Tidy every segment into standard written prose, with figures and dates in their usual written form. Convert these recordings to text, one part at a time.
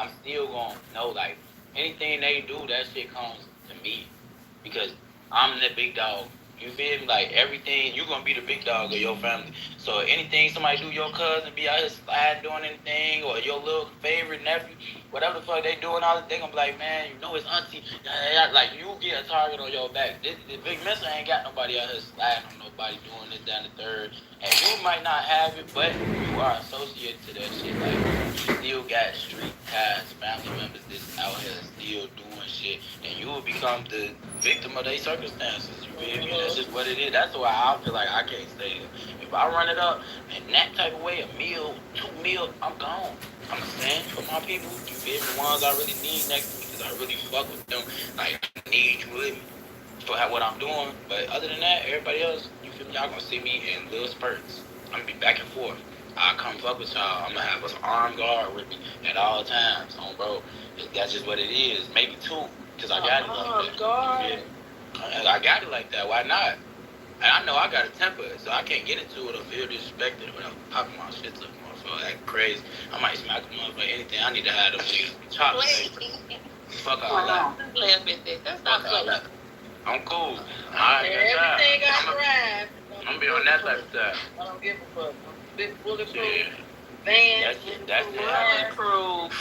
I'm still gonna know like anything they do, that shit comes to me because I'm the big dog. You feel me? Like everything, you gonna be the big dog of your family. So anything somebody do, your cousin be out here sliding doing anything, or your little favorite nephew, whatever the fuck they doing, all they gonna be like, man, you know it's auntie. Like you get a target on your back. This big mister ain't got nobody out here sliding on nobody doing this down the third, and you might not have it, but you are associated to that shit. Like you still got street ties, family members that's out here still doing shit, and you will become the victim of their circumstances. You feel me? That's just what it is. That's why I feel like I can't stay there. If I run it up in that type of way, a meal, 2 meal, I'm gone. I'm going to stand for my people. You feel me? The ones I really need next to me because I really fuck with them. Like, I need you with me for what I'm doing. But other than that, everybody else, you feel me? Y'all going to see me in little spurts. I'm going to be back and forth. I come fuck with y'all. I'm gonna have an armed guard with me at all times. On bro, that's just what it is. Maybe two, cause I got it like that. God. I got it like that. Why not? And I know I got a temper, so I can't get into it or feel disrespected without popping my shit to the motherfucker. Act crazy. I might smack a motherfucker, anything. I need to have them niggas chopped. Fuck all that. That's not funny. I'm cool. Everything got drive. I'm gonna be on that type of time. I don't give a fuck. Big bulletproof. Yeah. Van. That's the bulletproof.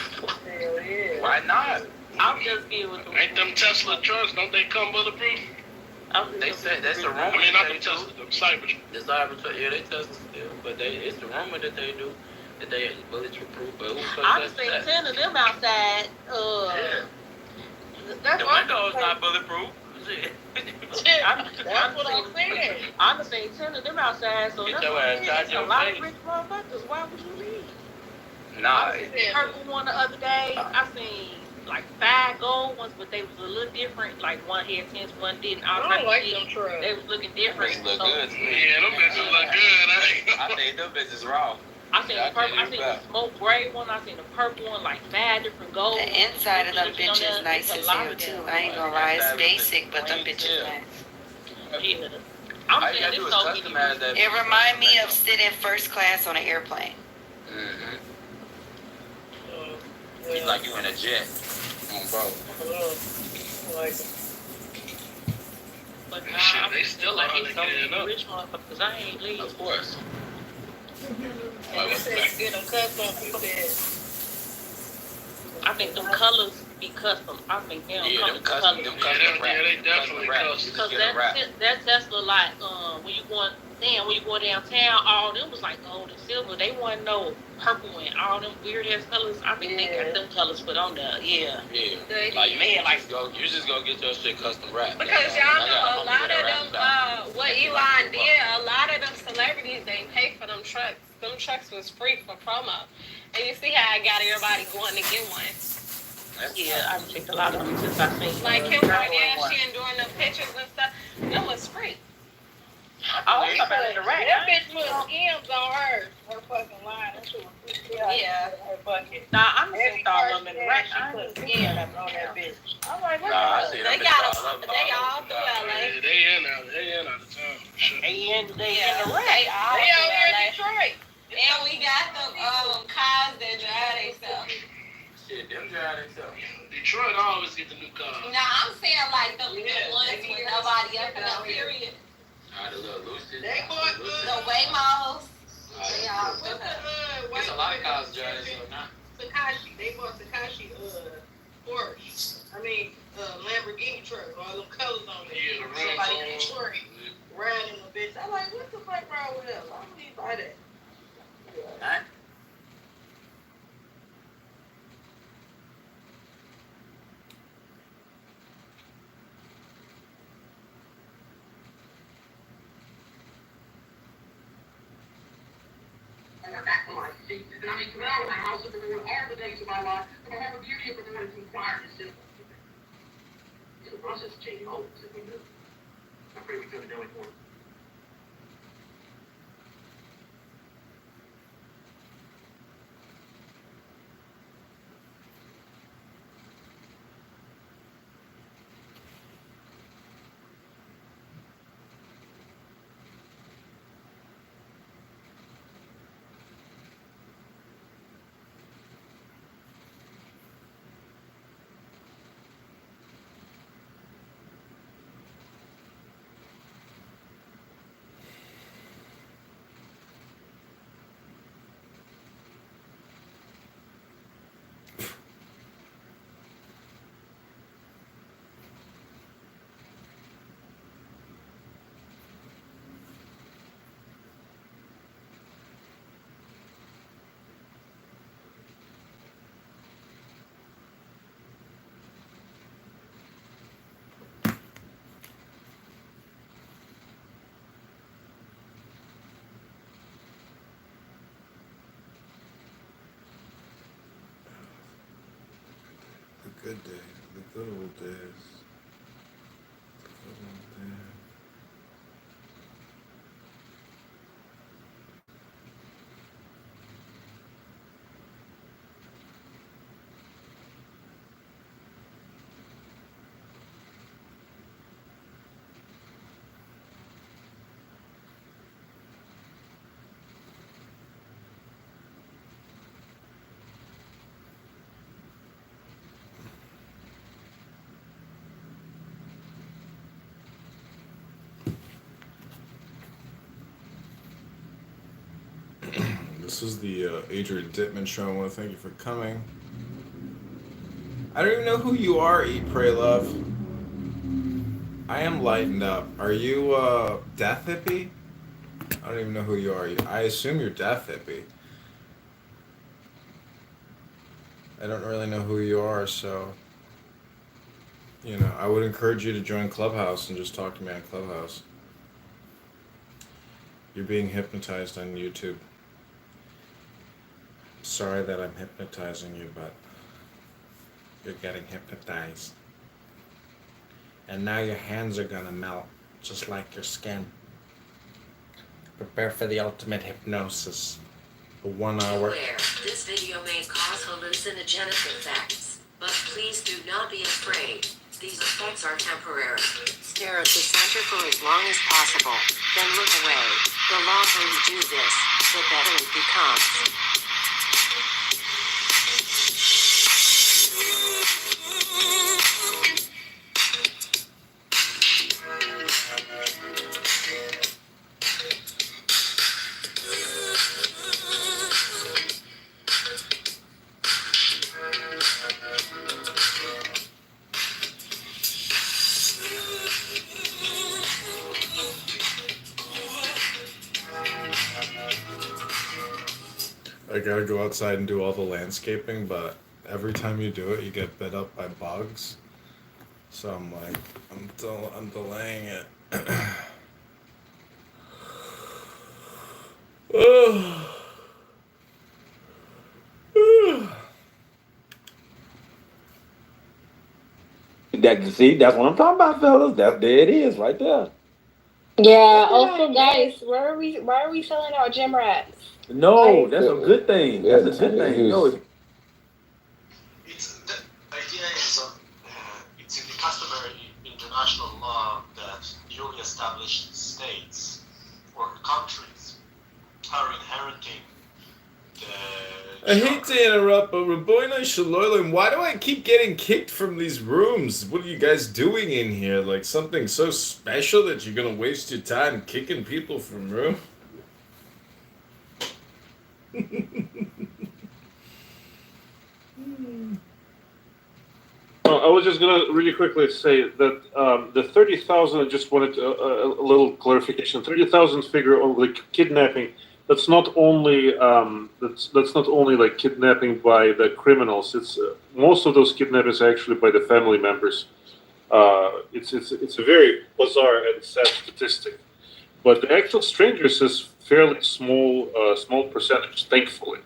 Hell yeah. Why not? I'm just getting with them. Ain't them Tesla trucks? Don't they come bulletproof? They said that's the rumor. I mean, not them Tesla, them Cybertruck. The Cybertruck, yeah, they Tesla still, but it's the rumor that they do that they bulletproof. But I just seen 10 of them outside. Yeah. The window's not bulletproof. That's what I'm saying. I'm just saying 10 of them outside, so that's a lot of rich motherfuckers. Why would you leave? Nah. I seen purple one the other day. I seen like 5 gold ones, but they was a little different. Like one had tents, one didn't. I don't like them trucks. They was looking different. They look good. Yeah, them bitches look good. I think them bitches raw. I seen the purple. I seen the smoke gray one. I seen the purple one, like 5 different gold. The inside of them bitches nice as hell too. I ain't gonna lie, it's basic, but them bitches nice. Yeah. I'm saying this so it remind me of sitting first class on an airplane. Mm-hmm. It's like you in a jet. Bro. Like, but shit, they still like on the rich motherfuckers. I ain't leave. Of course. and you said get them custom. You said. I think them colors be custom. I think they don't come with custom. colors. Yeah, they definitely custom. Because that Tesla, like, when you go downtown, all them was like gold and silver. They wasn't no purple and all them weird ass colors. I think they got them colors put on there. Yeah. Yeah. Like you just go get your shit custom wrapped. Because y'all know a lot of them. What Elon did, a lot of them celebrities they pay for them trucks. Them trucks was free for promo. And you see how I got everybody going to get one. Yeah, I've checked a lot of them since I seen. Like Kim Kardashian doing them pictures and stuff. That was free. Oh, I'm about to right. That bitch put skims on her. Her fucking line. That shit was free. Yeah. Her bucket. Nah, I'm just throwing them in the rack. She put skims on that bitch. I'm like, what they got them. They all through LA. They in out of town. They in the rack. They all through Detroit. And we got them cars that drive themselves. Shit, them drive themselves. Detroit always get the new cars. Nah, I'm saying like the ones with nobody up in that period. The little Lucid. They bought the Waymos. They all There's a lot of cars drive themselves now. Takashi. They bought Takashi Porsche. I mean Lamborghini truck. All them colors on it. Yeah, the somebody in Detroit riding the bitch. I'm like, what the fuck wrong with them? Why would he buy that? Huh? Back to my seat. And I mean, come out of my house and all the days of my life, and I have a beauty of the Lord is inquired and simple. It's a process of changing homes that we do. I pray we come to know it more. good day. The good old days. The good old days. This is the Adrian Dittman Show. I want to thank you for coming. I don't even know who you are, Eat, Pray, Love. I am lightened up. Are you Death Hippie? I don't even know who you are. I assume you're Death Hippie. I don't really know who you are, so... You know, I would encourage you to join Clubhouse and just talk to me on Clubhouse. You're being hypnotized on YouTube. Sorry that I'm hypnotizing you, but you're getting hypnotized. And now your hands are gonna melt, just like your skin. Prepare for the ultimate hypnosis. The 1 hour. This video may cause hallucinogenic effects, but please do not be afraid. These effects are temporary. Stare at the center for as long as possible, then look away. The longer you do this, the better it becomes. I gotta go outside and do all the landscaping, but every time you do it, you get bit up by bugs. So I'm like, I'm delaying it. That's what I'm talking about, fellas. There it is, right there. Yeah. Also, guys, why are we selling our gym rats? No, that's a good thing. That's a good thing. No, The idea is it's in the customary international law that newly established states or countries are inheriting I hate to interrupt, but Raboyna Shaloylim, why do I keep getting kicked from these rooms? What are you guys doing in here? Like something so special that you're gonna waste your time kicking people from room? I was just gonna really quickly say that the 30,000. I just wanted a little clarification. 30,000 figure on like kidnapping. That's not only that's not only like kidnapping by the criminals. It's most of those kidnappings are actually by the family members. It's a very bizarre and sad statistic, but the actual strangers is fairly small percentage, thankfully.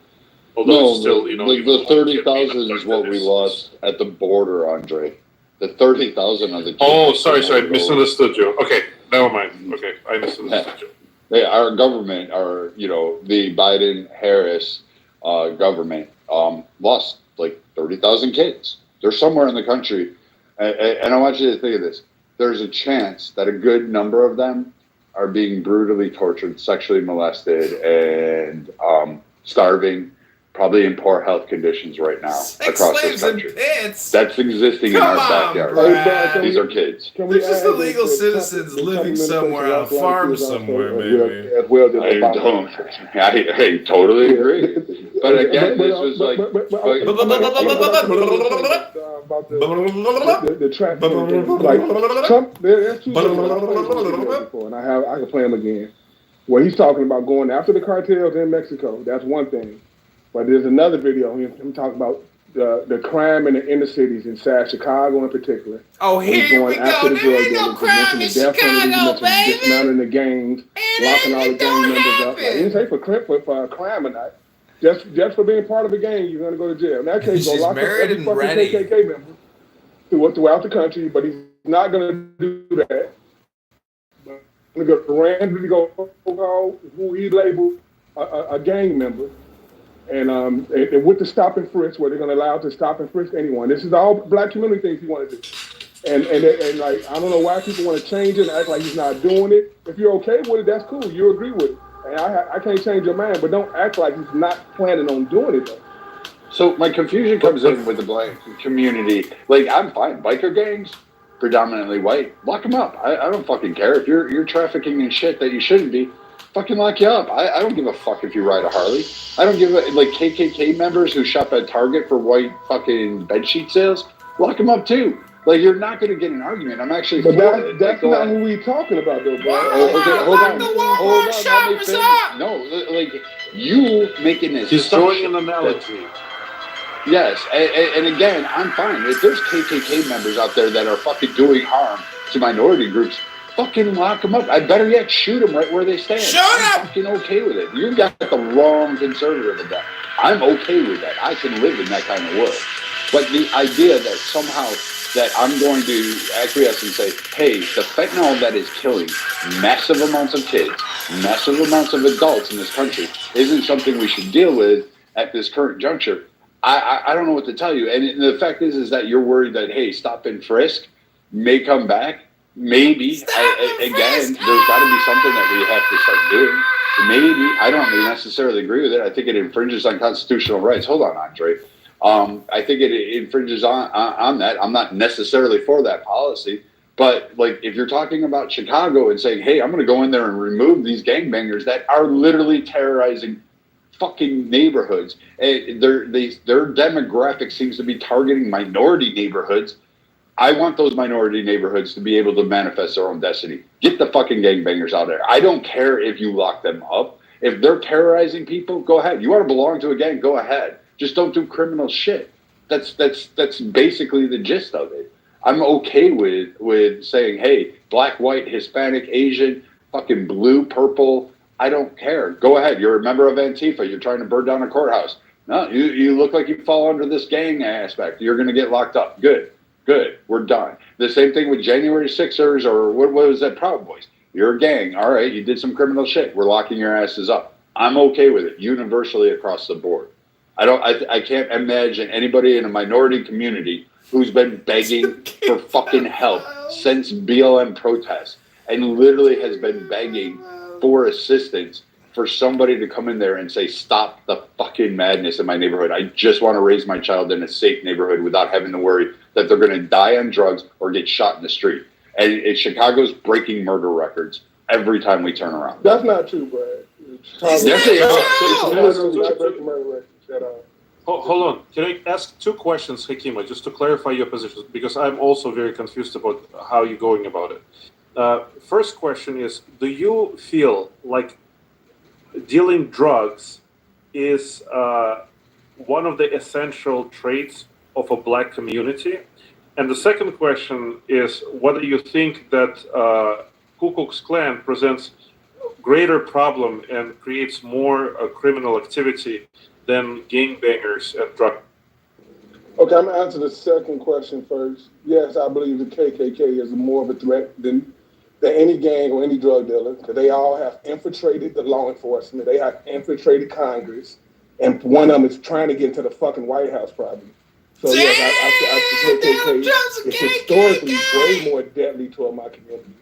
Although it's still, the 30,000 is what we lost at the border, Andre. The 30,000 of the. Oh, sorry, I misunderstood you. Okay, never mind. Okay, I misunderstood you. Our government, the Biden-Harris government, lost like 30,000 kids. They're somewhere in the country, and I want you to think of this. There's a chance that a good number of them are being brutally tortured, sexually molested, and starving. Probably in poor health conditions right now across this country. That's existing in our backyard. These are kids. They're just illegal citizens living somewhere on a farm somewhere, maybe. I totally agree. But again, this was like the track. Like Trump, there's two shows, and I can play them again. Where he's talking about going after the cartels in Mexico. That's one thing. But there's another video him talking about the crime in the inner cities inside Chicago in particular. Oh, here we go. There ain't no crime in Chicago, baby. Dismounting the gangs, locking all the gang members up. Like, he didn't say for a crime or not. Just for being part of a gang, you're gonna go to jail. In that case, she's lock married up every and ready. KKK member. throughout the country, but he's not going to do that. But he's going to randomly go call who he labeled a gang member. And with the stop and frisk, where they're going to allow to stop and frisk anyone. This is all black community things he wanted to do. And like, I don't know why people want to change it and act like he's not doing it. If you're okay with it, that's cool. You agree with it. And I can't change your mind, but don't act like he's not planning on doing it, though. So my confusion comes in with the black community. Like, I'm fine. Biker gangs, predominantly white. Lock them up. I don't fucking care. If you're trafficking in shit that you shouldn't be, fucking lock you up. I don't give a fuck if you ride a Harley. I don't give a, like, KKK members who shop at Target for white fucking bedsheet sales, lock them up too. Like, you're not going to get an argument. I'm actually But that's not who we talking about, though, bro. Hold on. No, like, you making this. He's throwing an analogy. Yes, and again, I'm fine. If there's KKK members out there that are fucking doing harm to minority groups, fucking lock them up. I better yet shoot them right where they stand. I'm fucking okay with it. You got the wrong conservative of that. I'm okay with that. I can live in that kind of world. But the idea that somehow that I'm going to acquiesce and say, hey, the fentanyl that is killing massive amounts of kids, massive amounts of adults in this country isn't something we should deal with at this current juncture. I don't know what to tell you. And the fact is that you're worried that, hey, stop and frisk may come back. Maybe. Again, there's got to be something that we have to start doing. Maybe. I don't necessarily agree with it. I think it infringes on constitutional rights. Hold on, Andre. I think it infringes on that. I'm not necessarily for that policy. But, like, if you're talking about Chicago and saying, hey, I'm going to go in there and remove these gangbangers that are literally terrorizing fucking neighborhoods, and their demographic seems to be targeting minority neighborhoods. I want those minority neighborhoods to be able to manifest their own destiny. Get the fucking gangbangers out there. I don't care if you lock them up. If they're terrorizing people, go ahead. You want to belong to a gang, go ahead. Just don't do criminal shit. That's basically the gist of it. I'm okay with saying, hey, black, white, Hispanic, Asian, fucking blue, purple, I don't care. Go ahead. You're a member of Antifa. You're trying to burn down a courthouse. No, you look like you fall under this gang aspect. You're going to get locked up. Good. We're done. The same thing with January 6ers or what was that, Proud Boys. You're a gang. All right, you did some criminal shit. We're locking your asses up. I'm okay with it, universally across the board. I can't imagine anybody in a minority community who's been begging for fucking help since BLM protests and literally has been begging for assistance for somebody to come in there and say, stop the fucking madness in my neighborhood. I just want to raise my child in a safe neighborhood without having to worry that they're going to die on drugs or get shot in the street. And Chicago's breaking murder records every time we turn around. That's not true, Brad. Yes, they are. Hold on. Can I ask two questions, Hakima, just to clarify your position? Because I'm also very confused about how you're going about it. First question is, do you feel like dealing drugs is one of the essential traits of a black community? And the second question is whether you think that Ku Klux Klan presents greater problem and creates more criminal activity than gangbangers and drug. Okay, I'm going to answer the second question first. Yes, I believe the KKK is more of a threat than any gang or any drug dealer, because they all have infiltrated the law enforcement. They have infiltrated Congress, and one of them is trying to get into the fucking White House, probably. So yes, I think KKK is historically way more deadly toward my community,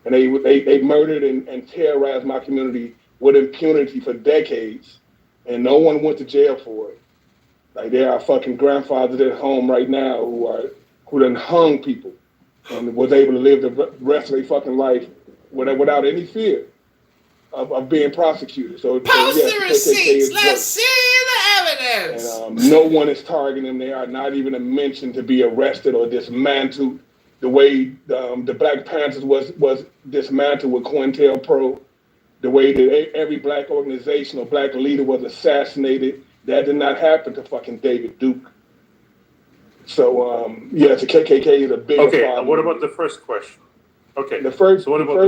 and they murdered and terrorized my community with impunity for decades, and no one went to jail for it. Like, there are fucking grandfathers at home right now who done hung people and was able to live the rest of their fucking life without any fear of being prosecuted. So Post yes, the KKK receipts. is Let's see the evidence. And no one is targeting them. They are not even mentioned to be arrested or dismantled the way the Black Panthers was dismantled with COINTELPRO, the way that every black organization or black leader was assassinated. That did not happen to fucking David Duke. So, yes, the KKK is a bigger problem. Okay, what about the first question? Okay, the first, so what about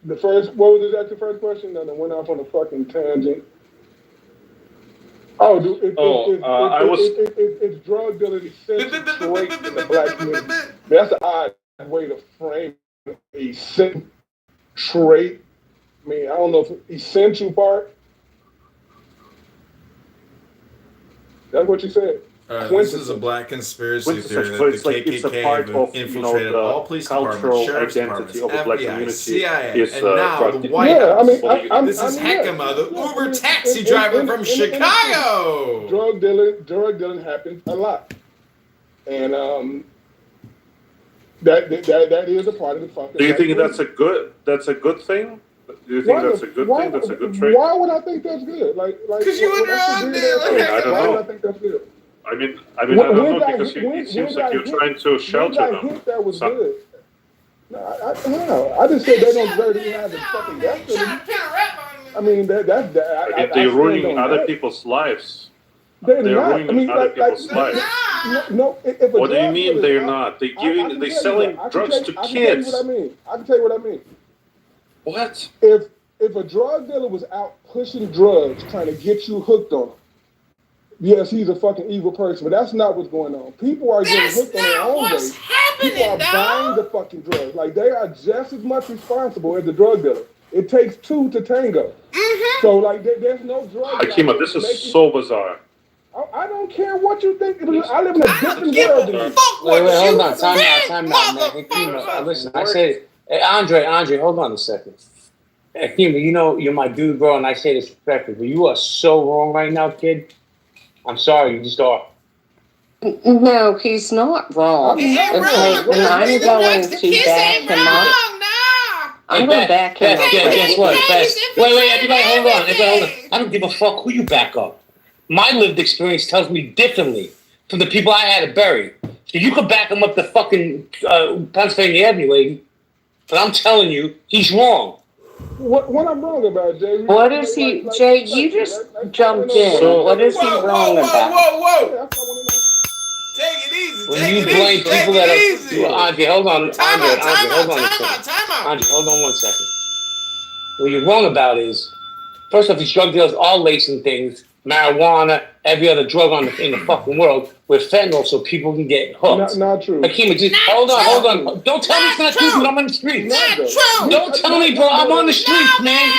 the first? What was exactly the first question? Then I went off on a fucking tangent. Oh, dude, it's drug dealing essential trait in the black community. That's an odd way to frame essential trait. I mean, I don't know if essential part. That's what you said. This is a black conspiracy theory that the KKK have infiltrated all police departments, sheriff's departments, FBI, CIA, and now the White House. This is Heckema, the Uber taxi driver from Chicago. Drug dealing happens a lot, and that is a part of the fucking. Do you think that's a good thing? Do you think that's a good thing? That's a good trait? Why would I think that's good? Because you were drug dealer. I don't know. Why would I think that's good? I mean, I don't know because it seems like you're trying to shelter them. That was good. No, I just said they don't deserve to have a fucking death penalty. I mean, they're ruining other people's lives. They're ruining other people's lives. No, what do you mean they're not? They're selling drugs to kids. I can tell you what I mean. What? If a drug dealer was out pushing drugs, trying to get you hooked on them, yes, he's a fucking evil person, but that's not what's going on. People are getting hooked on their own way. People are buying the fucking drugs. Like, they are just as much responsible as the drug dealer. It takes two to tango. Mm-hmm. So, like, there's no drug. Akima, this is so bizarre. I don't care what you think. I live in a different world than you. Wait, hold on. Time out, man. Akima, listen, I said, hey, Andre, hold on a second. Akima, you know you're my dude, bro, and I say this respectfully, but you are so wrong right now, kid. I'm sorry, you just are. No, he's not wrong. Okay, and I'm going to back him up. I'm going to back him up. Guess what? Wait, everybody, hold on. I don't give a fuck who you back up. My lived experience tells me differently from the people I had to bury. So you could back him up the fucking Pennsylvania Avenue lady, but I'm telling you, he's wrong. What I'm wrong about, Jay? What is he, Jay? You just jumped in. What is he wrong about? Whoa! Take it easy. When you blame people that are, Andre, hold on. Andre, hold on a second. Andre, hold on 1 second. What you're wrong about is, first off, these drug dealers are lacing things, marijuana, every other drug in the fucking world with fentanyl, so people can get hooked. Not true. Akima, just hold on. Don't tell me it's not true, but I'm on the streets. Don't tell me, bro. I'm on the streets, man.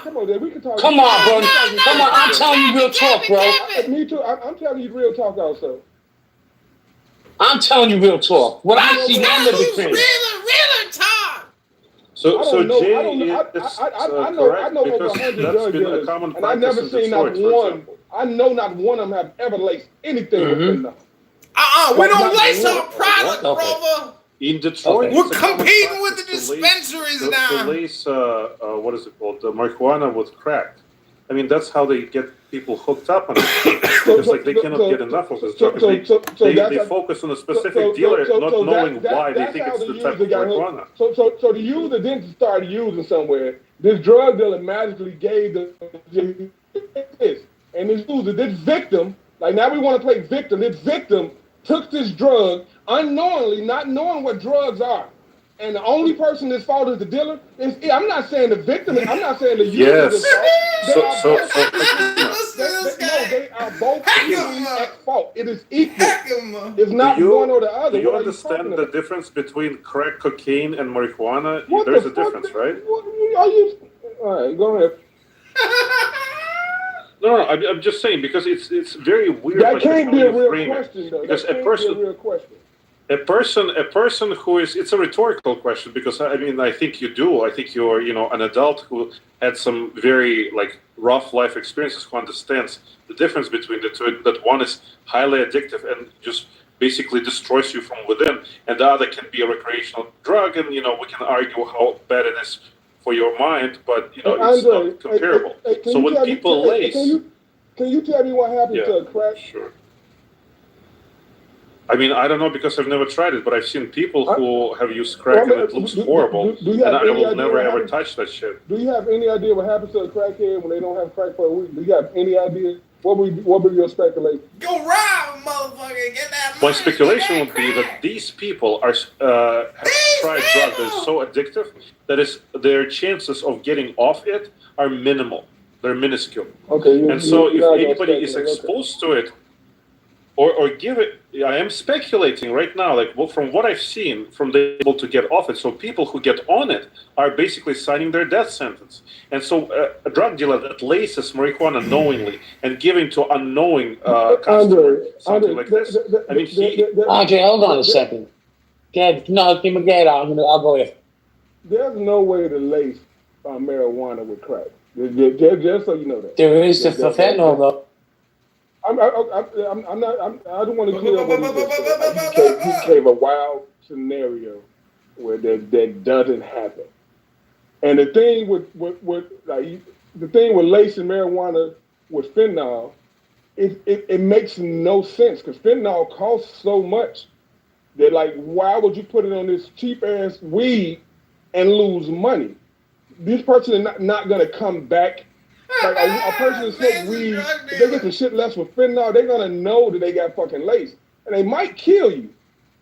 Come on, we can talk. Come on, bro. Come on, I'm telling you real talk, bro. Me too. I'm telling you real talk also. I'm telling you real talk. What I see, my lived experience. Real talk. So Jay I know over 100 drug dealers, and I never seen not one. I know not one of them have ever laced anything with them. We don't lace our product, brother. In Detroit, we're competing with the dispensaries now. To lace, what is it called? The marijuana with crack. I mean, that's how they get people hooked up on it. It's like they cannot get enough of this drug. They focus on a specific dealer, not knowing why they think it's the type of marijuana. So the user didn't start using somewhere. This drug dealer magically gave this. And this user, this victim, like now we want to play victim. This victim took this drug unknowingly, not knowing what drugs are. And the only person that's fault is the dealer. I'm not saying the victim. I'm not saying the user is fault. They are both equally at fault. It is equal. It's not one or the other. Do you understand the difference between crack cocaine and marijuana? There's a difference, right? All right, go ahead. No, I'm just saying because it's very weird. That can't be a real question, though. Because a person who is, it's a rhetorical question because I think you do. I think you're, an adult who had some very rough life experiences who understands the difference between the two. That one is highly addictive and just basically destroys you from within, and the other can be a recreational drug. And we can argue how bad it is for your mind, but it's not comparable. So when people lace, can you tell me what happens to a crack? Sure. I don't know because I've never tried it, but I've seen people who have used crack and it looks horrible, and I will never ever touch that shit. Do you have any idea what happens to a crackhead when they don't have crack for a week? Do you have any idea? What would your speculation? Go rob, motherfucker! Get that money. My speculation would be that these people are have tried drugs that is so addictive that their chances of getting off it are minimal. They're minuscule. Okay. And so if gonna anybody is speculate, exposed to it, or give it, I am speculating right now, like from what I've seen, from the able to get off it. So people who get on it are basically signing their death sentence. And so a drug dealer that laces marijuana knowingly and giving to unknowing customer something like this. I mean, Andre, hold on a second. No, give me that. I'll go here. There's no way to lace marijuana with crack. Just so you know that. There is the fentanyl, though. I'm not. I don't want to clear what he just said. He gave a wild scenario where that doesn't happen. And the thing with lacing marijuana with fentanyl, it makes no sense because fentanyl costs so much that why would you put it on this cheap ass weed and lose money? This person is not gonna come back. Like a person that smokes weed, if they get the shit less with fentanyl, they're gonna know that they got fucking lace, and they might kill you.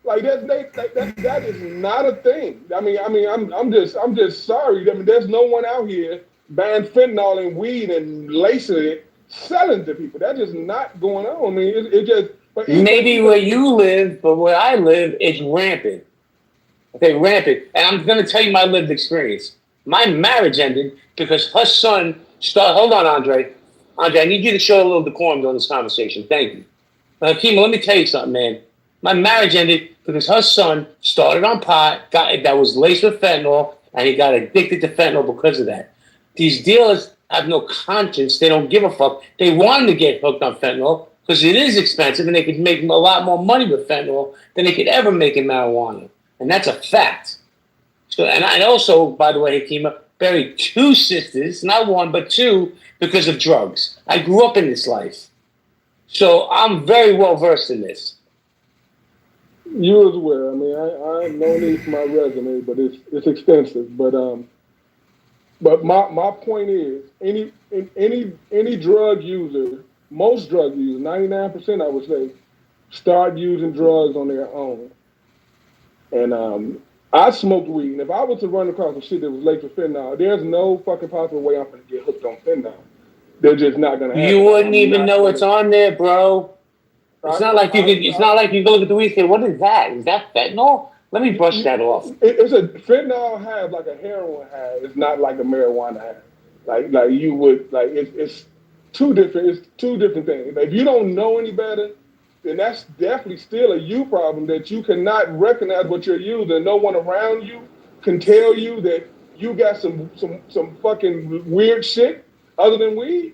Like that is not a thing. I mean, I'm just sorry. I mean, there's no one out here buying fentanyl and weed and lacing it, selling to people. That's just not going on. I mean, it just. But maybe where you live, but where I live, it's rampant. Okay, rampant. And I'm going to tell you my lived experience. My marriage ended because her son hold on, Andre. Andre, I need you to show a little decorum during this conversation. Thank you. Kima, let me tell you something, man. My marriage ended because her son started on pot, that was laced with fentanyl, and he got addicted to fentanyl because of that. These dealers have no conscience. They don't give a fuck. They want him to get hooked on fentanyl because it is expensive, and they could make a lot more money with fentanyl than they could ever make in marijuana. And that's a fact. So, and I also, by the way, Hakima, buried 2 sisters, not 1, but 2, because of drugs. I grew up in this life. So I'm very well versed in this. You as well. I mean, I no need for my resume, but it's extensive. But my point is, any drug user, most drug users, 99% I would say, start using drugs on their own. And I smoked weed, and if I was to run across some shit that was laced with fentanyl, there's no fucking possible way I'm gonna get hooked on fentanyl. They're just not gonna happen. You wouldn't even know it's on there, bro. It's not like you go look at the weed and say, "What is that? Is that fentanyl?" Let me brush that off. It's a fentanyl have like a heroin have. It's not like a marijuana have. Like you would it's two different things. If you don't know any better, then that's definitely still a you problem that you cannot recognize what you're using. No one around you can tell you that you got some fucking weird shit other than weed.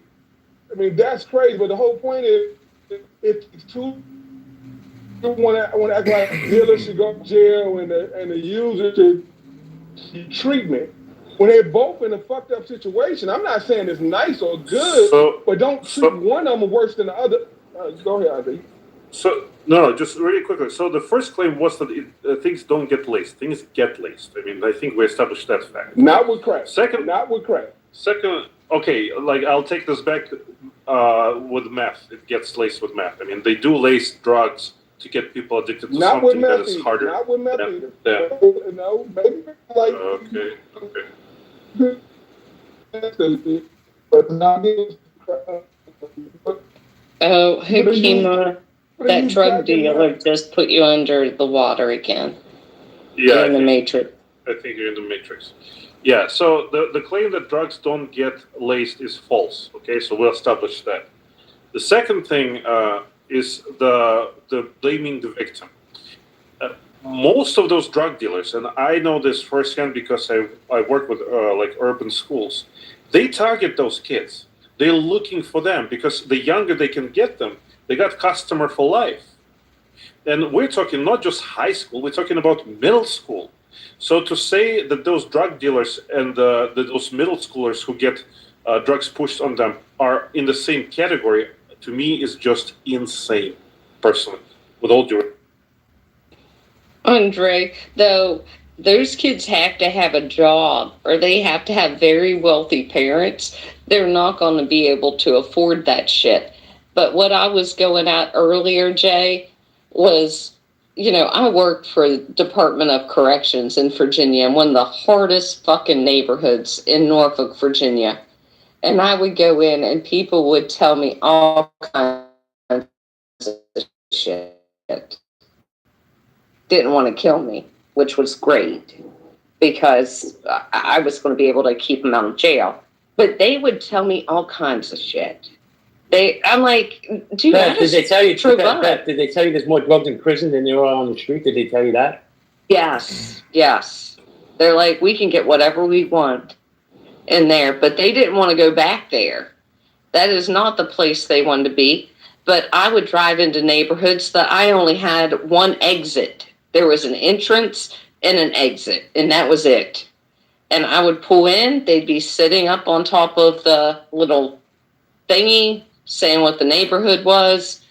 I mean, that's crazy. But the whole point is, it's too. You want to act like dealers should go to jail and the user should treatment when they're both in a fucked up situation. I'm not saying it's nice or good, but don't treat one of them worse than the other. Go ahead, Andre. So no, just really quickly. So the first claim was that things don't get laced. Things get laced. I mean, I think we established that fact. Not with crack. Not with crack. Second, okay, I'll take this back with meth. It gets laced with meth. I mean, they do lace drugs to get people addicted to something that is harder. Not with meth either. Yeah. No, maybe like. Okay. But not. Oh, Hakima, that drug dealer just put you under the water again. Yeah. You're in the Matrix. I think you're in the Matrix. Yeah, so the claim that drugs don't get laced is false. Okay, so we'll establish that. The second thing is the blaming the victim. Most of those drug dealers, and I know this firsthand because I work with urban schools, they target those kids. They're looking for them because the younger they can get them, they got customer for life. And we're talking not just high school, we're talking about middle school. So to say that those drug dealers and those middle schoolers who get drugs pushed on them are in the same category, to me, is just insane, personally, with all due respect. Andre, though, those kids have to have a job or they have to have very wealthy parents. They're not going to be able to afford that shit. But what I was going at earlier, Jay, was, I worked for the Department of Corrections in Virginia, one of the hardest fucking neighborhoods in Norfolk, Virginia. And I would go in and people would tell me all kinds of shit. Didn't want to kill me, which was great because I was going to be able to keep them out of jail. But they would tell me all kinds of shit. I'm like, dude, Beth, did they tell you? Beth, did they tell you there's more drugs in prison than there are on the street? Did they tell you that? Yes. They're like, we can get whatever we want in there, but they didn't want to go back there. That is not the place they wanted to be. But I would drive into neighborhoods that I only had one exit. There was an entrance and an exit, and that was it. And I would pull in, they'd be sitting up on top of the little thingy, saying what the neighborhood was,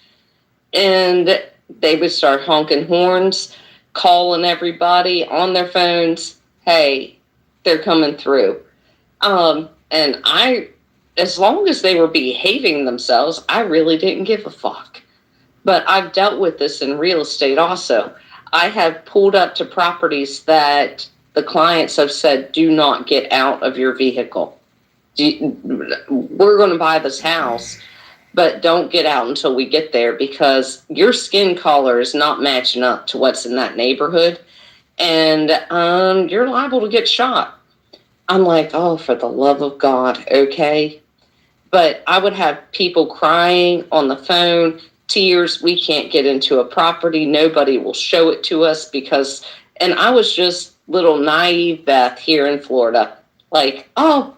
and they would start honking horns, calling everybody on their phones, hey, they're coming through. And as long as they were behaving themselves, I really didn't give a fuck. But I've dealt with this in real estate also. I have pulled up to properties that the clients have said, do not get out of your vehicle. We're going to buy this house, but don't get out until we get there because your skin color is not matching up to what's in that neighborhood. And you're liable to get shot. I'm like, oh, for the love of God, okay? But I would have people crying on the phone, tears, we can't get into a property, nobody will show it to us because, and I was just little naive Beth here in Florida, like, oh,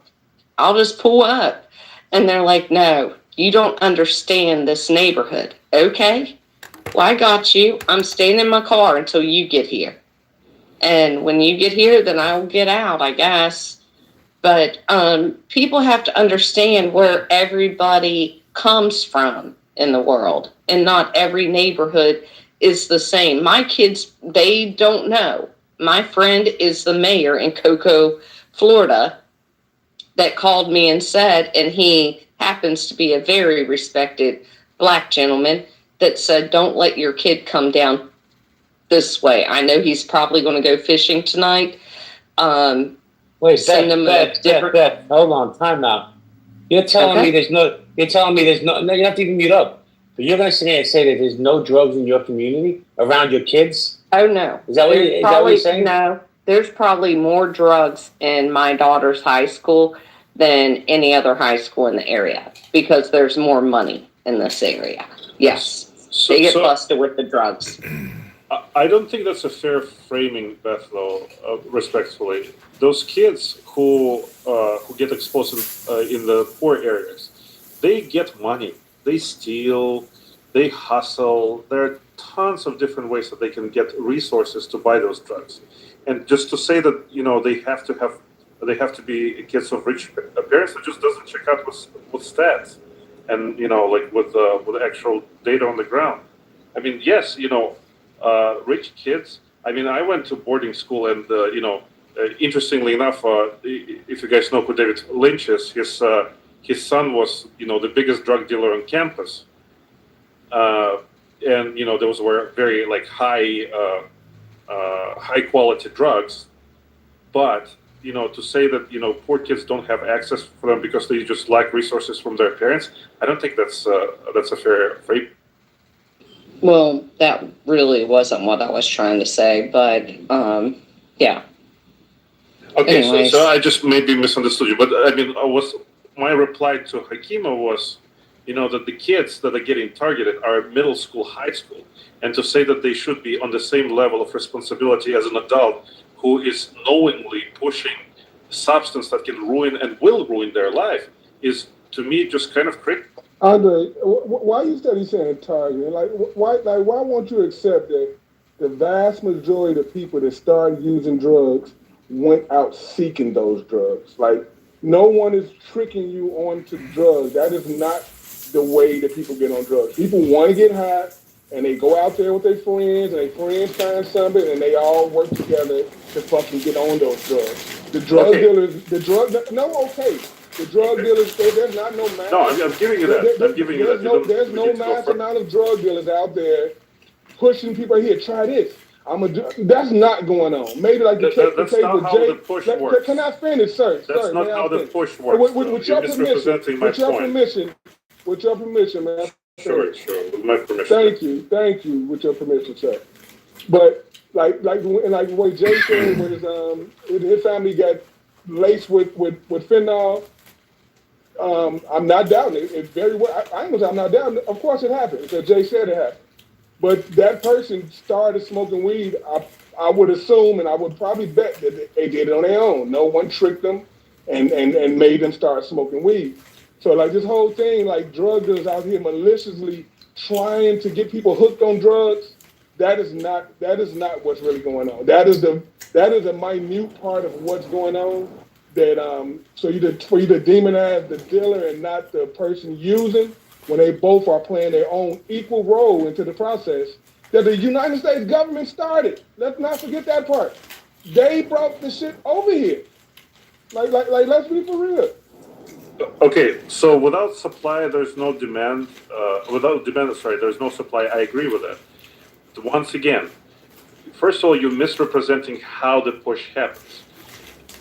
I'll just pull up. And they're like, no, you don't understand this neighborhood, okay? Well, I got you. I'm staying in my car until you get here. And when you get here, then I'll get out, I guess. But people have to understand where everybody comes from in the world. And not every neighborhood is the same. My kids, they don't know. My friend is the mayor in Cocoa, Florida, that called me and said, and he happens to be a very respected black gentleman, that said, don't let your kid come down this way. I know he's probably going to go fishing tonight. Wait, Beth, hold on, time out. You're telling me there's no, no, you have to even mute up. But you're going to sit here and say that there's no drugs in your community around your kids? Oh, no. Is that what you're saying? No, there's probably more drugs in my daughter's high school than any other high school in the area because there's more money in this area. Yes. They get busted with the drugs. I don't think that's a fair framing, Beth, though, respectfully. Those kids who get exposed in the poor areas, they get money. They steal, they hustle. There are tons of different ways that they can get resources to buy those drugs. And just to say that, they have to be kids of rich parents, it just doesn't check out with stats and, with actual data on the ground. I mean, yes, rich kids. I mean, I went to boarding school, and interestingly enough, if you guys know who David Lynch is, his son was the biggest drug dealer on campus, and those were very high quality drugs. But to say that poor kids don't have access for them because they just lack resources from their parents, I don't think that's a fair frame. Well, that really wasn't what I was trying to say, but yeah. Okay, so I just maybe misunderstood you, but I mean, my reply to Hakima was, that the kids that are getting targeted are middle school, high school, and to say that they should be on the same level of responsibility as an adult who is knowingly pushing substance that can ruin and will ruin their life is, to me, just kind of crazy. Andre, why you study saying target? Why won't you accept that the vast majority of people that started using drugs went out seeking those drugs? Like, no one is tricking you onto drugs. That is not the way that people get on drugs. People want to get high, and they go out there with their friends, and their friends find something, and they all work together to fucking get on those drugs. The drug dealers, the drug dealers, there's not no mass. No, I'm giving you that. There's no mass amount of drug dealers out there pushing people here. Try this. That's not going on. Maybe like the case That's with not how Jay. the push works. Can I finish, sir? That's Sir, not may I how the finish? push works. With You're your permission, misrepresenting my point. with your permission, man. Sure, with my permission. Thank you. With your permission, sir. But like what Jay said, when his family got laced with fentanyl. I'm not doubting it. It very well. I ain't gonna say I'm not doubting it. Of course, it happened because Jay said it happened. But that person started smoking weed. I would assume, and I would probably bet that they did it on their own. No one tricked them and made them start smoking weed. So like this whole thing, like drug dealers out here maliciously trying to get people hooked on drugs. That is not what's really going on. That is a minute part of what's going on. That for you to demonize the dealer and not the person using, when they both are playing their own equal role into the process that the United States government started. Let's not forget that part. They brought the shit over here. Like let's be for real. Okay, so without supply, there's no demand. There's no supply. I agree with that. Once again, first of all, you're misrepresenting how the push happens.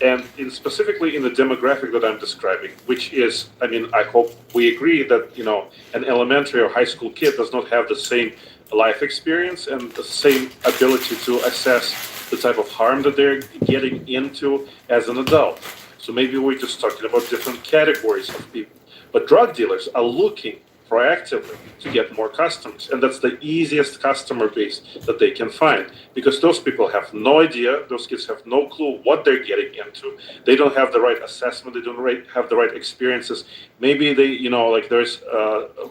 And specifically in the demographic that I'm describing, which is, I hope we agree that, an elementary or high school kid does not have the same life experience and the same ability to assess the type of harm that they're getting into as an adult. So maybe we're just talking about different categories of people. But drug dealers are looking proactively to get more customers, and that's the easiest customer base that they can find, because those people have no idea, those kids have no clue what they're getting into. They don't have the right assessment, they don't have the right experiences. Maybe they, there's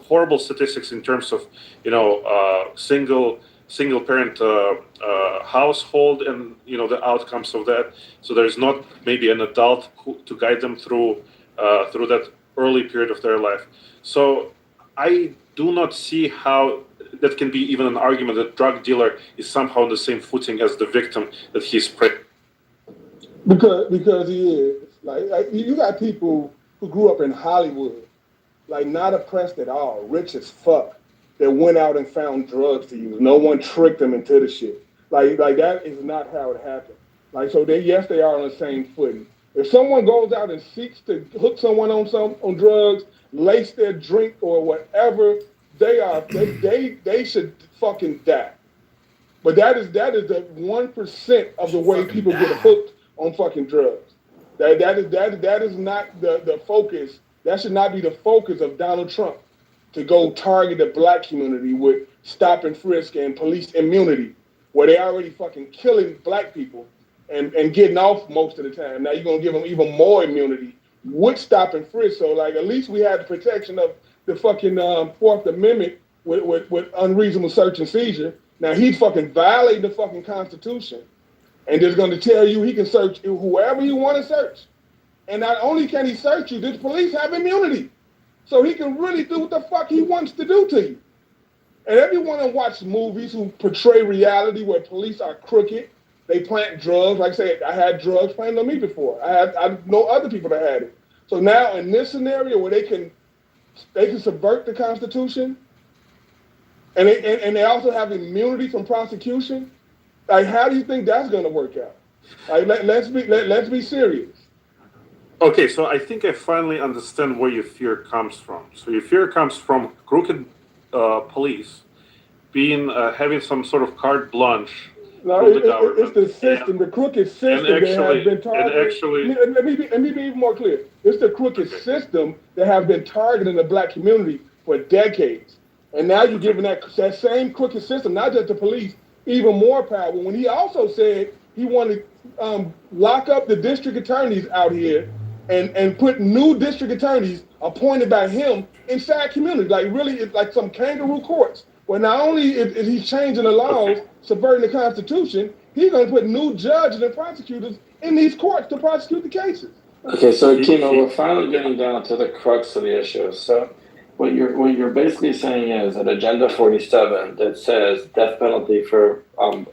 horrible statistics in terms of, single parent household and the outcomes of that. So there's not maybe an adult to guide them through that early period of their life. So I do not see how that can be even an argument that drug dealer is somehow on the same footing as the victim that he's because he is. Like you got people who grew up in Hollywood, like not oppressed at all, rich as fuck, that went out and found drugs to use. No one tricked them into the shit. Like that is not how it happened. Like so they are on the same footing. If someone goes out and seeks to hook someone on drugs, lace their drink or whatever, they should fucking die. But that is the 1% of the way people get hooked on fucking drugs. That is not the focus. That should not be the focus of Donald Trump, to go target the black community with stop and frisk and police immunity, where they already fucking killing black people and getting off most of the time. Now you're gonna give them even more immunity with stop and frisk. So like at least we had the protection of the fucking Fourth Amendment with unreasonable search and seizure. Now he's fucking violating the fucking Constitution, and they're gonna tell you he can search whoever you want to search. And not only can he search you, the police have immunity. So he can really do what the fuck he wants to do to you. And everyone that watches movies who portray reality where police are crooked, they plant drugs. Like I said, I had drugs planted on me before. I know other people that had it. So now in this scenario where they can subvert the Constitution, and they also have immunity from prosecution, like how do you think that's going to work out? Like let's be serious. Okay, so I think I finally understand where your fear comes from. So your fear comes from crooked police having some sort of carte blanche. No, it's the system, the crooked system that has been targeting. Let me be even more clear. It's the crooked system that has been targeting the black community for decades. And now you're giving that same crooked system, not just the police, even more power. When he also said he wanted to lock up the district attorneys out here and put new district attorneys appointed by him inside communities. Like really, it's like some kangaroo courts. Where not only is he changing the laws, subverting the Constitution, he's going to put new judges and prosecutors in these courts to prosecute the cases. Okay, so Kimo, we're finally getting down to the crux of the issue. So what you're basically saying is that Agenda 47 that says death penalty for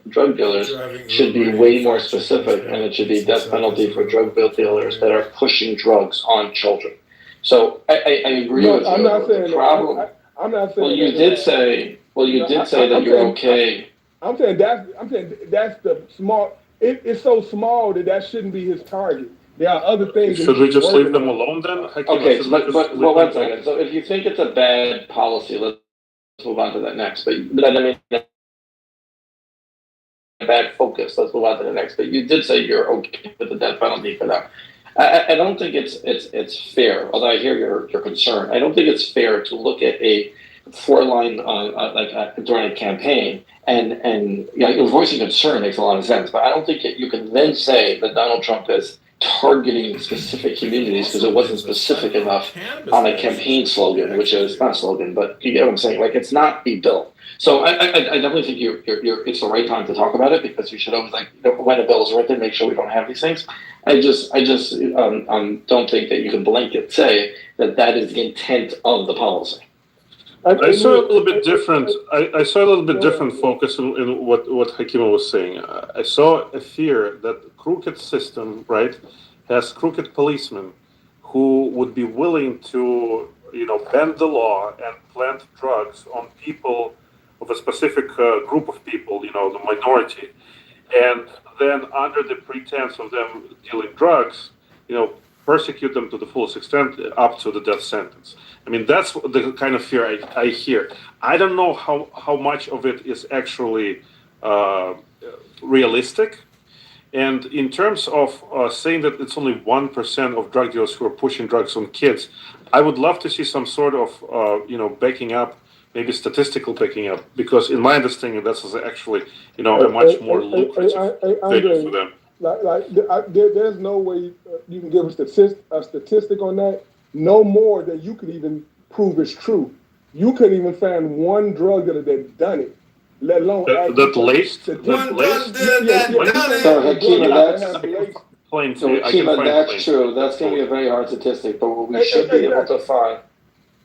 drug dealers should be way more specific, and it should be death penalty for drug dealers that are pushing drugs on children. So I agree with you. I'm not saying that. Well, you did say that you're okay I'm saying that's the small. It's so small that shouldn't be his target. There are other things that Should he we should be just leave working them on. alone then? Hakeem, Okay, should we just but leave well, them one alone? second. So if you think it's a bad policy, let's move on to that next. But I mean, a bad focus. Let's move on to the next. But you did say you're okay with the death penalty for them. I don't think it's fair. Although I hear your concern, I don't think it's fair to look at a four-line during a campaign and voicing concern makes a lot of sense. But I don't think you can then say that Donald Trump is targeting specific communities because it wasn't specific enough on a campaign slogan, which is not a slogan, but you get what I'm saying. Like it's not the bill. So I definitely think you're it's the right time to talk about it because you should always when a bill is written, make sure we don't have these things. I just don't think that you can blanket say that is the intent of the policy. I saw a little bit different. I saw a little bit different focus in what Hakima was saying. I saw a fear that the crooked system, right, has crooked policemen who would be willing to, bend the law and plant drugs on people of a specific group of people, the minority, and then under the pretense of them dealing drugs, persecute them to the fullest extent up to the death sentence. I mean, that's the kind of fear I hear. I don't know how much of it is actually realistic. And in terms of saying that it's only 1% of drug dealers who are pushing drugs on kids, I would love to see some sort of, backing up, maybe statistical backing up, because in my understanding, that's actually, a much more lucrative venue for them. There's no way you can give a statistic on that. No more than you could even prove it's true. You couldn't even find one drug dealer that done it, let alone that laced. One drug dealer that done it. So Hakima, that's laced. true. That's going to be a very hard statistic. But what we should be able to find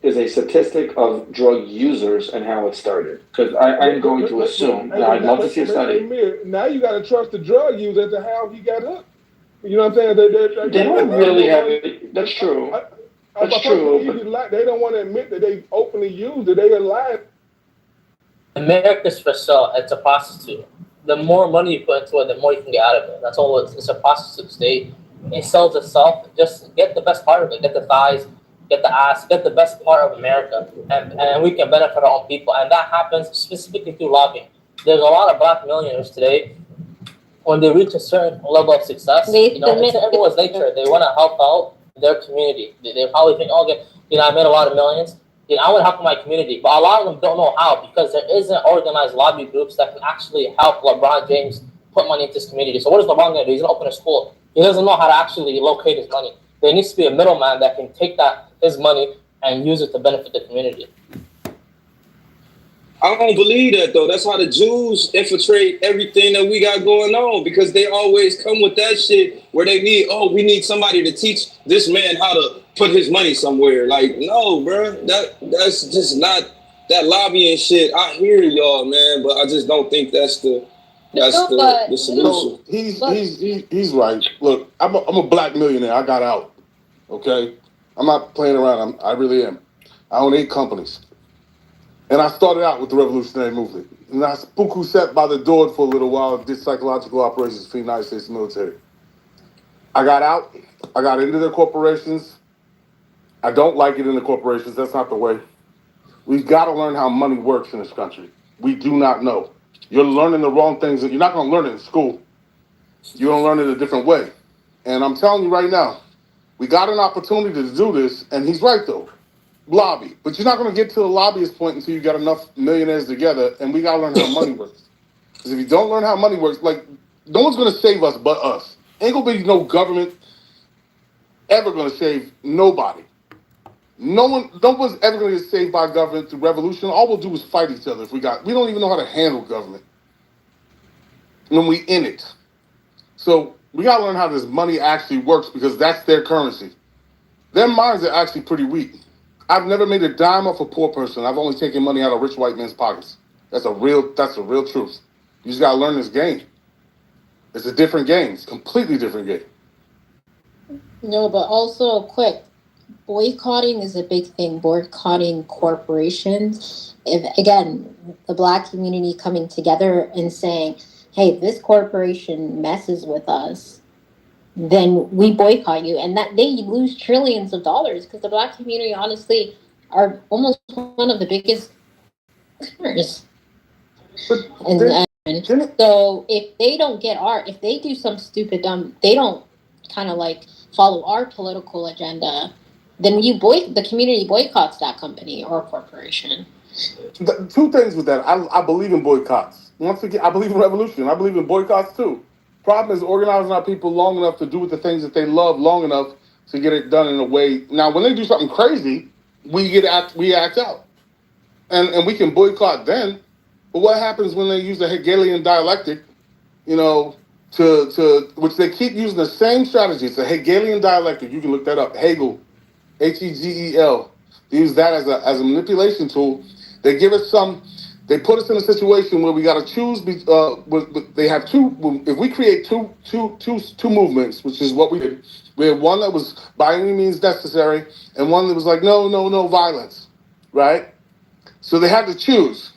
is a statistic of drug users and how it started. Because I'm going to assume, and I'd love to see a study. Now you got to trust the drug user as to how he got hooked. You know what I'm saying? They don't really have it. That's true. That's true. They don't want to admit that they openly used it. They are lying. America's for sale. It's a prostitute. The more money you put into it, the more you can get out of it. That's all. It's a prostitute state. It sells itself. Just get the best part of it. Get the thighs. Get the ass. Get the best part of America, and we can benefit our own people. And that happens specifically through lobbying. There's a lot of black millionaires today. When they reach a certain level of success, it's in everyone's nature. They want to help out their community. They probably think, okay, I made a lot of millions. I want to help my community. But a lot of them don't know how because there isn't organized lobby groups that can actually help LeBron James put money into his community. So what is LeBron going to do? He's going to open a school. He doesn't know how to actually locate his money. There needs to be a middleman that can take his money and use it to benefit the community. I don't believe that though. That's how the Jews infiltrate everything that we got going on because they always come with that shit where we need somebody to teach this man how to put his money somewhere. Like, no, bro, that's just not that lobbying shit. I hear y'all, man, but I just don't think that's the solution. He's right. Look, I'm a black millionaire. I got out. Okay, I'm not playing around. I really am. I own 8 companies. And I started out with the revolutionary movement. And I spook sat by the door for a little while, did psychological operations for the United States military. I got out. I got into their corporations. I don't like it in the corporations. That's not the way. We've got to learn how money works in this country. We do not know. You're learning the wrong things. You're not going to learn it in school. You're going to learn it a different way. And I'm telling you right now, we got an opportunity to do this. And he's right, though. Lobby, but you're not going to get to the lobbyist point until you got enough millionaires together, and we got to learn how money works. Because if you don't learn how money works, no one's going to save us but us. Ain't going to be no government ever going to save nobody. No one's ever going to get saved by government through revolution. All we'll do is fight each other. We don't even know how to handle government when we in it. So we got to learn how this money actually works because that's their currency. Their minds are actually pretty weak. I've never made a dime off a poor person. I've only taken money out of rich white men's pockets. That's a real truth. You just gotta learn this game. It's a different game. It's a completely different game. No, but also quick. boycotting is a big thing. Boycotting corporations. If again, the Black community coming together and saying, "Hey, this corporation messes with us," then we boycott you, and that they lose trillions of dollars because the Black community, honestly, are almost one of the biggest consumers. And so if they don't get if they do some stupid dumb, they don't kind of like follow our political agenda, then the community boycotts that company or corporation. Two things with that. I believe in boycotts. Once again, I believe in revolution. I believe in boycotts too. Problem is organizing our people long enough to do the things that they love long enough to get it done in a way. Now, when they do something crazy, we act out, and we can boycott then. But what happens when they use the Hegelian dialectic? You know, to which they keep using the same strategy. It's a Hegelian dialectic. You can look that up. Hegel, Hegel. They use that as a manipulation tool. They give us some. They put us in a situation where we got to choose. They have two. If we create two movements, which is what we did, we had one that was by any means necessary, and one that was like no violence, right? So they had to choose.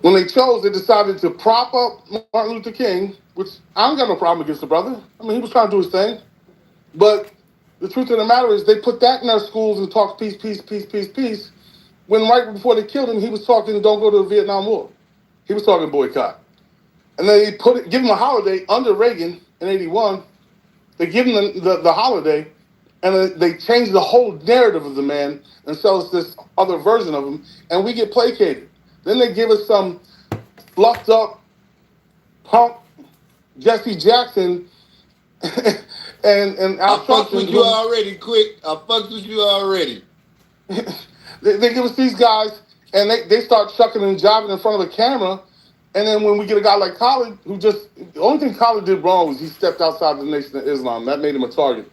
When they chose, they decided to prop up Martin Luther King, which I don't got no problem against the brother. I mean, he was trying to do his thing, but the truth of the matter is they put that in our schools and talked peace, peace, peace, peace, peace. When right before they killed him, he was talking, don't go to the Vietnam War. He was talking boycott. And they give him a holiday under Reagan in 81. They give him the holiday, and they change the whole narrative of the man and sell us this other version of him, and we get placated. Then they give us some fluffed up punk Jesse Jackson and I fucked with you already, quick. I fucked with you already. They give us these guys, and they start chucking and jiving in front of the camera. And then when we get a guy like Khalid, the only thing Khalid did wrong was he stepped outside the Nation of Islam. That made him a target.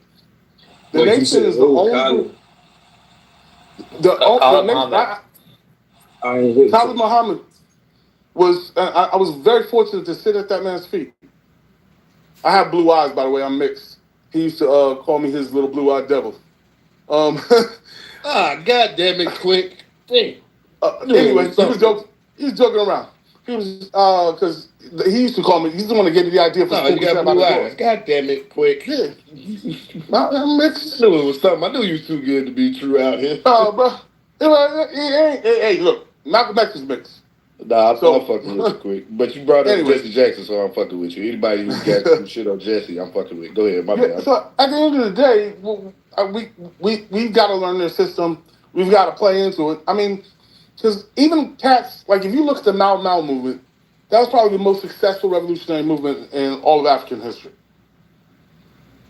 The Nation is the only group. Khalid Muhammad was. I was very fortunate to sit at that man's feet. I have blue eyes, by the way. I'm mixed. He used to call me his little blue-eyed devil. God damn it, quick. Anyway, he was joking. He was joking around. He was because he used to call me. He's the one that gave me the idea for school. You got blue eyes. God damn it, quick. Yeah, I'm mixed. I knew it was something. I knew you was too good to be true out here. Bro. Hey, look, Malcolm X is mixed. Nah, I'm fucking with you, quick. But you brought up Jesse Jackson, so I'm fucking with you. Anybody who's got some shit on Jesse, I'm fucking with. Go ahead, my bad. So at the end of the day, we've got to learn their system. We've got to play into it. I mean, because even cats, like if you look at the Mau Mau movement, that was probably the most successful revolutionary movement in all of African history.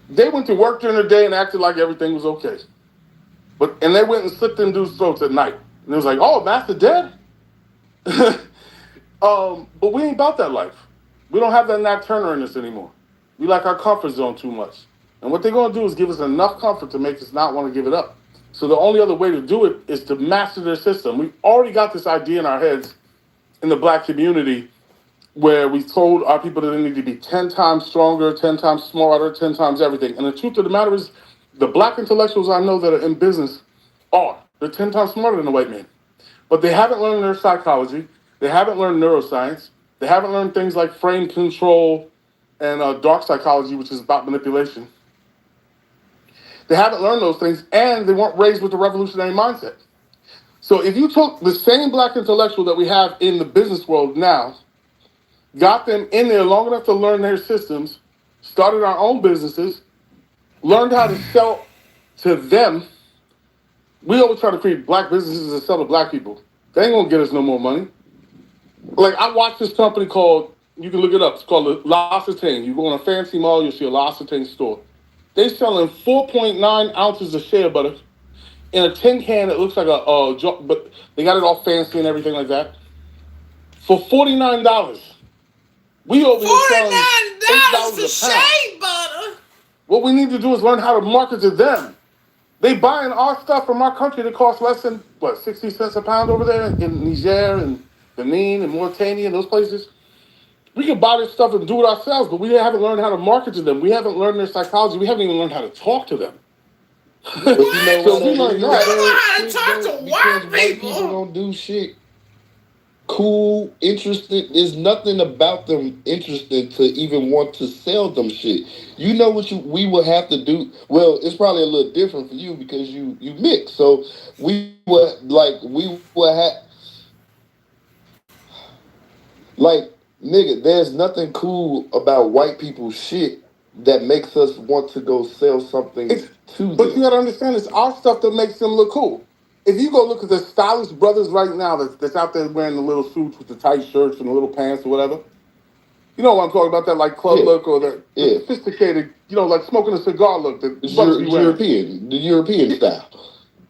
They went to work during the day and acted like everything was okay. And they went and slit them dudes' throats at night. And it was like, oh, Master dead? But we ain't about that life. We don't have that Nat Turner in us anymore. We like our comfort zone too much. And what they're going to do is give us enough comfort to make us not want to give it up. So the only other way to do it is to master their system. We've already got this idea in our heads in the Black community where we told our people that they need to be 10 times stronger, 10 times smarter, 10 times everything. And the truth of the matter is the Black intellectuals I know that are in business they're 10 times smarter than the white man. But they haven't learned their psychology. They haven't learned neuroscience. They haven't learned things like frame control and dark psychology, which is about manipulation. They haven't learned those things, and they weren't raised with the revolutionary mindset. So if you took the same Black intellectual that we have in the business world now, got them in there long enough to learn their systems, started our own businesses, learned how to sell to them. We always try to create Black businesses and sell to Black people. They ain't gonna get us no more money. Like, I watched this company called, you can look it up, it's called L'Occitane. You go in a fancy mall, you'll see a L'Occitane store. They selling 4.9 ounces of shea butter in a tin can that looks like but they got it all fancy and everything like that, for $49. We over here selling $8 a pound. Shea butter? What we need to do is learn how to market to them. They buying our stuff from our country that costs less than, 60 cents a pound over there in Niger and Benin and Mauritania and those places. We can buy this stuff and do it ourselves, but we haven't learned how to market to them. We haven't learned their psychology. We haven't even learned how to talk to them. But you know So what we that learned is, You don't that. know though? how to Shit, talk though, to because white white people people. don't do shit cool, interesting. There's nothing about them interesting to even want to sell them shit. You know what we will have to do. Well, it's probably a little different for you because you mix. So we would have like nigga. There's nothing cool about white people's shit that makes us want to go sell something It's, to but you them. gotta understand, it's our stuff that makes them look cool. If you go look at the stylish brothers right now that's out there wearing the little suits with the tight shirts and the little pants or whatever, you know what I'm talking about? That like club Yeah, look or the yeah. sophisticated, like smoking a cigar look that It's brothers be wearing. European, the European style.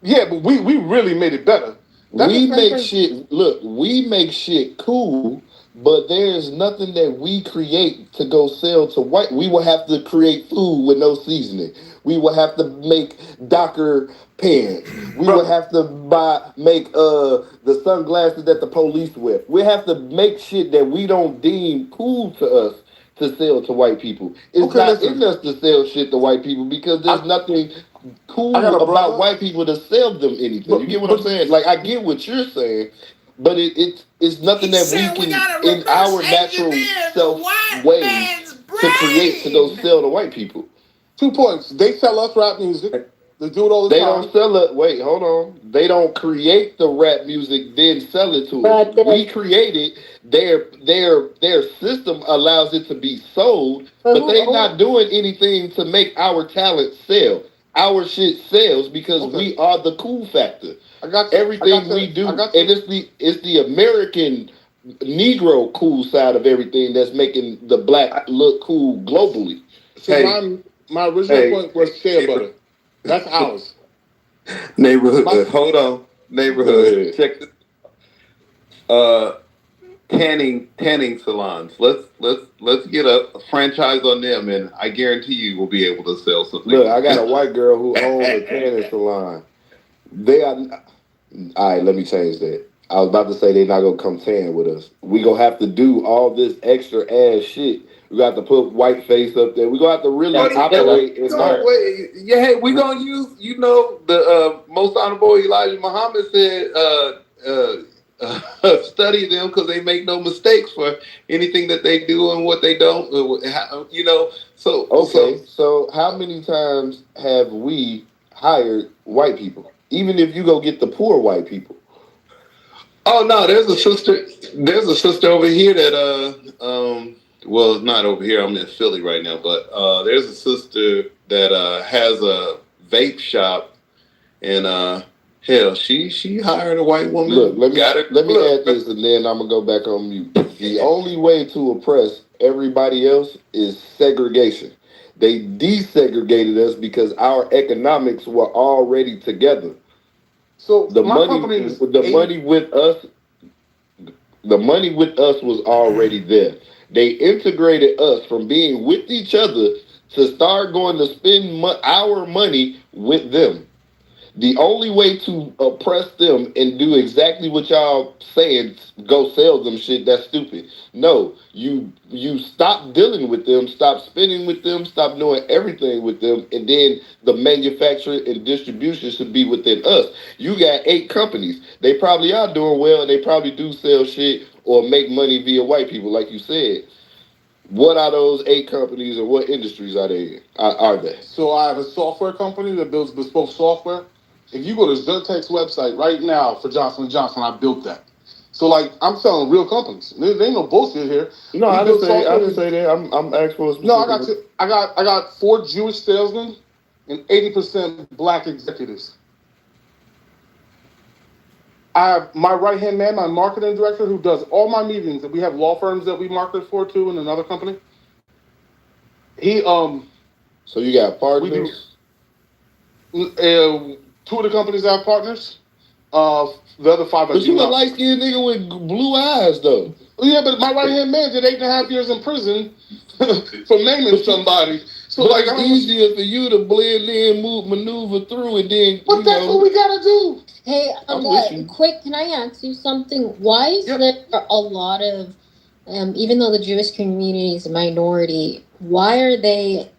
Yeah, but we really made it better. That's the We same make thing. shit look, we make shit cool, but there's nothing that we create to go sell to white. We will have to create food with no seasoning. We will have to make Docker pants. We will Brother, have to make the sunglasses that the police wear. We have to make shit that we don't deem cool to us to sell to white people. It's okay, not in listen. us to sell shit to white people because there's I, nothing I got cool a about brother, white people to sell them anything. but You get what I'm but saying? Like I get what you're saying, but it's nothing He that we said we can gotta in reverse our natural engineer the self white way man's to create to go brain. sell to white people. 2 points. They sell us rap music. They do it all the They don't time. sell it. Wait, hold on. They don't create the rap music, then sell it to us. But We create it. Their system allows it to be sold, but who they owns? not doing anything to make our talent sell. Our shit sells because Okay, we are the cool factor. I got you. I got Everything you. we do, I and got you. it's the American Negro cool side of everything that's making the black look cool globally. So Hey, my original hey, point was shea neighbor, butter. That's ours. neighborhood. My Hold on, Go neighborhood. ahead. Check this. Uh, tanning salons. Let's get a franchise on them, and I guarantee you we'll be able to sell something Look, I cool. got a white girl who owns a tanning salon. They are. All right, let me change that. I was about to say they're not gonna come tan with us. We gonna have to do all this extra ass shit. We got to put white face up there. We gonna have to really That's killer. operate in Don't our. wait. Yeah, hey, we gonna use. The most honorable Elijah Muhammad said, study them because they make no mistakes for anything that they do and what they don't. Okay, so how many times have we hired white people? Even if you go get the poor white people. Oh no, there's a sister. There's a sister over here that well, it's not over here. I'm in Philly right now, but there's a sister that has a vape shop, and hell, she hired a white woman. Look, Got her. let me Look, add this, and then I'm gonna go back on mute. The only way to oppress everybody else is segregation. They desegregated us because our economics were already together. so The my money, company is the 80. money with us, the money with us was already there. They integrated us from being with each other to start going to spend our money with them. The only way to oppress them and do exactly what y'all saying, go sell them shit, that's stupid. No, you stop dealing with them, stop spending with them, stop doing everything with them, and then the manufacturing and distribution should be within us. You got 8 companies. They probably are doing well and they probably do sell shit or make money via white people, like you said. What are those 8 companies or what industries are they in? Are they? So I have a software company that builds bespoke software. If you go to Zertec's website right now for Johnson & Johnson, I built that. So like I'm selling real companies. There ain't no bullshit here. No, We I build didn't say I software. didn't say that. I'm asking for a No, specific. I got 4 Jewish salesmen and 80% black executives. I have my right hand man, my marketing director, who does all my meetings. And we have law firms that we market for too, in another company. He So you got we do partners. 2 of the companies have partners. The other 5 I But do you a not. light skinned nigga with blue eyes though. Yeah, but my right hand man did 8.5 years in prison for naming somebody. So But like, it's easier for you to blend in, maneuver through, and then but that's what we gotta do. Hey, I'm with you. quick, can I ask you something? Why is there a lot of, even though the Jewish community is a minority, why are they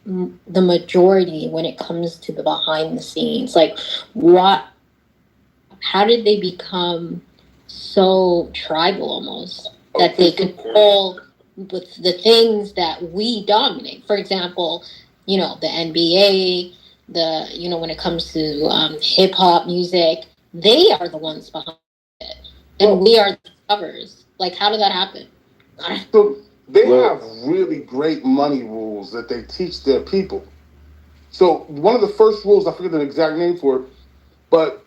the majority when it comes to the behind the scenes? Like, how did they become so tribal almost that they control with the things that we dominate? For example, the NBA, when it comes to hip hop music, they are the ones behind it, and we are the discoverers. Like, how did that happen? So they have really great money rules that they teach their people. So one of the first rules, I forget the exact name for it, but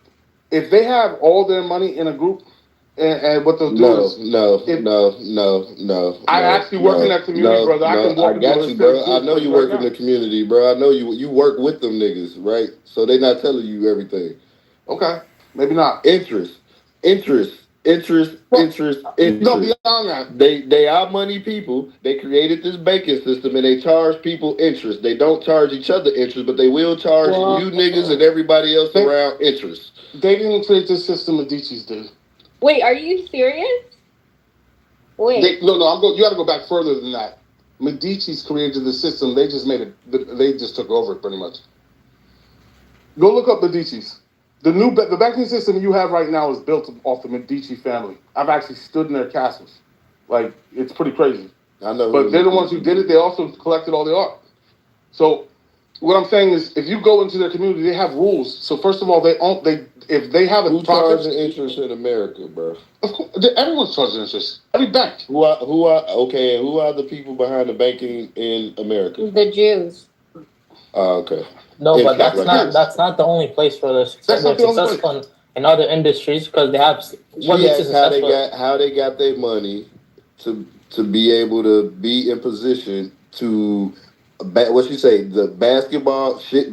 if they have all their money in a group, and what they'll do is no. I actually work in that community, brother. I can walk I got into you, a bro. I know you work in now. the community, bro. I know you work with them niggas, right? So they not telling you everything. Okay, maybe not. Interest. No, beyond that. They are money people. They created this banking system and they charge people interest. They don't charge each other interest, but they will charge you niggas and everybody else around interest. They didn't create this system. Medicis did. Wait, are you serious? Wait. No. You got to go back further than that. Medici's created the system. They just made it. They just took over it pretty much. Go look up Medici's. The banking system you have right now is built off the Medici family. I've actually stood in their castles. Like, it's pretty crazy. I know. But they're the ones who did it. They also collected all the art. So what I'm saying is, if you go into their community, they have rules. So first of all, if they have a who charging interest in America, bro? Of course, everyone's charging interest. Every bank. Who are the people behind the banking in America? The Jews. Okay. No, but that's not the only place for this. They're successful in other industries because they have. How they got their money to be able to be in position to what she say, the basketball shit,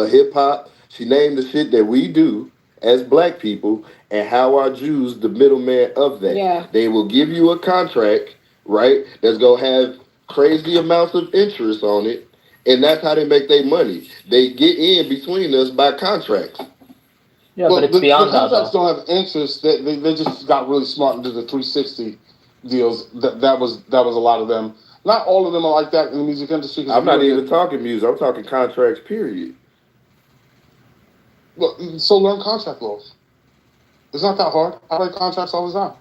hip hop. She named the shit that we do as black people, and how are Jews the middleman of that? Yeah. They will give you a contract, right? That's gonna have crazy amounts of interest on it. And that's how they make their money. They get in between us by contracts. Yeah, but it's beyond that. The contracts don't have interest. They just got really smart into the 360 deals. That was a lot of them. Not all of them are like that in the music industry. I'm not even talking music. I'm talking contracts, period. Well, so learn contract laws. It's not that hard. I write contracts all the time.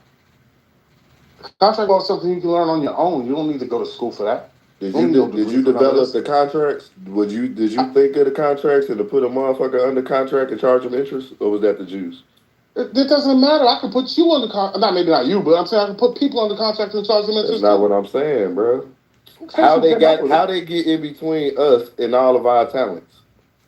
Contract law is something you can learn on your own. You don't need to go to school for that. Did you develop the contracts? Did you think of the contracts and to put a motherfucker under contract and charge them interest, or was that the Jews? It doesn't matter. I can put you under contract. Maybe not you, but I'm saying I can put people under contract and charge them interest. That's not what I'm saying, bro. How they get in between us and all of our talents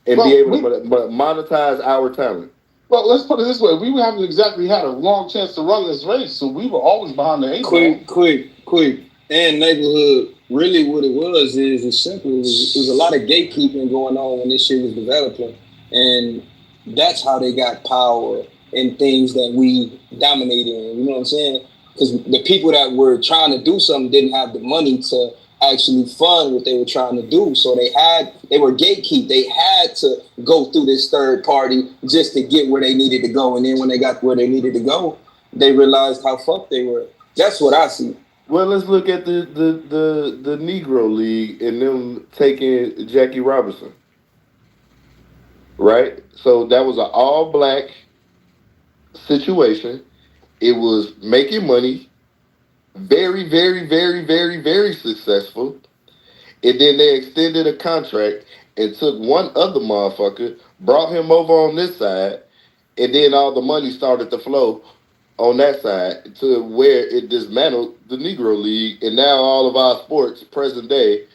and be able to monetize our talent. Well, let's put it this way: we haven't exactly had a long chance to run this race, so we were always behind the eight ball. Quick. And neighborhood, really what it was is it's simple. It was a lot of gatekeeping going on when this shit was developing. And that's how they got power in things that we dominate in. You know what I'm saying? Because the people that were trying to do something didn't have the money to actually fund what they were trying to do. So they were gatekeep. They had to go through this third party just to get where they needed to go. And then when they got where they needed to go, they realized how fucked they were. That's what I see. Well, let's look at the Negro League and them taking Jackie Robinson. Right? So that was an all-black situation. It was making money. Very, very, very, very, very successful. And then they extended a contract and took one other motherfucker, brought him over on this side, and then all the money started to flow on that side to where it dismantled the Negro League, and now all of our sports, present day,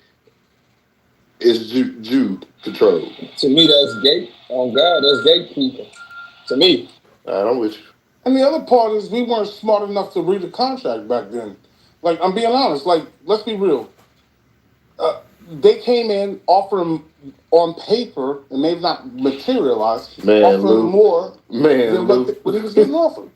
is Jew controlled. To me, that's gate. Oh God, that's gatekeeping. To me. All right, I'm with you. And the other part is we weren't smart enough to read the contract back then. Like, I'm being honest. Like, let's be real. They came in, offering on paper, and they've not materialized, offering more than what he was getting offered.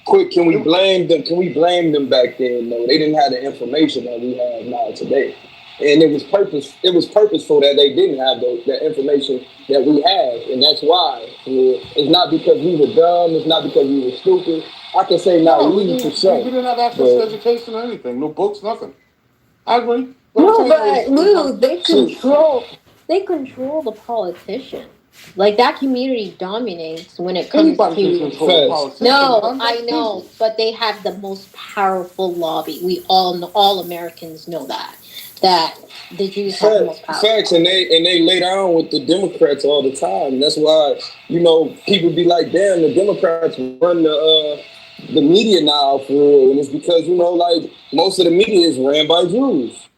Quick, can we blame them? Can we blame them back then? No, they didn't have the information that we have now today, and it was purposeful that they didn't have the information that we have, and that's why. It's not because we were dumb. It's not because we were stupid. I can say we for sure. We didn't have access to education or anything. No books, nothing. I agree. No, but Lou, they control the politician. Like that community dominates when it comes Anybody can to. control the politician. No, I know, but they have the most powerful lobby. We all know, all Americans know that the Jews have the most powerful. Facts, and they lay down with the Democrats all the time. That's why people be like, "Damn, the Democrats run the media now for real," and it's because like most of the media is ran by Jews.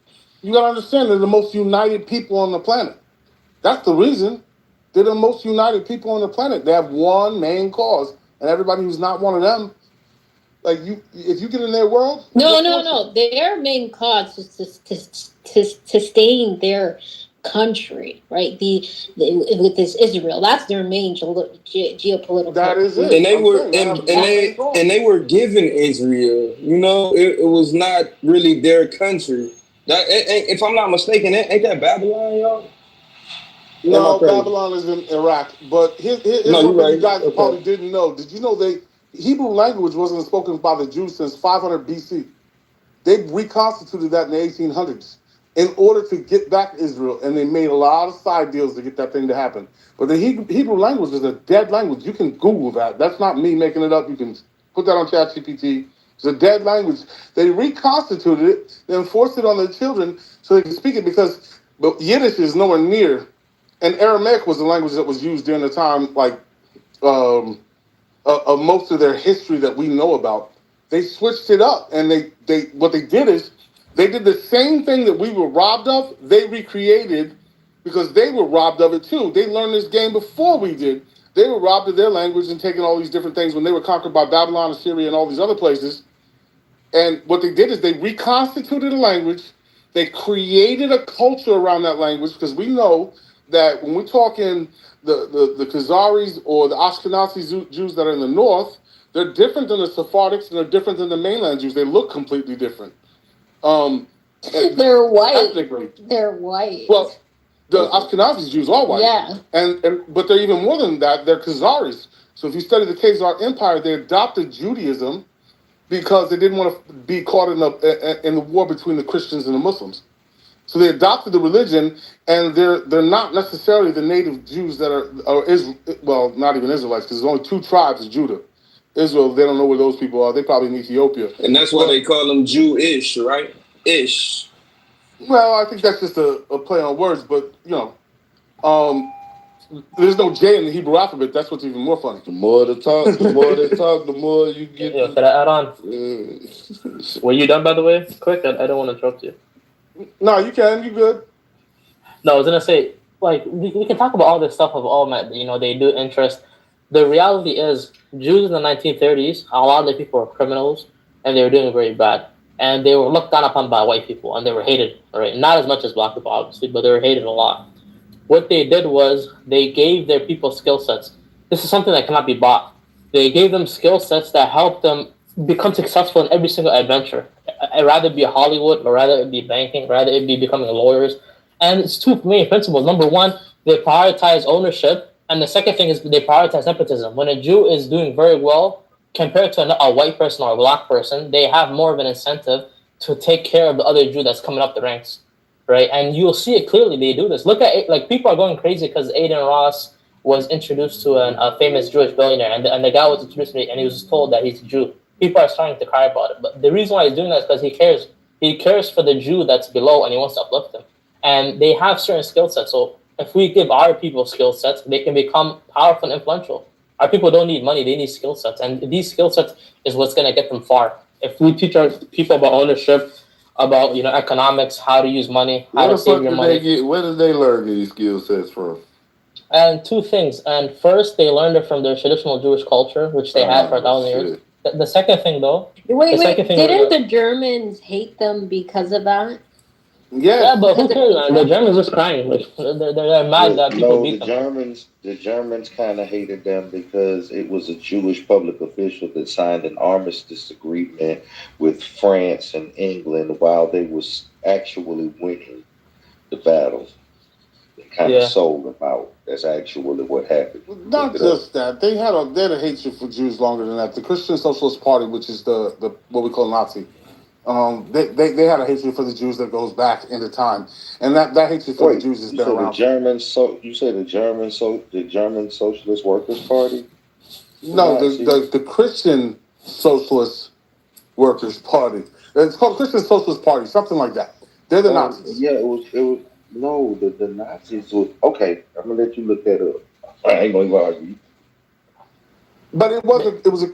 You gotta understand, they're the most united people on the planet. That's the reason. They're the most united people on the planet. They have one main cause, and everybody who's not one of them, like if you get in their world. No. Their main cause is to stay in their country, right? With this Israel, that's their main geopolitical. That is it. And they were given Israel. It was not really their country. That, if I'm not mistaken, ain't that Babylon, y'all? No, Babylon is in Iraq. But here's what you guys probably didn't know. Did you know Hebrew language wasn't spoken by the Jews since 500 BC? They reconstituted that in the 1800s in order to get back Israel, and they made a lot of side deals to get that thing to happen. But the Hebrew language is a dead language. You can Google that. That's not me making it up. You can put that on ChatGPT. It's a dead language. They reconstituted it, they enforced it on their children so they can speak it but Yiddish is nowhere near. And Aramaic was the language that was used during the time, like of most of their history that we know about. They switched it up, and what they did is they did the same thing that we were robbed of. They recreated because they were robbed of it too. They learned this game before we did. They were robbed of their language and taking all these different things when they were conquered by Babylon, Assyria, and all these other places. And what they did is they reconstituted a language. They created a culture around that language because we know that when we're talking the Khazaris or the Ashkenazi Jews that are in the north, they're different than the Sephardics and they're different than the mainland Jews. They look completely different. They're white. Ethnically. They're white. Well, the Ashkenazi Jews are white. Yeah. But they're even more than that. They're Khazaris. So if you study the Khazar Empire, they adopted Judaism because they didn't want to be caught in the war between the Christians and the Muslims. So they adopted the religion, and they're not necessarily the native Jews that are not even Israelites, because there's only two tribes of Judah. Israel, they don't know where those people are. They're probably in Ethiopia. And that's why they call them Jewish, right? Ish. Well, I think that's just a play on words, but there's no J in the Hebrew alphabet. That's what's even more funny. The more they talk, the more you get. Yo, could I add on? Were you done, by the way? Quick, I don't want to interrupt you. No, you can. You good? No, I was gonna say, like, we can talk about all this stuff of all my, they do interest. The reality is, Jews in the 1930s, a lot of the people were criminals, and they were doing very bad, and they were looked down upon by white people, and they were hated. Right? Not as much as black people, obviously, but they were hated a lot. What they did was they gave their people skill sets. This is something that cannot be bought. They gave them skill sets that helped them become successful in every single adventure. I'd rather be Hollywood, or rather it be banking, rather it be becoming lawyers. And it's two main principles. Number one, they prioritize ownership. And the second thing is they prioritize nepotism. When a Jew is doing very well compared to a white person or a black person, they have more of an incentive to take care of the other Jew that's coming up the ranks. Right? And you'll see it clearly. They do this. Look at it. Like, people are going crazy because Aiden Ross was introduced to a famous Jewish billionaire. And the guy was introduced to me, and he was told that he's a Jew. People are starting to cry about it. But the reason why he's doing that is because he cares. He cares for the Jew that's below, and he wants to uplift them. And they have certain skill sets. So if we give our people skill sets, they can become powerful and influential. Our people don't need money. They need skill sets. And these skill sets is what's going to get them far. If we teach our people about ownership, about economics, how to use money, how to save your money. Where did they learn these skill sets from? And two things. And first, they learned it from their traditional Jewish culture, which they had for 1,000 years. The second thing, though. Wait. Didn't the Germans hate them because of that? Yeah, but who cares, man? The Germans just crying. Like, they're mad that people beat them. The Germans kind of hated them because it was a Jewish public official that signed an armistice agreement with France and England while they was actually winning the battles. They kind of sold them out. That's actually what happened. Not just that. They had a hatred for Jews longer than that. The Christian Socialist Party, which is the what we call Nazi, They had a hatred for the Jews that goes back into time, and that hatred for the Wait, Jews has you been said the around. German you say the German Socialist Workers Party, the No, Nazis. the Christian Socialist Workers Party. It's called Christian Socialist Party, something like that. They're the Nazis. Yeah, it was no, the Nazis was okay. I'm gonna let you look that up. I ain't gonna argue. But it was a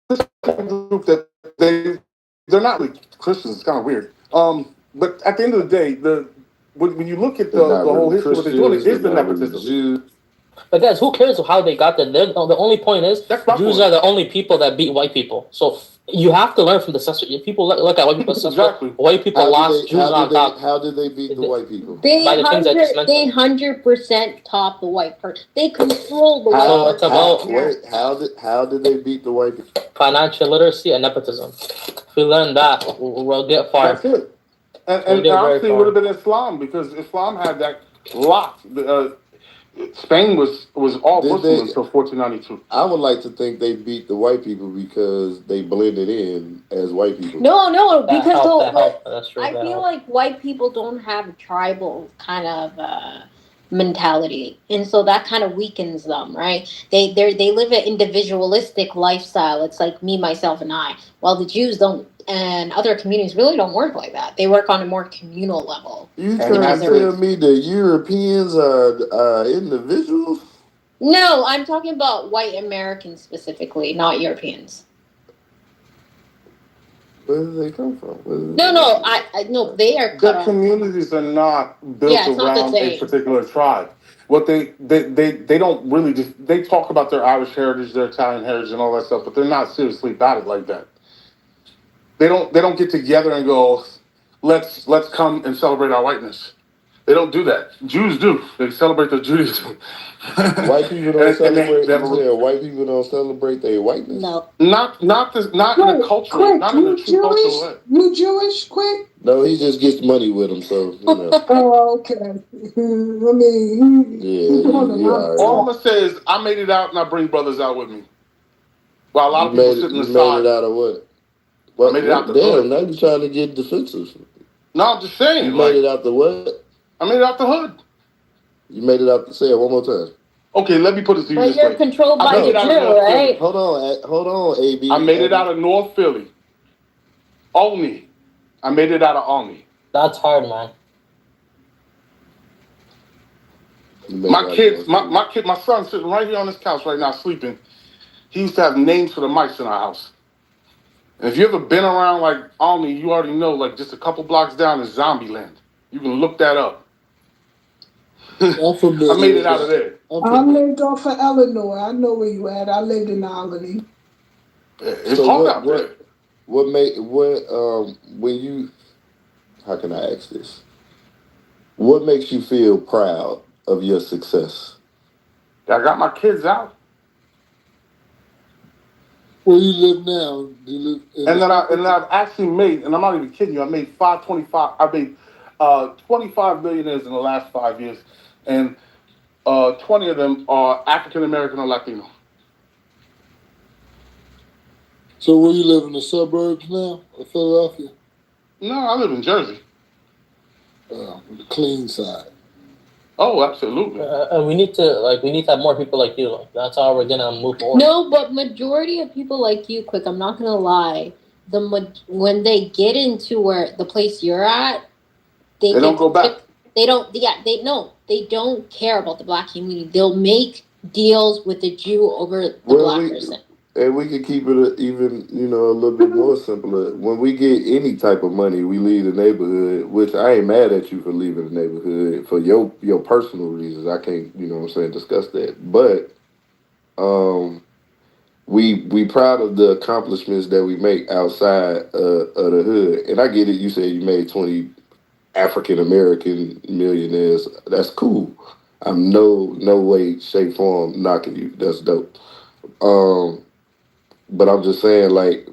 Christian group that they're not really Christians. It's kind of weird. But at the end of the day, when you look at They're the not whole really history, what they're doing Christians. They're is the not really nepotism. Jews. But guys, who cares how they got there? The only point is That's my Jews point. are the only people that beat white people. So you have to learn from the successor. People look at white people as Exactly. White people lost, Jews on top. How did they beat the white people? By the things I just mentioned. 100% top the white person. They control the white So person. it's about How did they beat the white people? financial literacy and nepotism. If we learn that, we'll get far. That's it. We'll And get very honestly, it far. would have been Islam because Islam had that locked. Spain was all Did Muslim they- until 1492. I would like to think they beat the white people because they blended in as white people. No, That because helped. That's true. I that feel helped. like white people don't have a tribal kind of mentality, and so that kind of weakens them, right? They live an individualistic lifestyle. It's like me, myself, and I. While the Jews don't, and other communities really don't work like that. They work on a more communal level. You trying to tell me the Europeans are individuals? No, I'm talking about white Americans specifically, not Europeans. Where do they come from? No, I no, they are cut The off. communities are not built Yeah, it's not the around a same. particular tribe. What they don't really just they talk about their Irish heritage, their Italian heritage, and all that stuff, but they're not seriously about it like that. They don't get together and go, let's come and celebrate our whiteness. They don't do that. Jews do. They celebrate their Judaism. White people don't celebrate. White people don't celebrate their whiteness. No, not in a culture, not in a true cultural way. You Jewish, quick? No, he just gets money with him, so you know. Oh, okay. I mean, All I'm gonna say is I made it out, and I bring brothers out with me. While a lot of people sit in the You side. made it out of what? I made it out the hood. Now you're trying to get defensive. No, I'm just saying. You made it out the what? I made it out the hood. You made it out. Say it one more time. Okay, let me put it to you but this you're way. controlled I by made the it out of Jew, North Philly. right? Hold on, AB. I made it out of North Philly. Olney. I made it out of Olney. That's hard, man. My son's sitting right here on this couch right now sleeping. He used to have names for the mice in our house. And if you ever been around like Olney, you already know like just a couple blocks down is Zombieland. You can look that up. I made it out of there. I lived off of Eleanor. I know where you at. I lived in Albany. It's hard out there. When you, how can I ask this? What makes you feel proud of your success? I got my kids out. Where you live now? Do you live in And then I've actually made, and I'm not even kidding you, I made 25 millionaires in the last 5 years, and 20 of them are African American or Latino. So where you live in the suburbs now of Philadelphia? No, I live in Jersey. The clean side. Oh, absolutely. We need to have more people like you. Like that's how we're gonna move forward. No, but majority of people like you, quick. I'm not gonna lie. When they get into where the place you're at, they don't go back. They don't. Yeah, they don't care about the black community. They'll make deals with the Jew over the black person. And we can keep it even, a little bit more simpler. When we get any type of money, we leave the neighborhood, which I ain't mad at you for leaving the neighborhood for your personal reasons. I can't, discuss that. But we proud of the accomplishments that we make outside of the hood. And I get it. You said you made 20 African American millionaires. That's cool. I'm no way, shape, form knocking you. That's dope. But I'm just saying, like,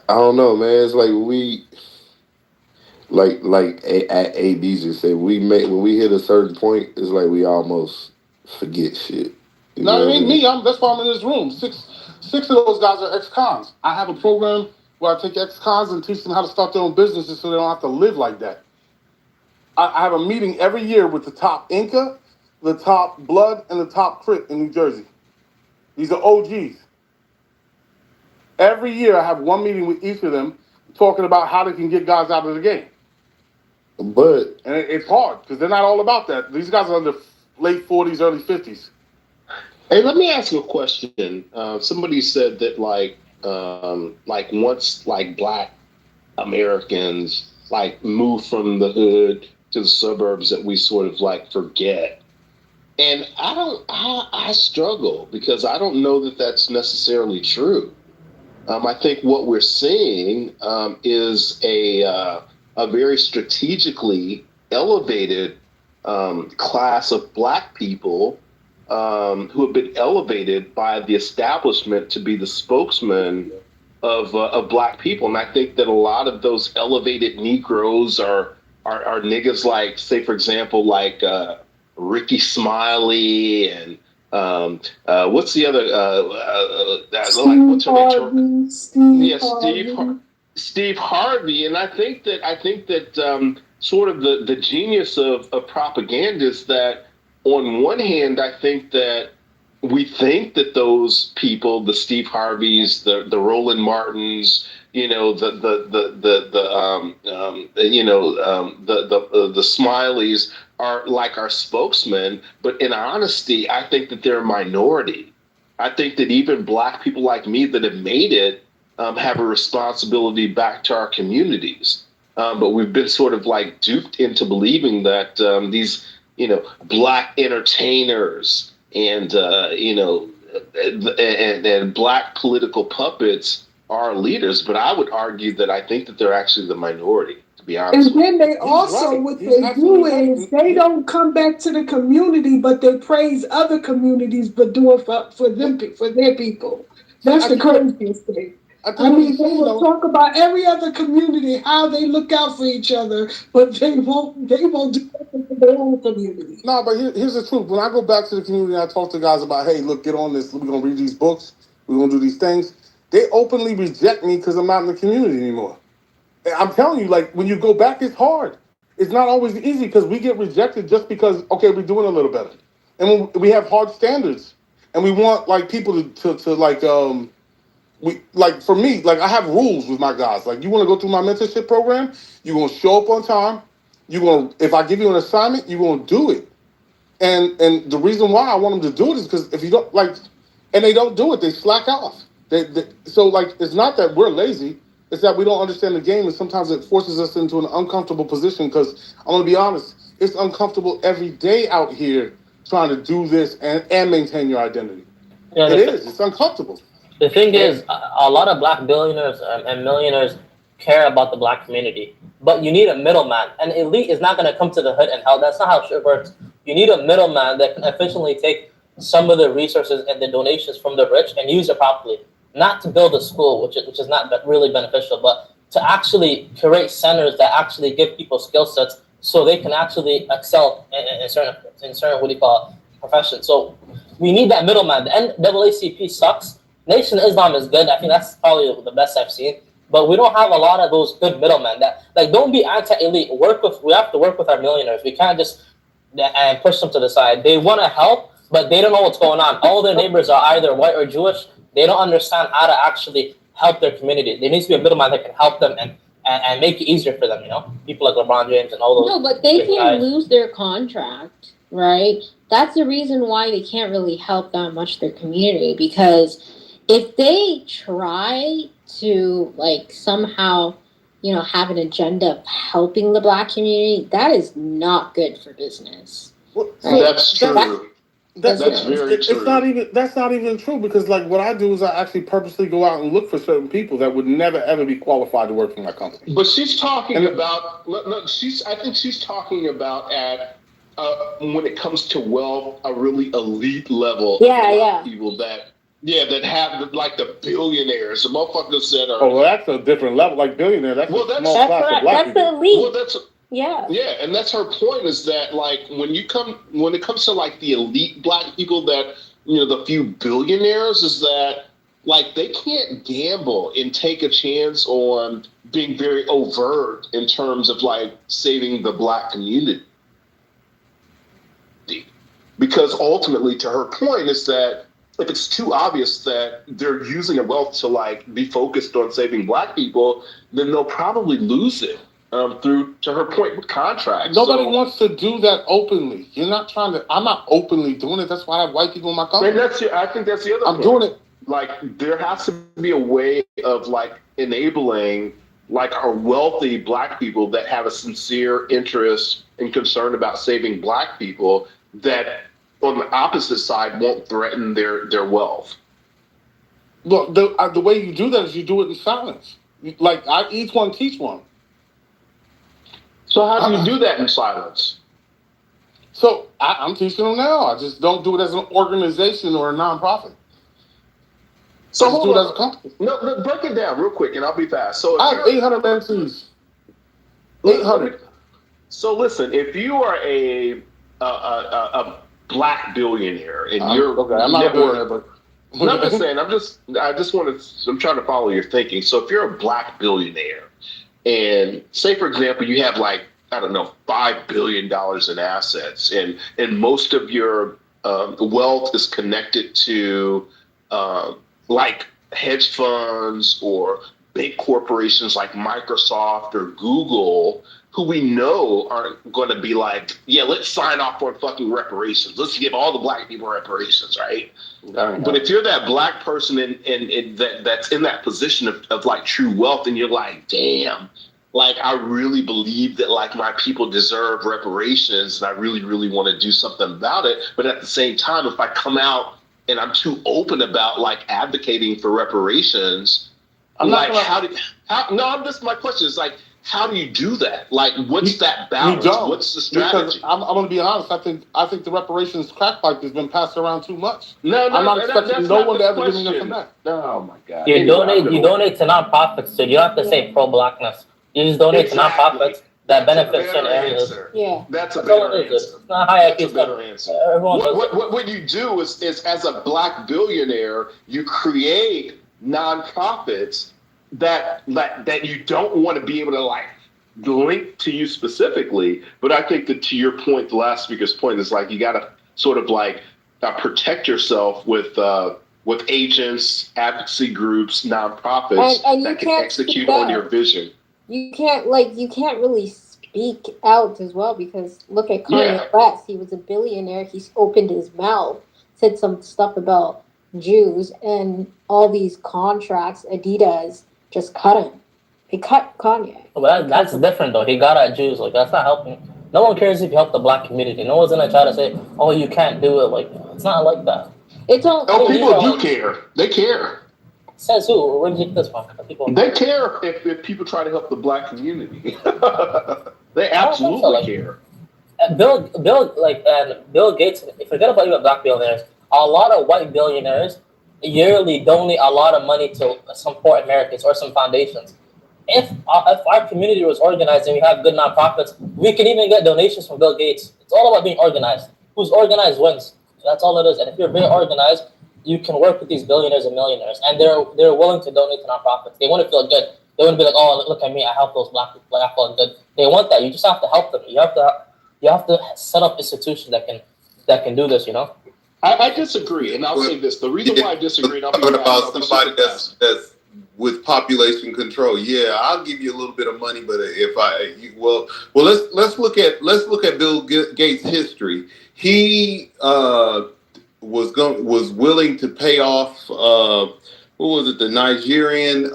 I don't know, man. It's like at AB just said, when we hit a certain point, it's like we almost forget shit. No, it ain't me. That's why I'm in this room. Six of those guys are ex-cons. I have a program where I take ex-cons and teach them how to start their own businesses so they don't have to live like that. I have a meeting every year with the top Inca, the top Blood, and the top Crip in New Jersey. These are OGs. Every year I have one meeting with each of them talking about how they can get guys out of the game. But and it's hard because they're not all about that. These guys are in their late 40s, early 50s. Hey, let me ask you a question. Somebody said that once like Black Americans like move from the hood to the suburbs, that we sort of like forget. And I struggle because I don't know that that's necessarily true. I think what we're seeing is a very strategically elevated class of Black people who have been elevated by the establishment to be the spokesman of Black people. And I think that a lot of those elevated Negroes are niggas like, say, for example, like Ricky Smiley and what's the other? Steve Harvey. And I think that sort of the genius of propaganda is that on one hand, I think that we think that those people, the Steve Harveys, the Roland Martins, the Smileys are like our spokesmen, but in honesty, I think that they're a minority. I think that even Black people like me that have made it have a responsibility back to our communities. But we've been sort of like duped into believing that these, Black entertainers and Black political puppets are leaders. But I would argue that I think that they're actually the minority, to be honest. And then they also, what they do is they don't come back to the community, but they praise other communities, but do it for their people. That's the craziest thing. I mean, they will talk about every other community, how they look out for each other, but they won't do nothing for their own community. No, but here's the truth. When I go back to the community and I talk to guys about, hey, look, get on this. We're going to read these books. We're going to do these things. They openly reject me because I'm not in the community anymore. And I'm telling you, like, when you go back, it's hard. It's not always easy because we get rejected just because, okay, we're doing a little better. And we have hard standards. And we want, like, people to for me, like, I have rules with my guys. Like, you want to go through my mentorship program, you're going to show up on time. If I give you an assignment, you're going to do it. And the reason why I want them to do it is because if you don't, like, and they don't do it, they slack off. So, like, it's not that we're lazy. It's that we don't understand the game, and sometimes it forces us into an uncomfortable position because, I'm going to be honest, it's uncomfortable every day out here trying to do this and maintain your identity. Yeah, it's uncomfortable. The thing is, a lot of Black billionaires and millionaires care about the Black community, but you need a middleman. An elite is not going to come to the hood and help. That's not how shit works. You need a middleman that can efficiently take some of the resources and the donations from the rich and use it properly. Not to build a school, which is not really beneficial, but to actually create centers that actually give people skill sets so they can actually excel in certain what do you call it, professions. So we need that middleman. The NAACP sucks. Nation of Islam is good. I think that's probably the best I've seen. But we don't have a lot of those good middlemen. Don't be anti-elite. We have to work with our millionaires. We can't just and push them to the side. They want to help, but they don't know what's going on. All their neighbors are either white or Jewish. They don't understand how to actually help their community. There needs to be a middleman that can help them and make it easier for them, People like LeBron James and all those. No, but they can't lose their contract, right? That's the reason why they can't really help that much their community, because if they try to, like, somehow, have an agenda of helping the Black community, that is not good for business. Right? That's true. That's very true. That's not even true, because, like, what I do is I actually purposely go out and look for certain people that would never ever be qualified to work for my company. But she's talking about. I think she's talking about at when it comes to wealth, a really elite level. Yeah. People that have like the billionaires, the motherfuckers that are. Oh, well, that's a different level. Like billionaire, that's a small class of Black people. That's the elite. Well, yeah, and that's her point, is that, like, when it comes to, like, the elite Black people, that, the few billionaires, is that like they can't gamble and take a chance on being very overt in terms of like saving the black community. Because ultimately, to her point, is that if it's too obvious that they're using their wealth to like be focused on saving black people, then they'll probably lose it through, to her point, with contracts. Nobody wants to do that openly. You're not trying to. I'm not openly doing it. That's why I have white people in my company. And I think that's the other. I'm doing it. Like there has to be a way of like enabling like our wealthy black people that have a sincere interest and concern about saving black people that on the opposite side won't threaten their wealth. Look, the way you do that is you do it in silence. Like each one teach one. So how do you do that in silence? So I'm teaching them now. I just don't do it as an organization or a nonprofit. So just do it as a company. No, break it down real quick, and I'll be fast. So I have 800 mentees. 800. So listen, if you are a black billionaire and you're okay, I'm not worried, but no, I'm just saying. I'm trying to follow your thinking. So if you're a black billionaire, and say for example, you have like I don't know $5 billion in assets, and most of your wealth is connected to like hedge funds or big corporations like Microsoft or Google, who we know aren't going to be like, yeah, let's sign off on fucking reparations. Let's give all the black people reparations, right? But if you're that black person and that's in that position of like true wealth, and you're like, damn, like I really believe that like my people deserve reparations, and I really, really want to do something about it. But at the same time, if I come out and I'm too open about like advocating for reparations, my question is like, how do you do that? Like, what's that balance? What's the strategy? Because I'm going to be honest. I think the reparations crack pipe has been passed around too much. No, I'm not expecting no one to ever give me nothing back. Oh my God! You donate to nonprofits, so you don't have to say pro-blackness. You just donate to nonprofits that benefit certain areas. Yeah, that's a better answer. It's not hierarchy. That's a better answer. What you do is as a black billionaire, you create nonprofits that you don't want to be able to like link to you specifically. But I think that to your point, the last speaker's point is like you got to sort of like protect yourself with agents, advocacy groups, nonprofits and that can execute on your vision. You can't really speak out as well, because look at Kanye West. He was a billionaire. He's opened his mouth, said some stuff about Jews, and all these contracts, Adidas just cut him. They cut Kanye. Well, that's different though. He got at Jews. Like that's not helping. No one cares if you help the black community. No one's gonna try to say, "Oh, you can't do it." Like it's not like that. It's all. Oh, people do care. They care. Says who? Where did you get this from? People. They care if people try to help the black community. They absolutely care. Bill Gates. Forget about even black billionaires. A lot of white billionaires yearly donate a lot of money to some poor Americans or some foundations. If our community was organized and we have good nonprofits, we can even get donations from Bill Gates. It's all about being organized. Who's organized wins. So that's all it is. And if you're very organized, you can work with these billionaires and millionaires, and they're willing to donate to nonprofits. They want to feel good. They want to be like, oh, look at me, I help those black people. Like, I feel good. They want that. You just have to help them. You have to set up institutions that can do this. You know. I disagree, and I'll say this: the reason why I disagree, and I'll be talking about somebody that's with population control. Yeah, I'll give you a little bit of money, but let's look at Bill Gates' history. He was willing to pay off the Nigerian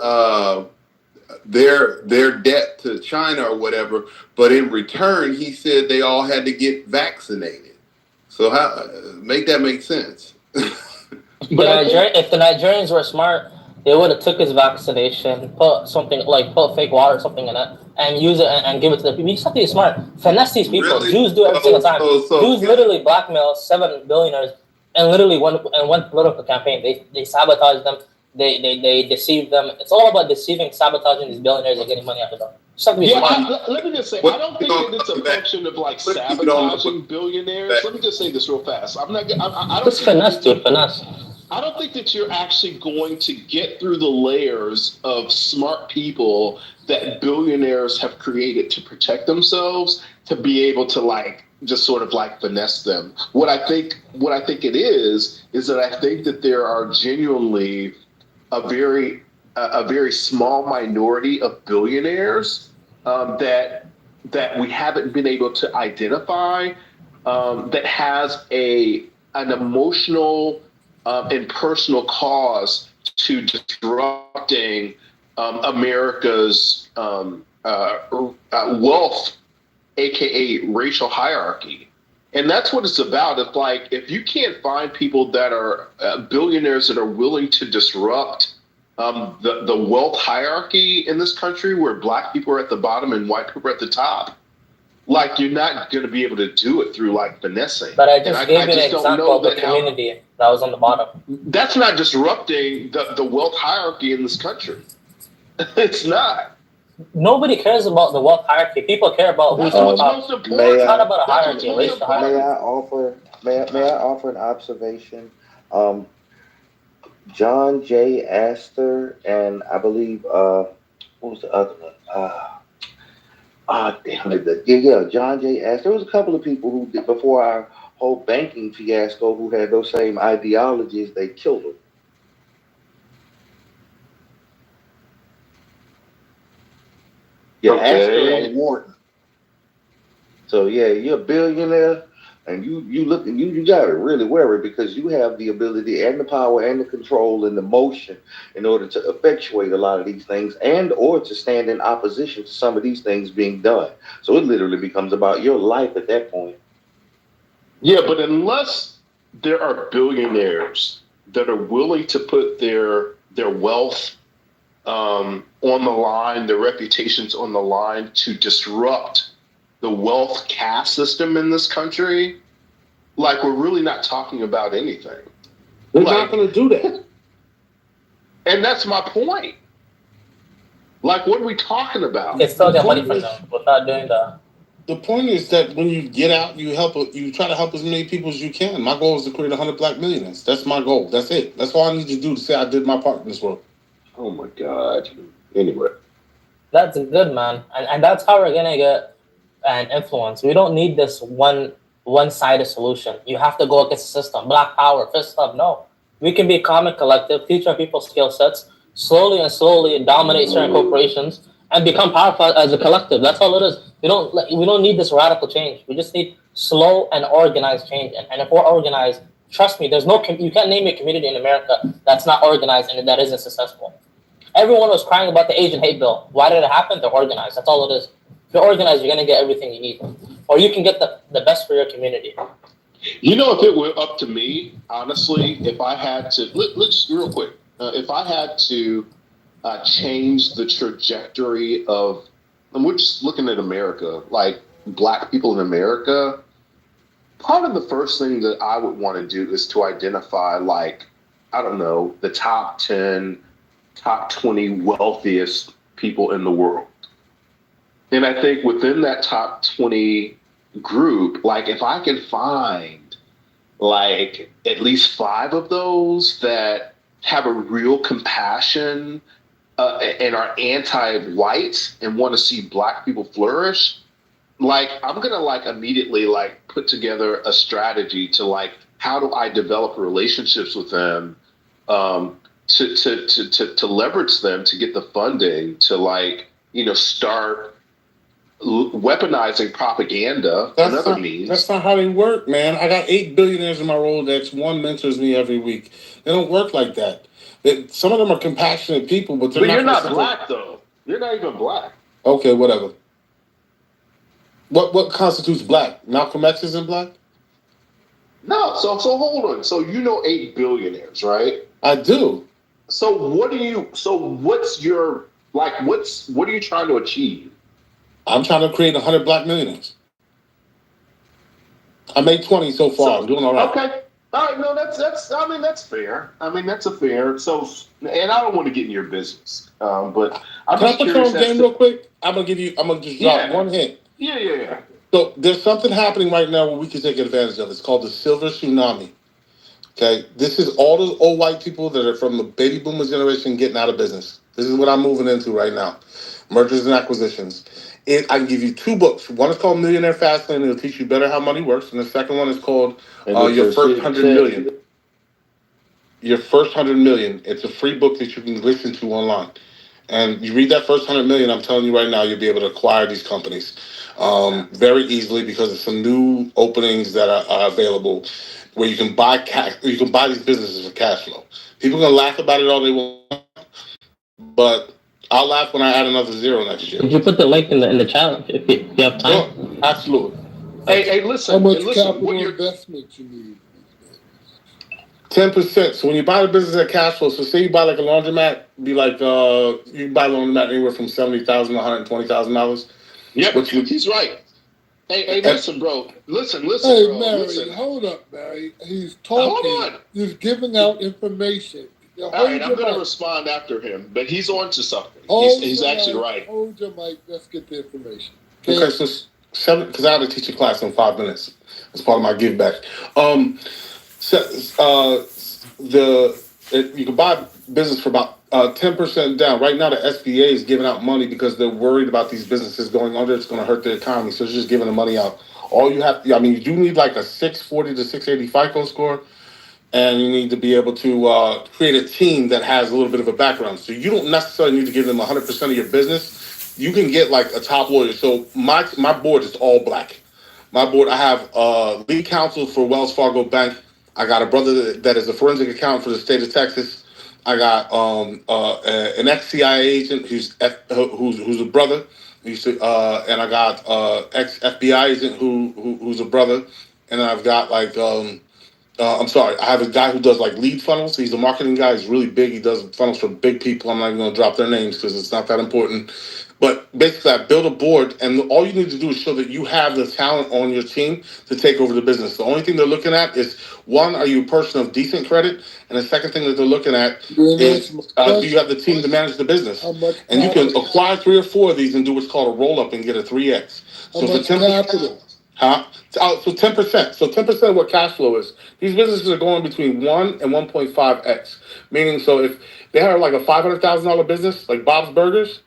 their debt to China or whatever, but in return he said they all had to get vaccinated. So how make that make sense? If the Nigerians were smart, they would have took his vaccination, put fake water or something in it, and use it and give it to the people. You just have to be smart. Finesse these people. Really? Jews do it every single time. Jews literally blackmail 7 billionaires and literally one political campaign. They sabotage them. They deceive them. It's all about deceiving, sabotaging these billionaires and getting money out of them. Let me just say, I don't think that it's a function of like sabotaging billionaires. Let me just say this real fast. I'm not. I don't. It's finesse, dude. Finesse. I don't think that you're actually going to get through the layers of smart people that billionaires have created to protect themselves to be able to like just sort of like finesse them. What I think it is that I think that there are genuinely a very small minority of billionaires that we haven't been able to identify that has an emotional and personal cause to disrupting America's wealth, aka racial hierarchy. And that's what it's about. It's like if you can't find people that are billionaires that are willing to disrupt the wealth hierarchy in this country, where black people are at the bottom and white people are at the top, like you're not going to be able to do it through like finessing. But I just gave you an example of the community that was on the bottom. That's not disrupting the wealth hierarchy in this country. It's not. Nobody cares about the wealth hierarchy. People care about who's on top. It's not about a hierarchy, a racial hierarchy. May I offer an observation? John J. Astor and I believe what was the other one? Damn it! Yeah, John J. Astor. There was a couple of people who did before our whole banking fiasco who had those same ideologies. They killed them. Yeah, Astor and Wharton. So yeah, you're a billionaire, and you gotta really worry because you have the ability and the power and the control and the motion in order to effectuate a lot of these things and or to stand in opposition to some of these things being done. So it literally becomes about your life at that point. Yeah, but unless there are billionaires that are willing to put their wealth on the line, their reputations on the line to disrupt the wealth caste system in this country, like we're really not talking about anything. They're not going to do that. And that's my point. Like, what are we talking about? It's still get money from them without doing that. The point is that when you get out, you try to help as many people as you can. My goal is to create 100 black millionaires. That's my goal. That's it. That's all I need to do to say I did my part in this world. Oh my God. Anyway. That's good, man. And that's how we're going to get an influence. We don't need this one-sided solution. You have to go against the system. Black power, fist up. No. We can be a common collective, teach our people skill sets, slowly dominate certain corporations, and become powerful as a collective. That's all it is. We don't need this radical change. We just need slow and organized change. And if we're organized, trust me, you can't name a community in America that's not organized and that isn't successful. Everyone was crying about the Asian hate bill. Why did it happen? They're organized. That's all it is. If you're organized, you're going to get everything you need. Or you can get the best for your community. You know, if it were up to me, honestly, if I had to, let's real quick, if I had to change the trajectory of, and we're just looking at America, like black people in America, part of the first thing that I would want to do is to identify, like, I don't know, the top 10, top 20 wealthiest people in the world. And I think within that top 20 group, like if I can find like at least 5 of those that have a real compassion and are anti-white and want to see black people flourish, like I'm going to like immediately like put together a strategy to like, how do I develop relationships with them to leverage them to get the funding to like, start weaponizing propaganda and other means. That's not how they work, man. I got 8 billionaires in my Rolodex. One mentors me every week. They don't work like that. Some of them are compassionate people, but you're not black, though. You're not even black. Okay, whatever. What constitutes black? Malcolm X isn't black? No, so hold on. So 8 billionaires, right? I do. So what are you trying to achieve? I'm trying to create 100 black millionaires. I made 20 so far. I'm doing all right. Okay. All right. No, that's fair. That's a fair. So, and I don't want to get in your business, but I'm Can just I put you curious. on game real quick? I'm gonna just drop one hint. Yeah. So there's something happening right now where we can take advantage of. It's called the silver tsunami. Okay, this is all those old white people that are from the baby boomer generation getting out of business. This is what I'm moving into right now. Mergers and acquisitions. I can give you 2 books. One is called Millionaire Fastlane. It'll teach you better how money works. And the second one is called Your First 100 Million. Your First 100 Million. It's a free book that you can listen to online. And you read that first 100 million, I'm telling you right now, you'll be able to acquire these companies very easily because of some new openings that are available where you can buy you can buy these businesses for cash flow. People are gonna laugh about it all they want, but I'll laugh when I add another 0 next year. Did you put the link in the challenge if you have time? Sure, absolutely. Hey, listen. How much listen, capital investment you need? 10%. So when you buy the business at cash flow, so say you buy like a laundromat, be like you can buy a laundromat anywhere from $70,000 to $120,000. Yep, he's right. Hey, listen, bro. Listen, Hey, bro. Mary, Listen. hold up, Mary. He's talking. Hold on. He's giving out information. All right, I'm going to respond after him, but he's on to something. He's actually right. Hold your mic. Let's get the information. Okay, so 7, because I have to teach a class in 5 minutes. That's part of my give back. You can buy business for about 10% down. Right now, the SBA is giving out money because they're worried about these businesses going under. It's going to hurt the economy, so it's just giving the money out. All you have, you do need like a 640 to 680 FICO score, and you need to be able to create a team that has a little bit of a background. So you don't necessarily need to give them 100% of your business. You can get like a top lawyer. So my board is all black. My board, I have lead counsel for Wells Fargo Bank. I got a brother that is a forensic accountant for the state of Texas. I got an ex-CIA agent who's a brother. And I got ex-FBI agent who's a brother. And I've got like I have a guy who does like lead funnels. He's a marketing guy. He's really big. He does funnels for big people. I'm not even going to drop their names because it's not that important. But basically, I build a board, and all you need to do is show that you have the talent on your team to take over the business. The only thing they're looking at is, one, are you a person of decent credit? And the second thing that they're looking at is, do you have the team to manage the business? And you can acquire 3 or 4 of these and do what's called a roll-up and get a 3X. How much capital? Huh? So 10%. So 10% of what cash flow is. These businesses are going between 1 and 1.5x. Meaning, so if they have like a $500,000 business, like Bob's Burgers,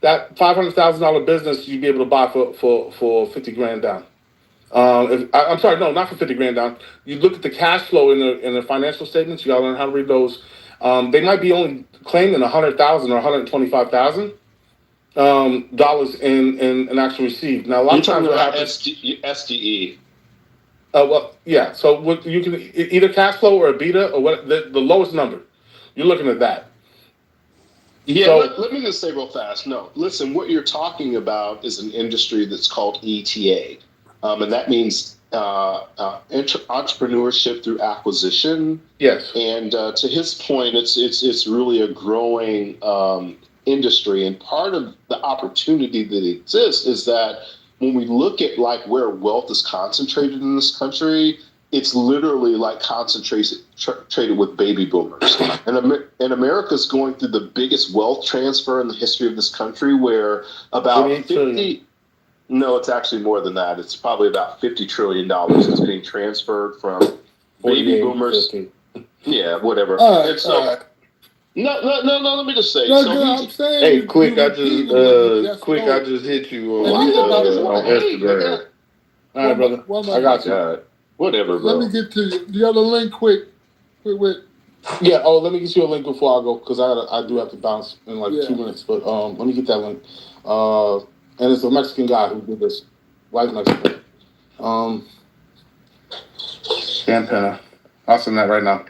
that $500,000 business you'd be able to buy for 50 grand down. I'm sorry, no, not for 50 grand down. You look at the cash flow in the financial statements. You gotta learn how to read those. They might be only claiming $100,000 or $125,000. Dollars in actual received. Now a lot of times what happens SDE. Well, yeah. So what you can either cash flow or EBITDA or what the lowest number. You're looking at that. Yeah, So, let me just say real fast. No, listen, what you're talking about is an industry that's called ETA. And that means entrepreneurship through acquisition. Yes. And to his point, it's really a growing industry. And part of the opportunity that exists is that when we look at like where wealth is concentrated in this country, it's literally like concentrated with baby boomers. And America's going through the biggest wealth transfer in the history of this country, where about 50, no, it's actually more than that. It's probably about $50 trillion that's being transferred from baby boomers. 50. Yeah, whatever. All right, and so, all right. No, let me just say. No, so I'm saying Hey, quick! I just hit you on Instagram. All right, brother. I got you. Whatever, bro. Let me get to you. The other link, quick. Yeah. Oh, let me get you a link before I go because I do have to bounce in like 2 minutes. But let me get that link. And it's a Mexican guy who did this. White Mexican. Dan Penna. I'll send that right now.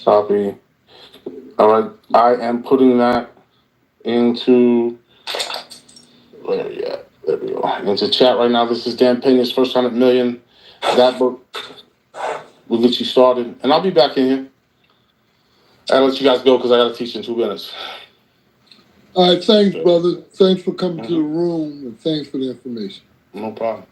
Copy. All right, I am putting that into where are you at? There we go. Into chat right now. This is Dan Pena's First 100 Million. That book will get you started, and I'll be back in here. I'll let you guys go because I got to teach in 2 minutes. All right, thanks, brother. Thanks for coming to the room, and thanks for the information. No problem.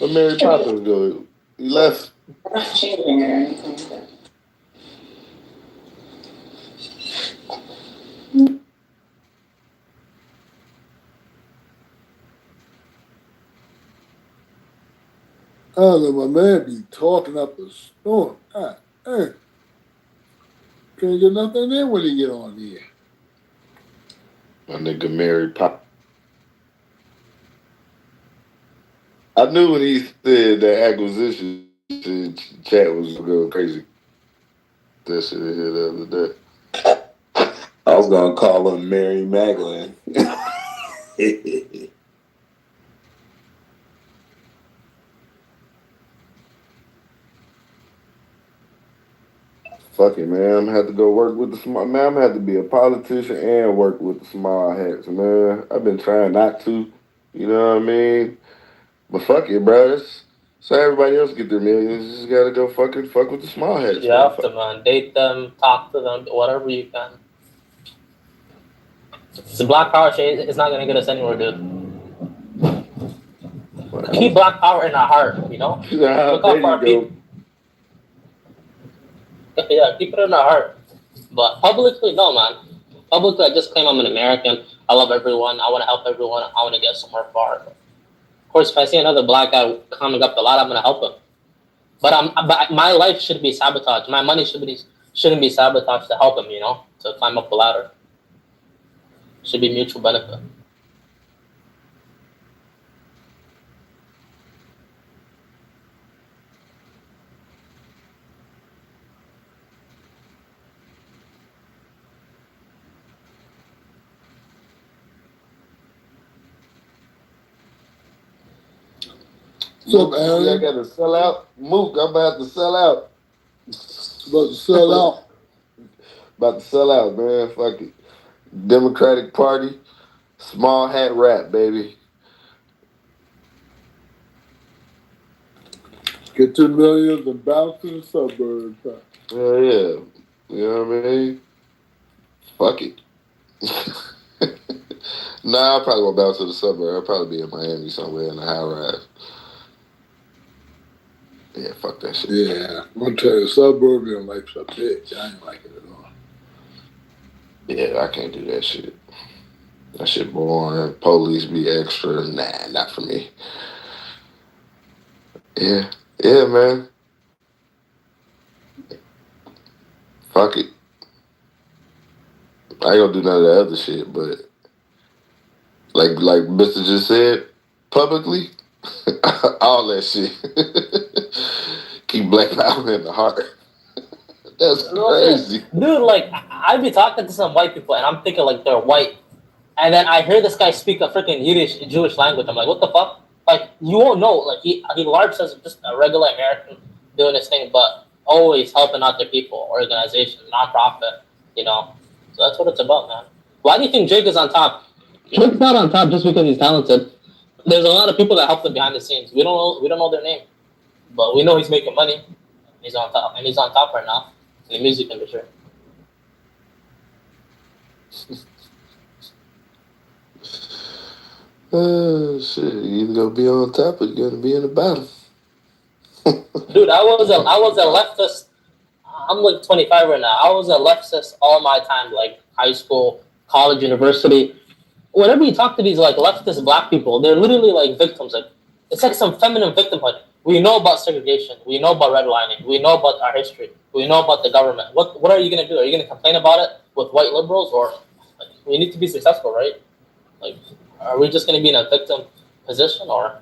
But Mary Poppins go. He left. I don't know, my man be talking up a storm. God, hey. Can't get nothing in when he get on here. My nigga Mary Poppins. I knew when he said that acquisition chat was going crazy. That shit in here the other day. I was gonna call him Mary Magdalene. Fuck it, man. I'm gonna have to go work with the small. Man, I'm gonna have to be a politician and work with the small hats, man. I've been trying not to. You know what I mean? But fuck it, bro. So everybody else get their millions. You just gotta go fuck with the small hats. You have to, man. Date them, talk to them, whatever you can. The black power shit is not gonna get us anywhere, dude. Keep black power in our heart, you know? Look out for our people. Yeah, keep it in our heart. But publicly, no, man. Publicly, I just claim I'm an American. I love everyone. I want to help everyone. I want to get somewhere far. Of course, if I see another black guy coming up the ladder, I'm gonna help him. But my life should be sabotaged. My money shouldn't be sabotaged to help him. You know, to climb up the ladder. Should be mutual benefit. What's up, Aaron? I gotta sell out. Mook, I'm about to sell out. About to sell out. About to sell out, man. Fuck it. Democratic Party, small hat rap, baby. Get your millions and bounce to the suburbs. Yeah, yeah. You know what I mean? Fuck it. Nah, I'll probably go bounce to the suburb. I'll probably be in Miami somewhere in the high rise. Yeah, fuck that shit. Yeah, I'm gonna tell you, suburban life's a bitch. I ain't like it at all. Yeah, I can't do that shit. That shit boring. Police be extra. Nah, not for me. Yeah, man. Fuck it. I ain't gonna do none of that other shit, but like Mr. just said, publicly, all that shit. Keep black power in the heart. That's crazy. Dude, like, I be talking to some white people and I'm thinking like they're white. And then I hear this guy speak a freaking Yiddish, Jewish language. I'm like, what the fuck? Like, you won't know. Like, he large as just a regular American doing his thing, but always helping out their people, organizations, nonprofit, you know. So that's what it's about, man. Why do you think Jake is on top? Jake's not on top just because he's talented. There's a lot of people that help him behind the scenes. We don't know their name, but we know he's making money. He's on top, and he's on top right now in the music industry. Shit, you either gonna be on top or you're gonna be in the bottom. Dude, I was a leftist. I'm like 25 right now. I was a leftist all my time, like high school, college, university. Whenever you talk to these like leftist black people, they're literally like victims. Like it's like some feminine victimhood. We know about segregation. We know about redlining. We know about our history. We know about the government. What are you gonna do? Are you gonna complain about it with white liberals, or like, we need to be successful, right? Like, are we just gonna be in a victim position, or?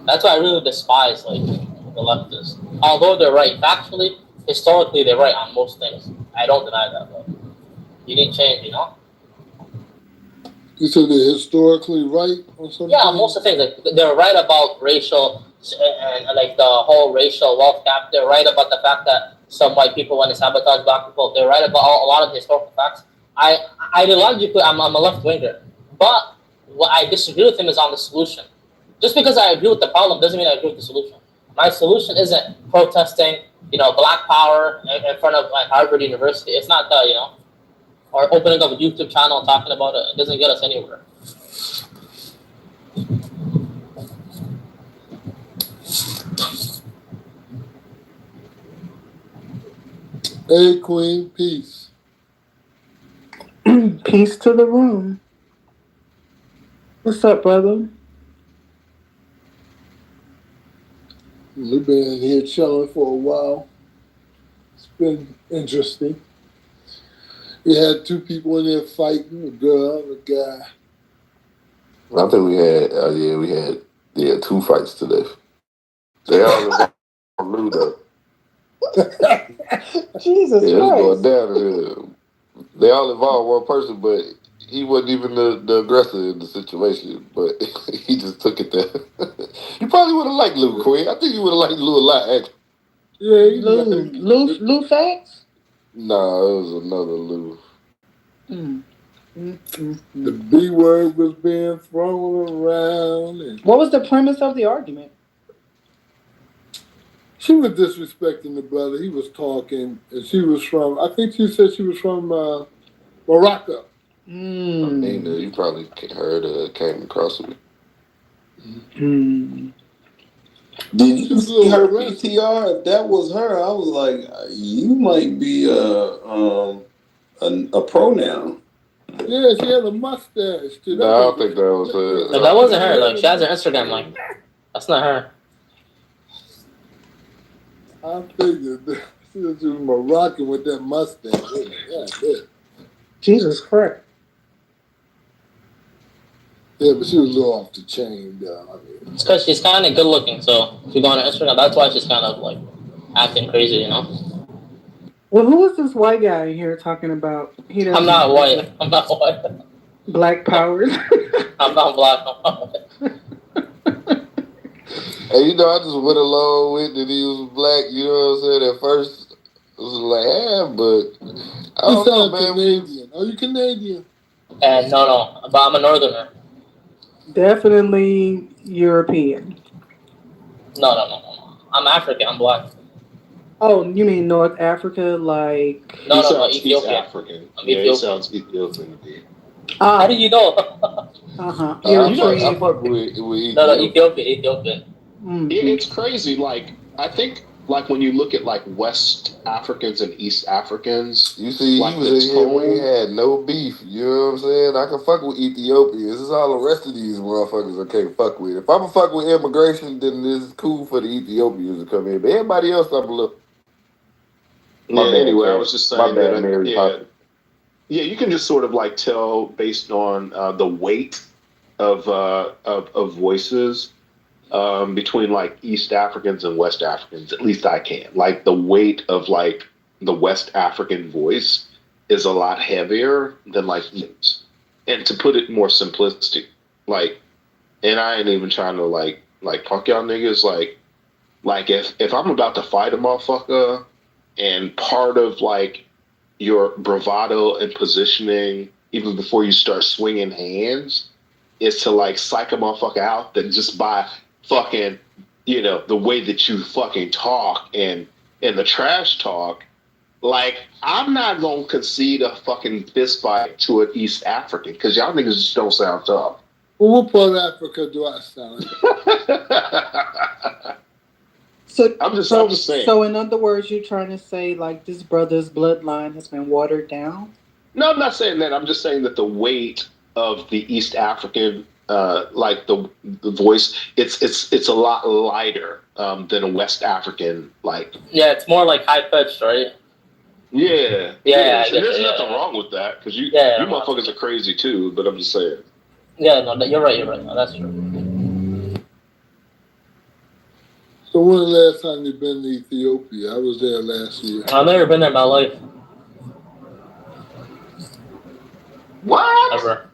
That's why I really despise like the leftists. Although they're right factually, historically they're right on most things. I don't deny that, but you need change, you know. You said they're historically right or something? Yeah, most of the things. Like, they're right about racial and like the whole racial wealth gap. They're right about the fact that some white people want to sabotage black people. They're right about a lot of the historical facts. Ideologically, I'm a left winger, but what I disagree with him is on the solution. Just because I agree with the problem doesn't mean I agree with the solution. My solution isn't protesting, black power in front of like Harvard University. It's not that, or opening up a YouTube channel and talking about it. It doesn't get us anywhere. Hey, Queen, peace. Peace to the room. What's up, brother? We've been here chilling for a while. It's been interesting. We had two people in there fighting, a girl and a guy. I think we had two fights today. They all involved Lou though. Jesus Yeah, it's going Christ. down here. They all involved one person, but he wasn't even the aggressor in the situation. But he just took it there. You probably would have liked Lou, Queen. I think you would have liked Lou a lot, actually. Yeah, Lou Facts? Nah, it was another Lou. The B word was being thrown around. And what was the premise of the argument? She was disrespecting the brother. He was talking, and she was from, I think she said she was from Morocco. You probably heard came across me. Did you see her PTR? If that was her, I was like, you might be a pronoun. Yeah, she had a mustache. No, I don't think that was her. No, that wasn't her. Like, she has an Instagram. Like, that's not her. I figured she was Moroccan with that mustache. Yeah. Jesus Christ. Yeah, but she was a little off the chain, though. It's because she's kind of good looking. So if you go on her Instagram, that's why she's kind of like acting crazy, you know. Well, who is this white guy in here talking about? I'm not white. I'm not white. Black powers. I'm not black. I'm not white. Hey, I just went along with that he was black. You know what I'm saying? At first, it was like, but I don't know, man. Canadian. Are you Canadian? No, but I'm a northerner. Definitely European. No. I'm African. I'm black. Oh, you mean North Africa, like? No, He's Ethiopian. African. I'm Yeah, Ethiopian. he sounds Ethiopian. How do you know? I fuck with No, Ethiopian. Yeah, it's crazy. Like, I think, like, when you look at, like, West Africans and East Africans, you see, like, he was in here, we had no beef. You know what I'm saying? I can fuck with Ethiopians. It's all the rest of these motherfuckers I can't fuck with. If I'm gonna fuck with immigration, then it's cool for the Ethiopians to come in. But everybody else, I'm a little. Anyway, I was just saying that, Mary Poppins. Yeah, you can just sort of, like, tell based on the weight of voices between like East Africans and West Africans. At least I can. Like the weight of like the West African voice is a lot heavier than like East. And to put it more simplistic, like, and I ain't even trying to like fuck y'all niggas. Like if I'm about to fight a motherfucker, and part of like your bravado and positioning, even before you start swinging hands, is to like psych a motherfucker out, then just by fucking, the way that you fucking talk and the trash talk, like, I'm not gonna concede a fucking fist fight to an East African because y'all niggas just don't sound tough. Well, what part of Africa do I sound like? So I'm just saying. So in other words, you're trying to say like this brother's bloodline has been watered down? No, I'm not saying that. I'm just saying that the weight of the East African, like the voice, it's a lot lighter than a West African. Like, yeah, it's more like high pitched, right? Yeah. Yeah, And there's nothing wrong with that because you motherfuckers are crazy too. But I'm just saying. Yeah, no, you're right. No, that's true. So when the last time you've been to Ethiopia? I was there last year. I've never been there in my life. What? Never.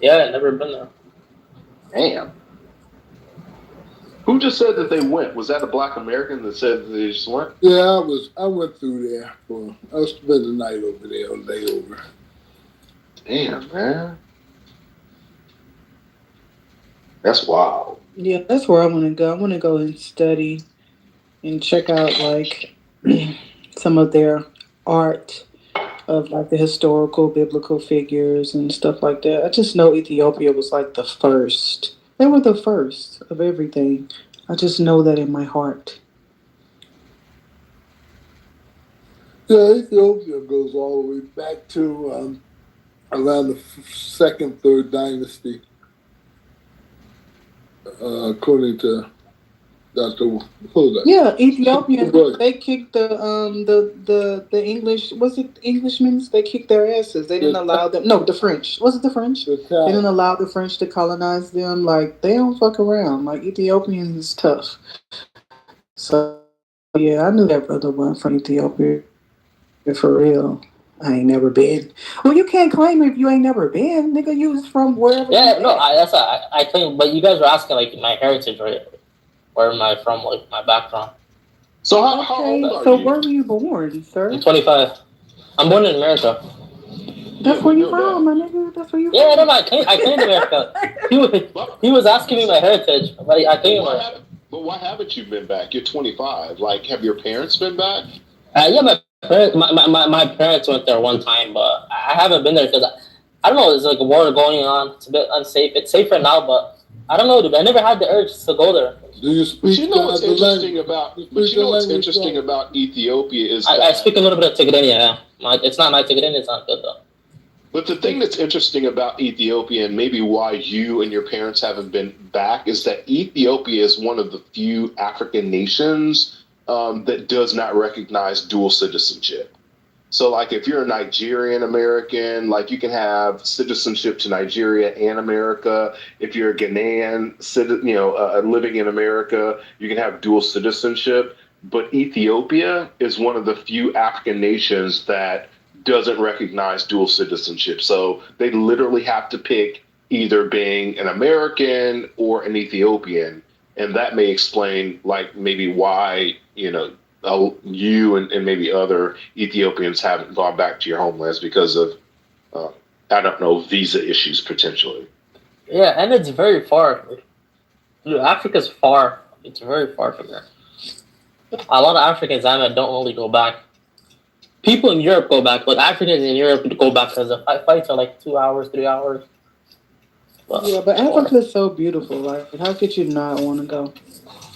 Yeah, never been there. Damn. Who just said that they went? Was that a Black American that said that they just went? Yeah, I went through there I spent the night over there, a layover. Damn, man. That's wild. Yeah, that's where I want to go. I want to go and study and check out like some of their art of like the historical biblical figures and stuff like that. I just know Ethiopia was like the first. They were the first of everything. I just know that in my heart. Yeah, Ethiopia goes all the way back to around the second, third dynasty, according to Dr. Huda. Yeah, Ethiopians they kicked the English, was it Englishmen? They kicked their asses. They didn't allow them. No, the French. Was it the French? They didn't allow the French to colonize them. Like they don't fuck around. Like Ethiopians is tough. So yeah, I knew that brother wasn't from Ethiopia for real. I ain't never been. Well, you can't claim it if you ain't never been, nigga. You was from wherever. Yeah, no, I claim. But you guys were asking like my heritage, right? Where am I from? Like my background. So how old are So you? where were you born, sir? I'm 25. I'm born in America. That's where you from, my nigga. That's where you from. Yeah, no, I claimed America. He was asking me my heritage, but I claimed it. But why haven't you been back? You're 25. Like, have your parents been back? Yeah, my parents went there one time, but I haven't been there because I don't know. There's like a war going on. It's a bit unsafe. It's safer now, but I don't know, dude. I never had the urge to go there. Do you speak? But you know what's interesting about? But you know what's interesting about Ethiopia is I speak a little bit of Tigrinya. Yeah, it's not my Tigrinya. It's not good though. But the thing that's interesting about Ethiopia, and maybe why you and your parents haven't been back, is that Ethiopia is one of the few African nations that does not recognize dual citizenship. So, like, if you're a Nigerian American, like, you can have citizenship to Nigeria and America. If you're a Ghanaian, living in America, you can have dual citizenship. But Ethiopia is one of the few African nations that doesn't recognize dual citizenship. So they literally have to pick either being an American or an Ethiopian. And that may explain, like, maybe why, you and maybe other Ethiopians haven't gone back to your homelands because of, I don't know, visa issues potentially. Yeah, and it's very far. Dude, Africa's far. It's very far from there. A lot of Africans I met don't really go back. People in Europe go back, but Africans in Europe go back because the flights are like 2 hours, 3 hours. Well, yeah, but Africa is so beautiful. Like, how could you not want to go?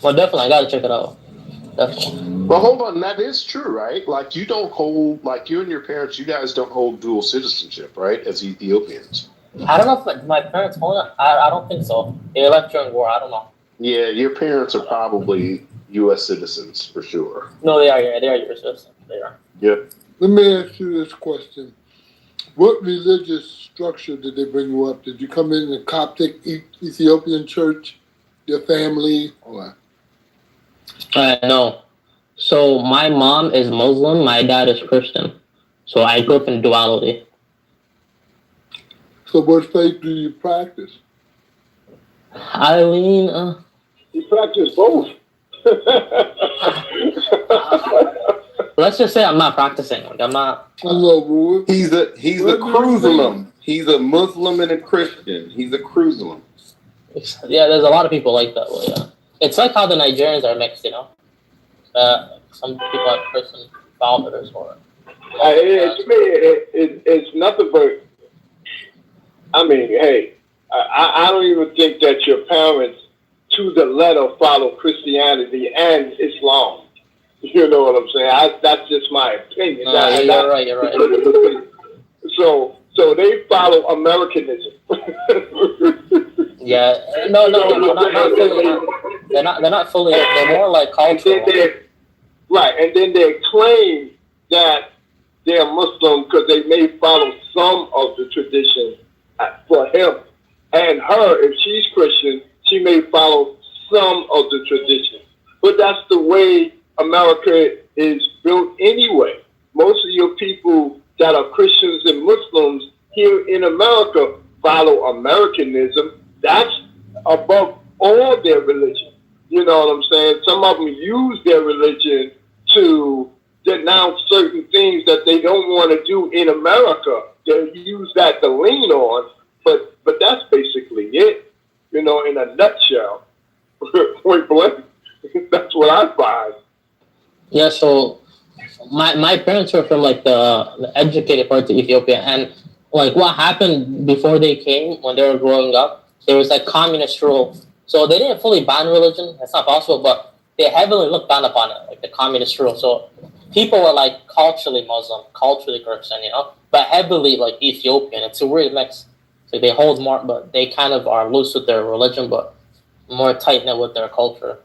Well, definitely, I gotta check it out. Definitely. Well, hold on, that is true, right? Like, you don't hold, like, you and your parents, you guys don't hold dual citizenship, right? As Ethiopians. I don't know if my parents hold it. I don't think so. They left during war. I don't know. Yeah, your parents are probably U.S. citizens for sure. No, they are. Yeah, they are U.S. citizens. They are. Yep. Let me ask you this question. What religious structure did they bring you up? Did you come in a Coptic Ethiopian church, your family, or? No. So my mom is Muslim, my dad is Christian. So I grew up in duality. So what faith do you practice? I lean. You practice both. Let's just say I'm not practicing. Like I'm not. He's a Cruzalim. He's a Muslim and a Christian. He's a Cruzalim. Yeah, there's a lot of people like that. Well, yeah, it's like how the Nigerians are mixed. Some people have Christian founders or. It's nothing but. I mean, hey, I don't even think that your parents, to the letter, follow Christianity and Islam. You know what I'm saying? That's just my opinion. You're right. You're right. So they follow Americanism. Yeah. No, not fully. They're not fully. They're more like cultural. Right, and then they claim that they're Muslim because they may follow some of the tradition for him. And her, if she's Christian, she may follow some of the tradition. But that's the way America is built anyway. Most of your people that are Christians and Muslims here in America follow Americanism. That's above all their religion. You know what I'm saying? Some of them use their religion to denounce certain things that they don't want to do in America. They use that to lean on, but that's basically it. In a nutshell. Point blank. That's what I find. Yeah, so my parents were from like the educated part of Ethiopia, and like what happened before they came when they were growing up, there was like communist rule. So they didn't fully ban religion. That's not possible, but they heavily looked down upon it, like the communist rule. So people are like culturally Muslim, culturally Christian, you know, but heavily like Ethiopian. It's a weird mix. So they hold more, but they kind of are loose with their religion, but more tight knit with their culture.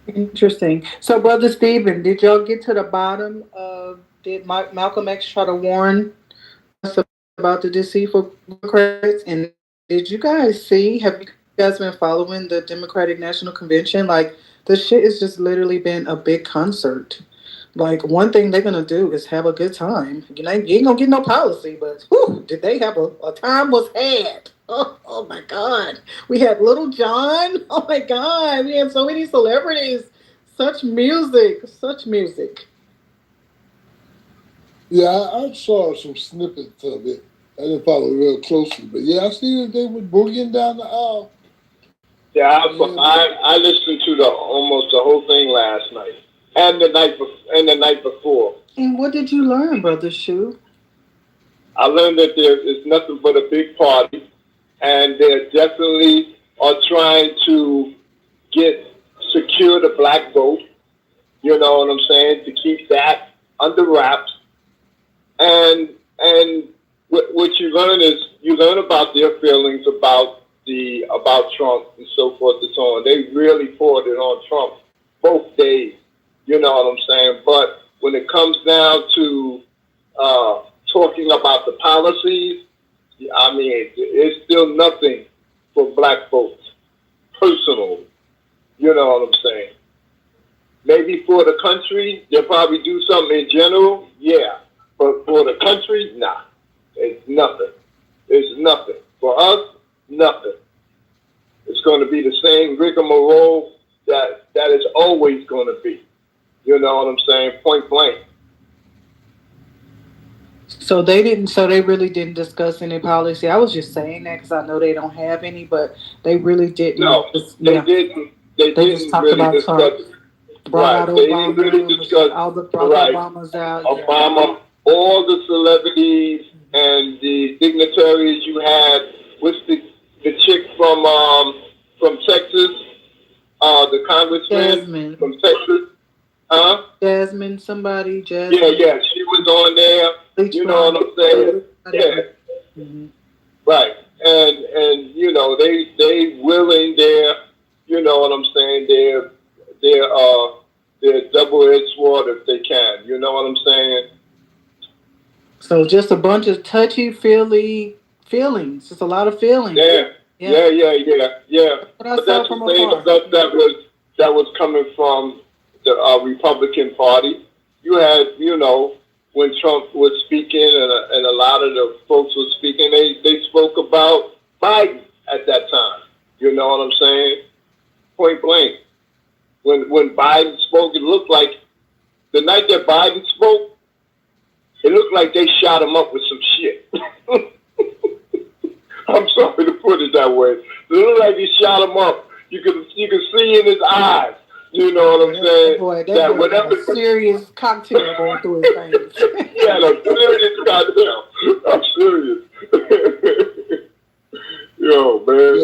Interesting. So, Brother Stephen, did y'all get to the bottom of did Malcolm X try to warn us about the deceitful Democrats? And did you guys see? Have you guys been following the Democratic National Convention? Like, the shit has just literally been a big concert. Like, one thing they're gonna do is have a good time. You ain't gonna get no policy, but whew, did they have a time was had? Oh my God. We had Little John. Oh my God. We had so many celebrities. Such music. Such music. Yeah, I saw some snippets of it. I didn't follow real closely, but yeah, I see that they were boogieing down the aisle. Yeah, I listened to almost the whole thing last night and the night before. And what did you learn, Brother Shu? I learned that there is nothing but a big party, and they definitely are trying to secure the black vote. You know what I'm saying? To keep that under wraps, and what you learn is you learn about their feelings about Trump and so forth and so on. They really poured it on Trump both days. You know what I'm saying? But when it comes down to talking about the policies, I mean, it's still nothing for black folks, personally. You know what I'm saying? Maybe for the country, they'll probably do something in general, yeah. But for the country, nah. It's nothing. It's nothing. For us, nothing. It's going to be the same rigmarole that it's always going to be. You know what I'm saying? Point blank. So they really didn't discuss any policy. I was just saying that because I know they don't have any, but they really didn't. No, they didn't. They just talked really about discuss Trump. it. Brought Right. out They Obama. didn't really discuss Brought Obama's out. Obama, all the celebrities and the dignitaries you had. What's the chick from Texas? The congressman from Texas. Huh? Jasmine, somebody. Jasmine. Yeah. She was on there. You know what I'm saying? Yeah. Mm-hmm. Right. And you know they willing their, you know what I'm saying, their double-edged sword if they can. You know what I'm saying? So just a bunch of touchy-feely feelings. Just a lot of feelings. Yeah. But that's the same stuff that was coming from the Republican Party. You had, you know, when Trump was speaking and a lot of the folks were speaking, they spoke about Biden at that time. You know what I'm saying? Point blank. When Biden spoke, it looked like the night that Biden spoke, it looked like they shot him up with some shit. I'm sorry to put it that way. It looked like he shot him up. You could see in his eyes. You know what I'm saying? That whatever a serious cocktail going through his veins. He had a serious cocktail. I'm serious. Yo, man.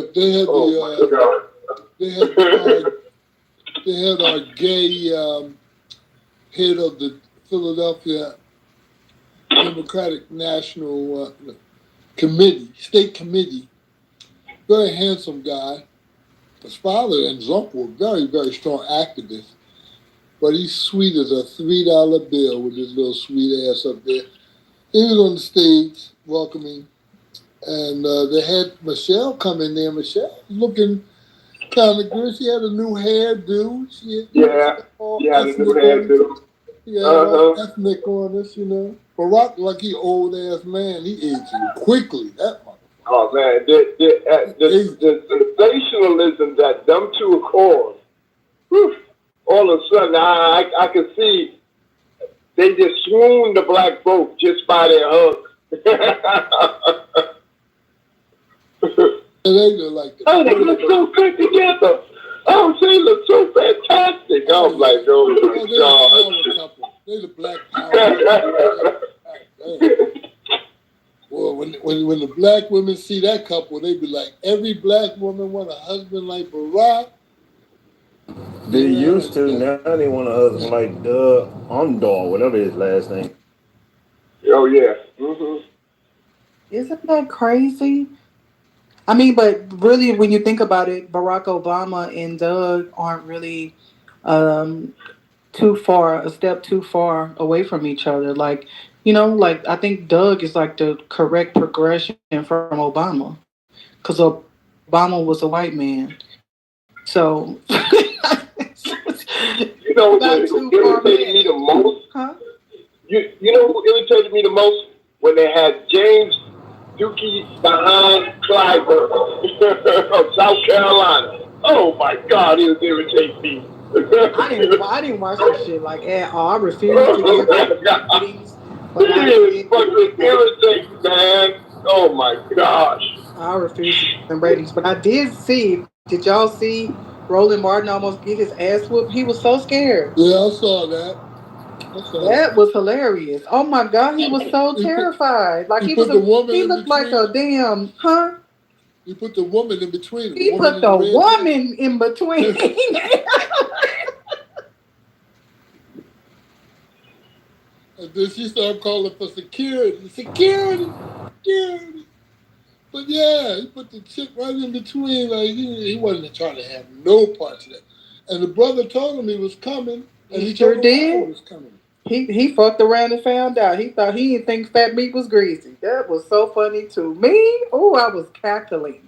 Yeah, they had our gay head of the Philadelphia Democratic National State Committee. Very handsome guy. His father and his uncle were very, very strong activists. But he's sweet as a $3 bill with his little sweet ass up there. He was on the stage welcoming. And they had Michelle come in there. Michelle was looking kind of good. She had a new hairdo. She had a new hairdo. He had all ethnic on us, you know. Barack, like he old ass man, he aged quickly. That motherfucker. Oh man, the sensationalism that them two caused. All of a sudden, I could see they just swooned the black vote just by their hugs. They look like they look so good together. Oh, they look so fantastic. I was like, oh my God. They're the black power. Well, when the black women see that couple, they be like, every black woman want a husband like Barack. They used to, now they want a husband like Doug Ondor, whatever his last name. Oh yeah. Mm-hmm. Isn't that crazy? I mean, but really, when you think about it, Barack Obama and Doug aren't really um, too far, a step too far away from each other. Like, like I think Doug is like the correct progression from Obama, because Obama was a white man. So, You know what irritated me the most? Huh? You know who irritated me the most? When they had James Dookie behind Clyburn of South Carolina. Oh my God, it was irritating me. I didn't watch that shit like at all. I refuse to give them ratings, but I It is did. fucking irritating, man. Oh my gosh. I refuse to give them ratings, but I did see. Did y'all see Roland Martin almost get his ass whooped? He was so scared. Yeah, I saw that. That was hilarious. Oh my God, he was so terrified. Like he put the woman he in looked like a between. damn, huh? He put the woman in between. The He woman put in the the red woman in between. And then she started calling for security. Security. But yeah, he put the chick right in between. Like he wasn't trying to have no parts of that. And the brother told him he was coming, and he Sure told him why he did. was coming. He fucked around and found out. He thought he didn't think fat meat was greasy. That was so funny to me. Oh, I was cackling.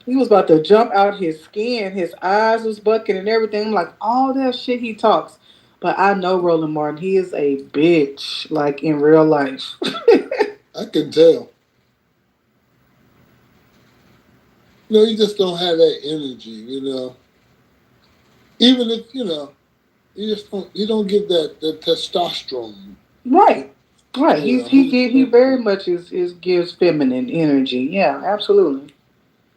He was about to jump out his skin. His eyes was bucking and everything. I'm like, all that shit he talks. But I know Roland Martin. He is a bitch, like in real life. I can tell. You just don't have that energy. Even if you don't get that testosterone. Right. Right. He very much is gives feminine energy. Yeah, absolutely.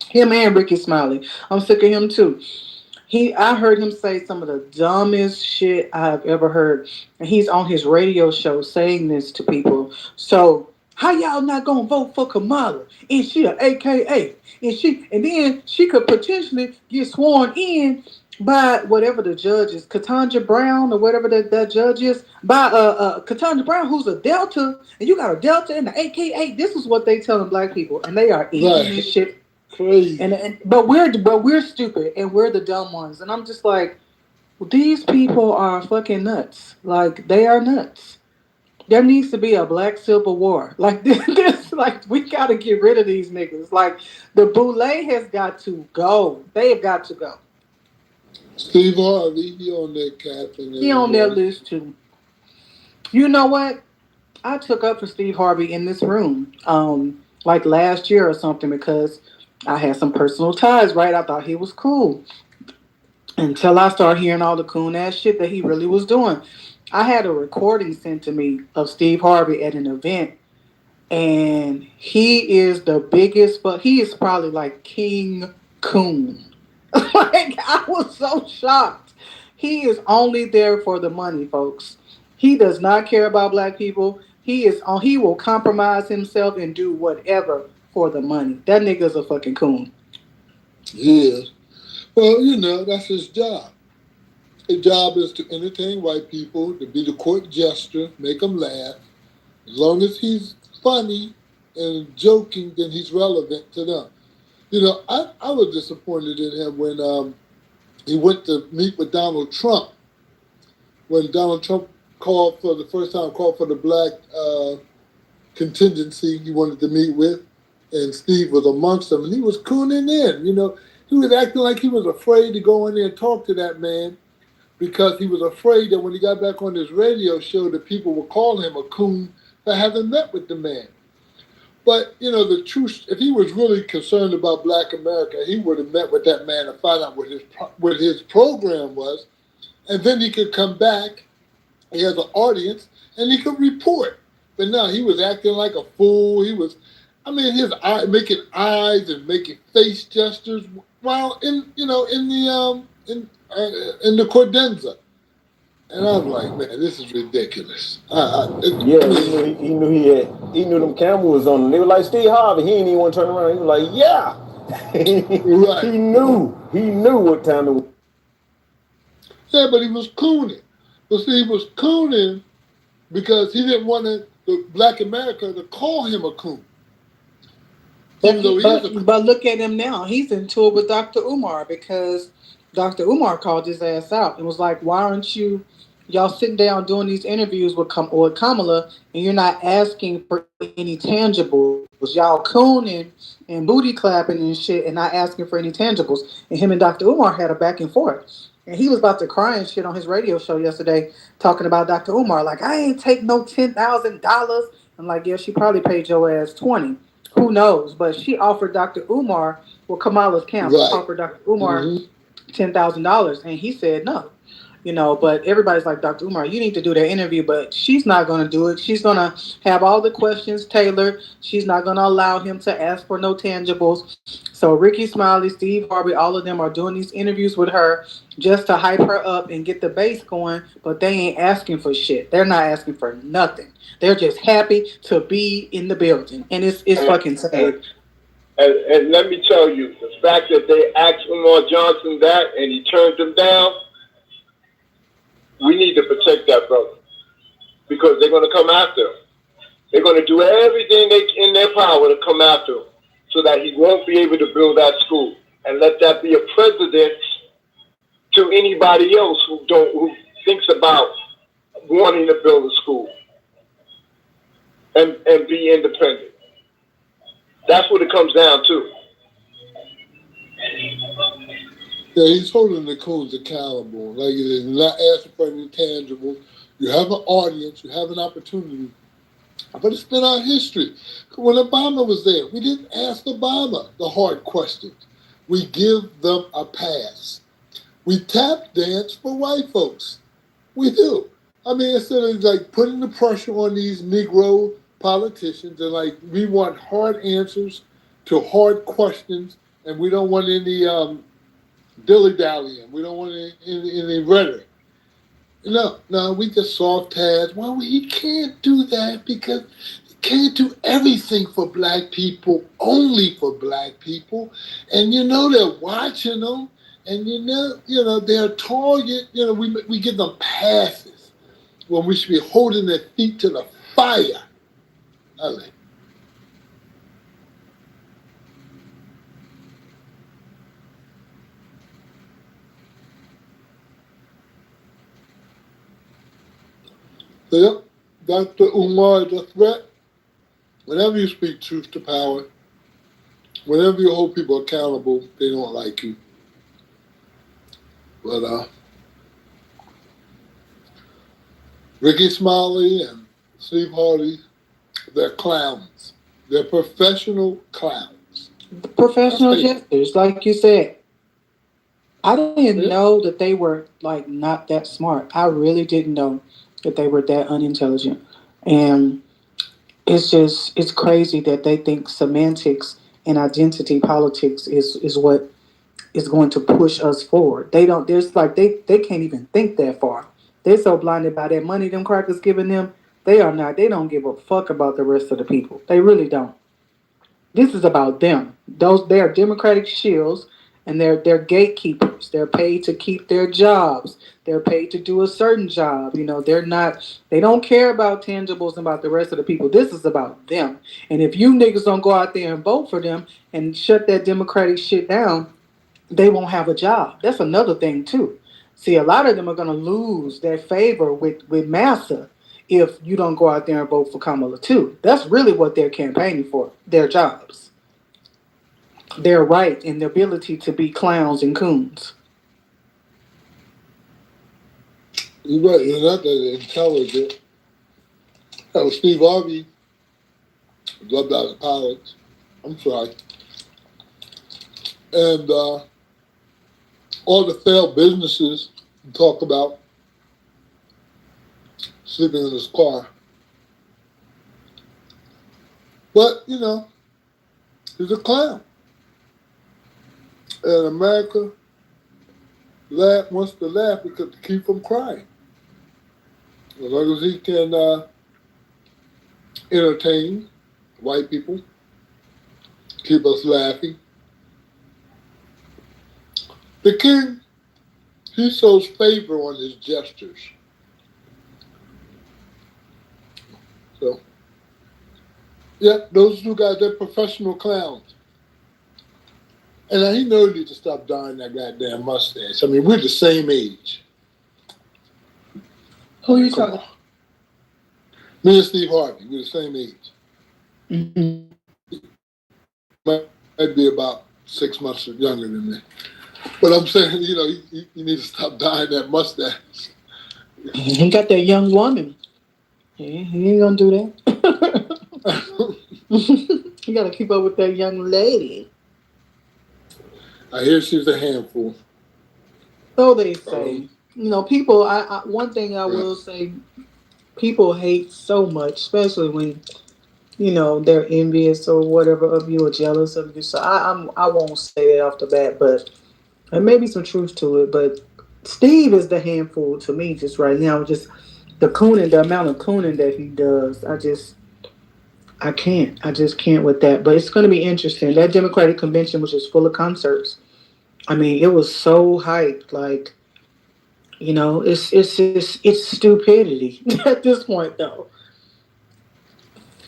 Him and Ricky Smiley. I'm sick of him too. I heard him say some of the dumbest shit I have ever heard. And he's on his radio show saying this to people. So how y'all not gonna vote for Kamala? And she a AKA. And then she could potentially get sworn in by whatever the judge is, Katanja Brown or whatever that judge is, by Katanja Brown, who's a Delta, and you got a Delta and the AKA. This is what they telling black people, and they are eating this shit. Crazy. But we're stupid and we're the dumb ones. And I'm just like, these people are fucking nuts. Like they are nuts. There needs to be a black civil war. Like this like we gotta get rid of these niggas. Like the boule has got to go. They have got to go. Steve Harvey, he on that captain. He on their list too. You know what? I took up for Steve Harvey in this room, like last year or something because I had some personal ties, right? I thought he was cool. Until I started hearing all the coon ass shit that he really was doing. I had a recording sent to me of Steve Harvey at an event, and he is the biggest, but he is probably like King Coon. Like I was so shocked. He is only there for the money, folks. He does not care about black people. He will compromise himself and do whatever for the money. That nigga's a fucking coon. Yeah. Well, that's his job. His job is to entertain white people, to be the court jester, make them laugh. As long as he's funny and joking, then he's relevant to them. I was disappointed in him when he went to meet with Donald Trump. When Donald Trump called for the black contingency he wanted to meet with, and Steve was amongst them, and he was cooning in. He was acting like he was afraid to go in there and talk to that man because he was afraid that when he got back on his radio show, that people would call him a coon for having met with the man. But, the truth, if he was really concerned about black America, he would have met with that man and find out what his program was. And then he could come back, he has an audience, and he could report. But no, he was acting like a fool. His making eyes and making face gestures while in the cordenza. And I'm like, man, this is ridiculous. He knew them cameras was on. And they were like, Steve Harvey. He ain't even want to turn around. He was like, yeah. Right. He knew what time it was. Yeah, but he was cooning. But see, he was cooning because he didn't want the Black America to call him a coon. But look at him now. He's in tour with Dr. Umar because Dr. Umar called his ass out and was like, why aren't y'all sitting down doing these interviews with Kamala and you're not asking for any tangibles? Y'all cooning and booty clapping and shit and not asking for any tangibles. And him and Dr. Umar had a back and forth. And he was about to cry and shit on his radio show yesterday talking about Dr. Umar. Like, I ain't take no $10,000. I'm like, yeah, she probably paid your ass 20. Who knows? But she offered Dr. Umar, Kamala's camp offered Dr. Umar $10,000, and he said no. But everybody's like, Dr. Umar, you need to do that interview, but she's not going to do it. She's going to have all the questions tailored. She's not going to allow him to ask for no tangibles. So Ricky Smiley, Steve Harvey, all of them are doing these interviews with her just to hype her up and get the base going, but they ain't asking for shit. They're not asking for nothing. They're just happy to be in the building, and it's fucking sad. And let me tell you, the fact that they asked Umar Johnson that and he turned them down, we need to protect that brother because they're going to come after him. They're going to do everything in their power to come after him so that he won't be able to build that school, and let that be a precedent to anybody else who thinks about wanting to build a school and be independent. That's what it comes down to. Yeah, he's holding the coons accountable. Like it is not asking for any tangible. You have an audience, you have an opportunity. But it's been our history. When Obama was there, we didn't ask Obama the hard questions. We give them a pass. We tap dance for white folks. We do. I mean, instead of like putting the pressure on these Negro politicians and like we want hard answers to hard questions, and we don't want any dilly-dallying. We don't want any rhetoric. No, we just soft tags. Well, we can't do that because you can't do everything for black people, only for black people. And they're watching them, and they're a target. We give them passes when we should be holding their feet to the fire. Okay. So, yep, Dr. Umar is a threat. Whenever you speak truth to power, whenever you hold people accountable, they don't like you. But Ricky Smiley and Steve Harvey, they're clowns. They're professional clowns. Professional jesters, like you said. I didn't know that they were like not that smart. I really didn't know that they were that unintelligent. And it's crazy that they think semantics and identity politics is what is going to push us forward. They don't there's like they can't even think that far. They're so blinded by that money them crackers giving them, they don't give a fuck about the rest of the people. They really don't. This is about them. They are democratic shields, and they're gatekeepers. They're paid to keep their jobs. They're paid to do a certain job. They don't care about tangibles and about the rest of the people. This is about them. And if you niggas don't go out there and vote for them and shut that democratic shit down, they won't have a job. That's another thing too. See, a lot of them are going to lose their favor with Massa if you don't go out there and vote for Kamala too. That's really what they're campaigning for, their jobs, their right, and their ability to be clowns and coons. You're right. They're not that intelligent. Steve Harvey dropped out of college. I'm sorry. And all the failed businesses talk about sleeping in his car. But, he's a clown. And America wants to laugh because to keep from crying. As long as he can entertain white people, keep us laughing. The king, he shows favor on his gestures. So, yeah, those two guys, they're professional clowns. And he knows he needs to stop dyeing that goddamn mustache. I mean, we're the same age. Who are you talking about? Me and Steve Harvey, we're the same age. Might be about 6 months younger than me. But I'm saying, you need to stop dyeing that mustache. He got that young woman. He ain't gonna do that. You gotta keep up with that young lady. I hear she's a handful. So they say. People. One thing I will say, people hate so much, especially when they're envious or whatever of you or jealous of you. So I won't say that off the bat, but there may be some truth to it. But Steve is the handful to me just right now. Just the amount of cooning that he does. I can't. I just can't with that. But it's going to be interesting. That Democratic convention was just full of concerts. I mean, it was so hyped. Like, it's stupidity at this point, though.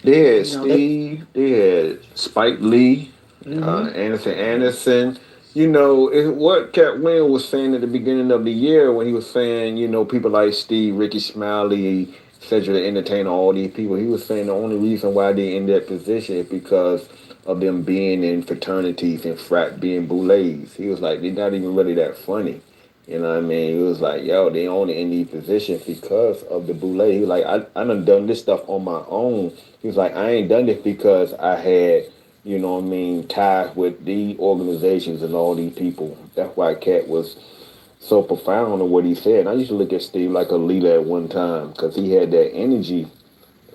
They had Steve. They had Spike Lee, Anderson. What Cat Wynn was saying at the beginning of the year when he was saying, people like Steve, Ricky Smiley, Cedric the Entertainer, all these people. He was saying the only reason why they in that position is because of them being in fraternities and being boulets. He was like, they're not even really that funny. You know what I mean? He was like, yo, they only in these positions because of the boule. He was like, I done this stuff on my own. He was like, I ain't done this because I had, ties with these organizations and all these people. That's why Cat was so profound on what he said. And I used to look at Steve like a leader at one time because he had that energy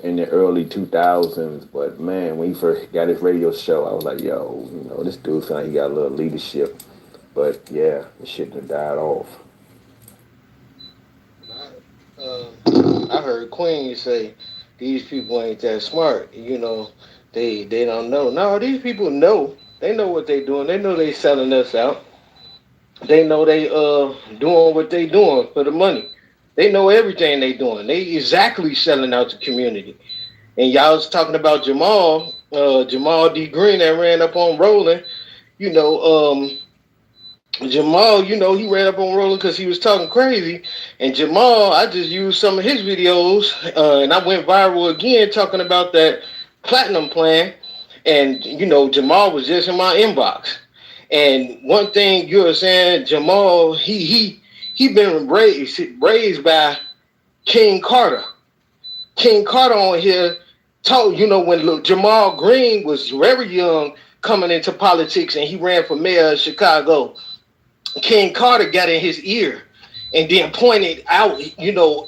in the early 2000s. But man, when he first got his radio show, I was like, yo, this dude sound like he got a little leadership. But yeah, the shit done died off. I heard Queen say these people ain't that smart. They don't know. No, these people know. They know what they doing. They know they selling us out. They know they doing what they doing for the money. They know everything they doing. They exactly selling out the community. And y'all was talking about Jamal D. Green that ran up on Roland. You know, Jamal, he ran up on Roland because he was talking crazy. And Jamal, I just used some of his videos, and I went viral again talking about that platinum plan. And Jamal was just in my inbox. And one thing you were saying, Jamal, he been raised by King Carter. King Carter on here told, when Jamal Green was very young coming into politics and he ran for mayor of Chicago, King Carter got in his ear and then pointed out,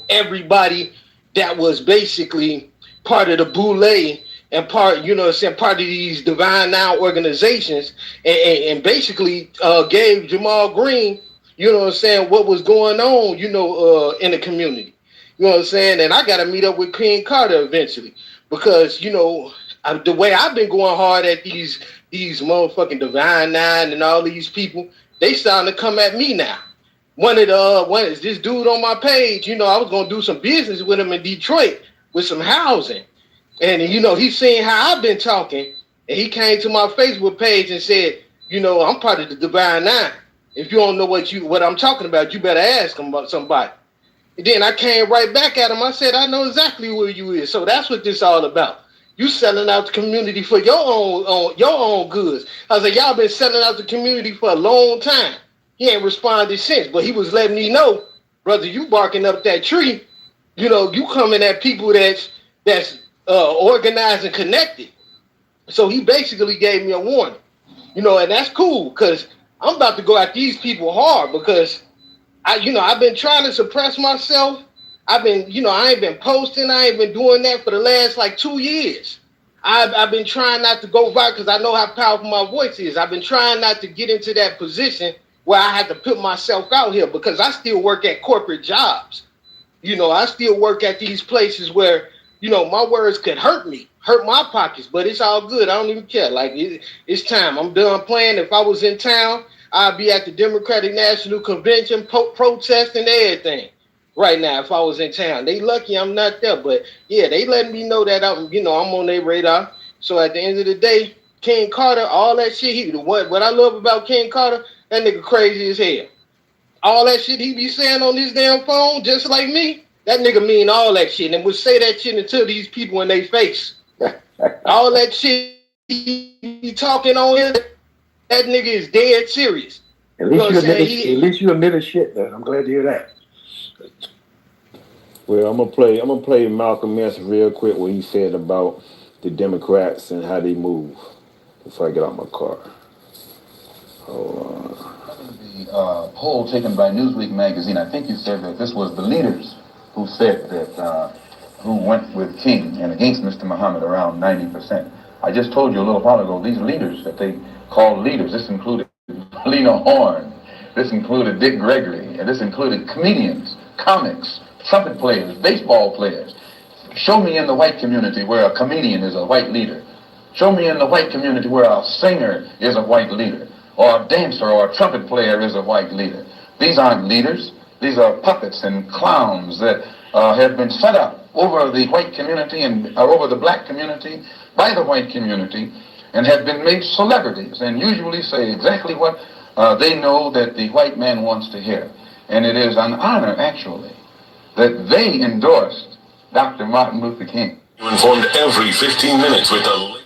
everybody that was basically part of the Boule and part of these Divine Now organizations and basically gave Jamal Green, what was going on, in the community. You know what I'm saying? And I got to meet up with King Carter eventually because, the way I've been going hard at these motherfucking Divine Nine and all these people, they starting to come at me now. One is this dude on my page, I was going to do some business with him in Detroit with some housing. And, he's seen how I've been talking. And he came to my Facebook page and said, I'm part of the Divine Nine. If you don't know what I'm talking about, you better ask him about somebody. And then I came right back at him. I said, I know exactly where you is. So that's what this all about. You selling out the community for your own goods. I was like, y'all been selling out the community for a long time. He ain't responded since, but he was letting me know, brother, you barking up that tree. You coming at people that's organized and connected. So he basically gave me a warning. And that's cool because I'm about to go at these people hard because I've been trying to suppress myself. I've been, I ain't been posting. I ain't been doing that for the last 2 years. I've been trying not to go viral because I know how powerful my voice is. I've been trying not to get into that position where I have to put myself out here because I still work at corporate jobs. I still work at these places where, my words could hurt me, hurt my pockets, but it's all good. I don't even care. Like, it's time. I'm done playing. If I was in town, I'd be at the Democratic National Convention protesting everything right now if I was in town. They lucky I'm not there, but yeah, they letting me know that I'm on their radar. So at the end of the day, King Carter, all that shit, what I love about King Carter, that nigga crazy as hell. All that shit he be saying on his damn phone, just like me, that nigga mean all that shit and would say that shit until these people in their face. All that shit he be talking on here, that nigga is dead serious. At least you admitted shit, man. I'm glad to hear that. Well, I'm gonna play Malcolm X real quick what he said about the Democrats and how they move before I get out my car. Hold on. The poll taken by Newsweek magazine, I think you said that this was the leaders who said that who went with King and against Mr. Muhammad, around 90%. I just told you a little while ago, these leaders that they call leaders, this included Lena Horne, this included Dick Gregory, and this included comedians, comics, trumpet players, baseball players. Show me in the white community where a comedian is a white leader. Show me in the white community where a singer is a white leader, or a dancer or a trumpet player is a white leader. These aren't leaders. These are puppets and clowns that have been set up over the white community and over the black community by the white community and have been made celebrities and usually say exactly what they know that the white man wants to hear. And it is an honor, actually, that they endorsed Dr. Martin Luther King. You're informed every 15 minutes with the...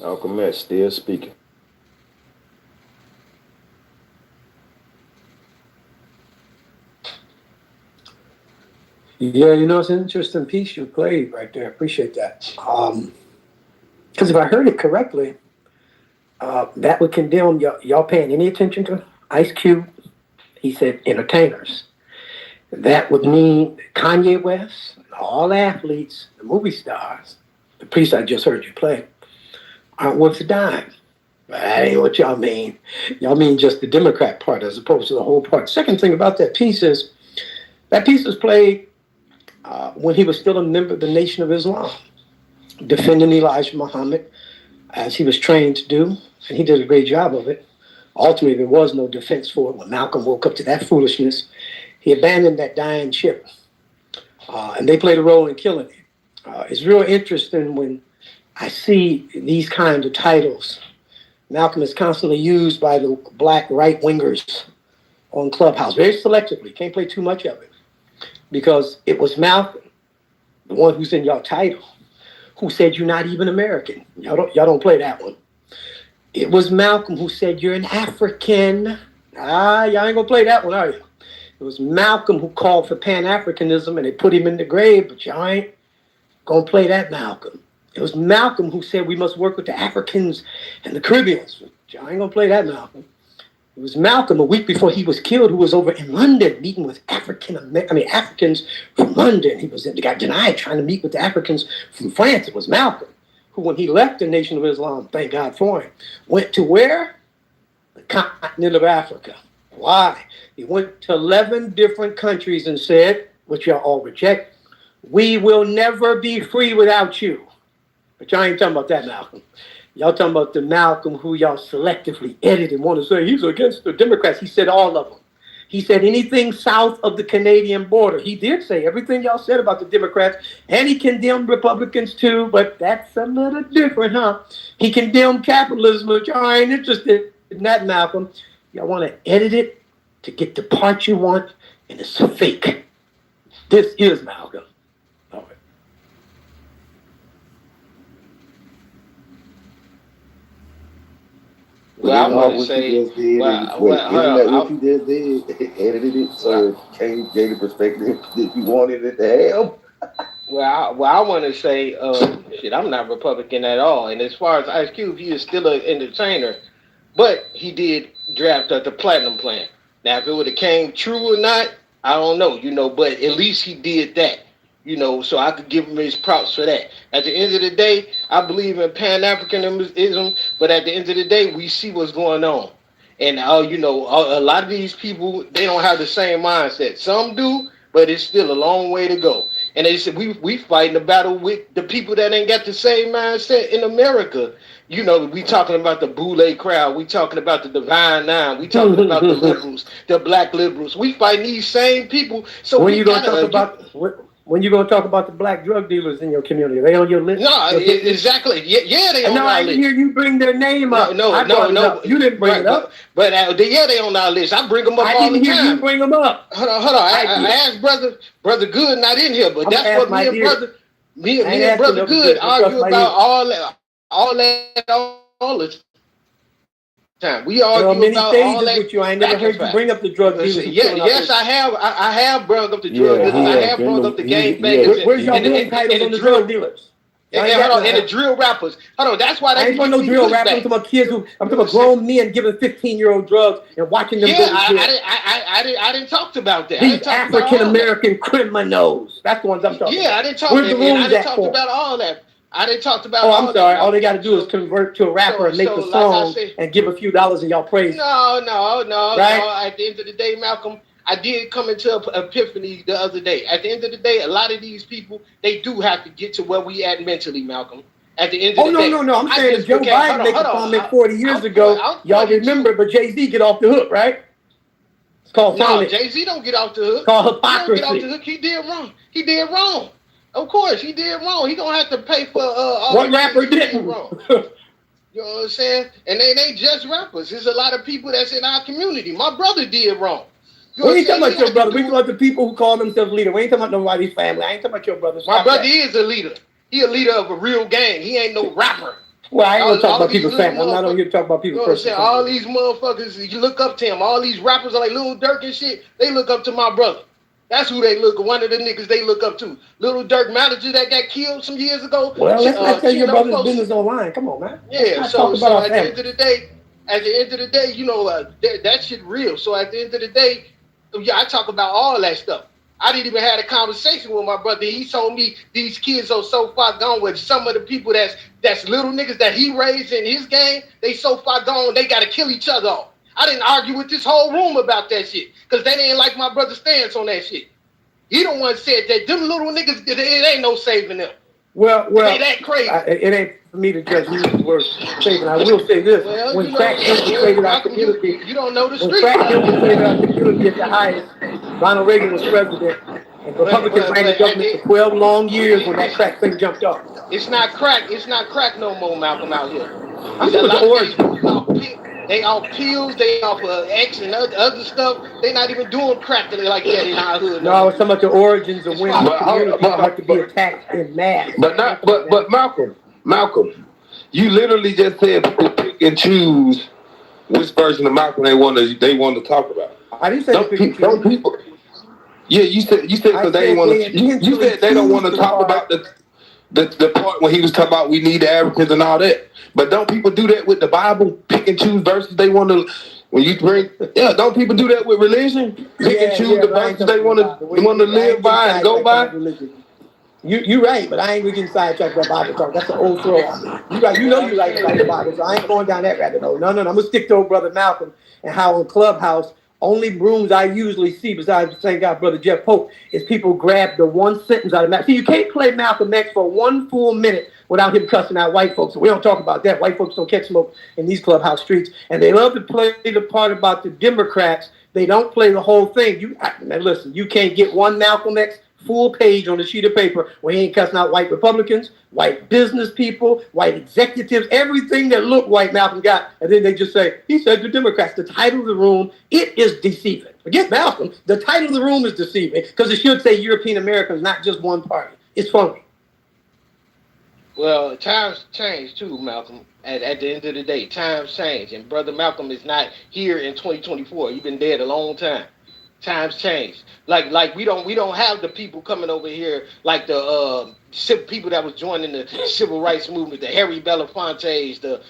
Malcolm X still speaking. Yeah, it's an interesting piece you played right there. Appreciate that. Because if I heard it correctly, that would condemn y'all paying any attention to Ice Cube. He said entertainers. That would mean Kanye West, all athletes, the movie stars, the piece I just heard you play, aren't worth a dime. That ain't what y'all mean. Y'all mean just the Democrat part as opposed to the whole part. Second thing about that piece is that piece was played when he was still a member of the Nation of Islam, defending Elijah Muhammad as he was trained to do, and he did a great job of it. Ultimately, there was no defense for it when Malcolm woke up to that foolishness. He abandoned that dying ship, and they played a role in killing it. It's real interesting when I see these kinds of titles. Malcolm is constantly used by the black right-wingers on Clubhouse, very selectively. Can't play too much of it. Because it was Malcolm, the one who's in your title, who said you're not even American. Y'all don't play that one. It was Malcolm who said you're an African. Y'all ain't gonna play that one, are you? It was Malcolm who called for Pan-Africanism and they put him in the grave, but y'all ain't gonna play that Malcolm. It was Malcolm who said we must work with the Africans and the Caribbeans. Y'all ain't gonna play that Malcolm. It was Malcolm a week before he was killed who was over in London meeting with Africans from London. He got denied trying to meet with the Africans from France. It was Malcolm who, when he left the Nation of Islam, thank God for him, went to where? The continent of Africa. Why? He went to 11 different countries and said, which y'all all reject, we will never be free without you. But y'all ain't talking about that Malcolm. Y'all talking about the Malcolm who y'all selectively edit and want to say he's against the Democrats. He said all of them. He said anything south of the Canadian border. He did say everything y'all said about the Democrats, and he condemned Republicans too, but that's a little different, huh? He condemned capitalism, but y'all ain't interested in that, Malcolm. Y'all want to edit it to get the part you want, and it's fake. This is Malcolm. Well, I want to say, isn't that what you just did? Edited it so it gave the perspective that you wanted it to have. I want to say, I'm not Republican at all. And as far as Ice Cube, he is still an entertainer, but he did draft up the Platinum Plan. Now, if it would have came true or not, I don't know, but at least he did that. So I could give him his props for that. At the end of the day, I believe in Pan-Africanism, but at the end of the day, we see what's going on. And, a lot of these people, they don't have the same mindset. Some do, but it's still a long way to go. And they said we fighting the battle with the people that ain't got the same mindset in America. You know, we talking about the Boule crowd. We talking about the Divine Nine. We talking about the liberals, the black liberals. We fighting these same people. So when you gonna talk about when you gonna talk about the black drug dealers in your community? Are they on your list? No, exactly. Yeah, they on our list. No, I didn't hear you bring their name up. No. You didn't bring it up. But yeah, they on our list. I bring them up all the time. I didn't hear you bring them up. Hold on. I asked brother Good not in here, but that's what me and brother Good argue about all the time. We argue about all that. With you. I never heard you bring up the drug dealers. Yes, I have. I have brought up the drug dealers. I have brought up the gang bangers. Where's your name titles on the drug dealers? And the drill rappers. Hold on, that's why they ain't no drill rappers. I'm talking about kids I'm talking about grown men giving 15-year-old drugs and watching them go to jail. I didn't talk about that. These African American criminals. That's the ones I'm talking about. I didn't talk about all that. I didn't talk about all that. I'm sorry. All they got to do is convert to a rapper and make the song and give a few dollars and y'all praise. No. Right? At the end of the day, Malcolm, I did come into an epiphany the other day. At the end of the day, a lot of these people, they do have to get to where we at mentally, Malcolm. At the end of the day. No. I'm saying if Joe Biden made a comment 40 years ago, y'all remember, but Jay-Z get off the hook, right? It's called no, Jay-Z don't get off the hook. It's called hypocrisy. He don't get off the hook. He did wrong. Of course, he did wrong. He gonna have to pay for all. What rapper didn't? Wrong. You know what I'm saying? And they ain't just rappers. There's a lot of people that's in our community. My brother did wrong. We ain't talking about your brother. We talking about the people who call themselves leader. We ain't talking about nobody's family. I ain't talking about your brother. My brother is a leader. He a leader of a real gang. He ain't no rapper. Well, I ain't gonna talk about people's family. I'm not on here to talk about people's personal family. All these motherfuckers, you look up to him. All these rappers are like Lil Durk and shit. They look up to my brother. That's who they look. One of the niggas they look up to. Lil Durk manager that got killed some years ago. Well, let's not tell your brother's business online. Come on, man. Yeah. So at the end of the day, you know that shit real. So at the end of the day, yeah, I talk about all that stuff. I didn't even have a conversation with my brother. He told me these kids are so far gone with some of the people that's little niggas that he raised in his gang. They so far gone, they got to kill each other off. I didn't argue with this whole room about that shit because they didn't like my brother's stance on that shit. He the one said that them little niggas, it ain't no saving them. Well, it ain't that crazy. It ain't for me to judge you the word saving. I will say this: when crack infiltrated our community, you don't know the street. When crack infiltrated our community at the highest, Ronald Reagan was president, and Republicans ran the government for 12 long years when that crack thing jumped off. It's not crack. It's not crack no more, Malcolm, out here. I'm talking about the origin. They off pills, they off X and other stuff. They not even doing crack like that in our hood. No, I was talking about the origins of when the community started to be attacked in mass. But Malcolm, you literally just said people pick and choose which version of Malcolm they want to talk about. I didn't say don't people. Yeah, you said because they want to. You said they don't want to talk about the part when he was talking about we need the Africans and all that. But don't people do that with the Bible? Pick and choose verses they want to. When you bring, don't people do that with religion? Pick and choose the verses they want to live by and go by. You're right, but I ain't getting sidetracked by Bible talk. That's an old throw off. You right, you know you like the Bible, so I ain't going down that rabbit hole. No, I'm gonna stick to old brother Malcolm and how in Clubhouse. Only rooms I usually see, besides the same guy, Brother Jeff Pope, is people grab the one sentence out of Malcolm. See, you can't play Malcolm X for 1 full minute without him cussing out white folks. So we don't talk about that. White folks don't catch smoke in these clubhouse streets. And they love to play the part about the Democrats. They don't play the whole thing. Now listen, you can't get one Malcolm X full page on a sheet of paper where he ain't cussing out white Republicans, white business people, white executives, everything that looked white Malcolm got. And then they just say, he said to Democrats, the title of the room, it is deceiving. Forget Malcolm. The title of the room is deceiving because it should say European Americans, not just one party. It's funny. Well, times change too, Malcolm. At the end of the day, times change. And Brother Malcolm is not here in 2024. You've been dead a long time. Times change. Like we don't have the people coming over here like the people that was joining the civil rights movement, the Harry Belafontes, the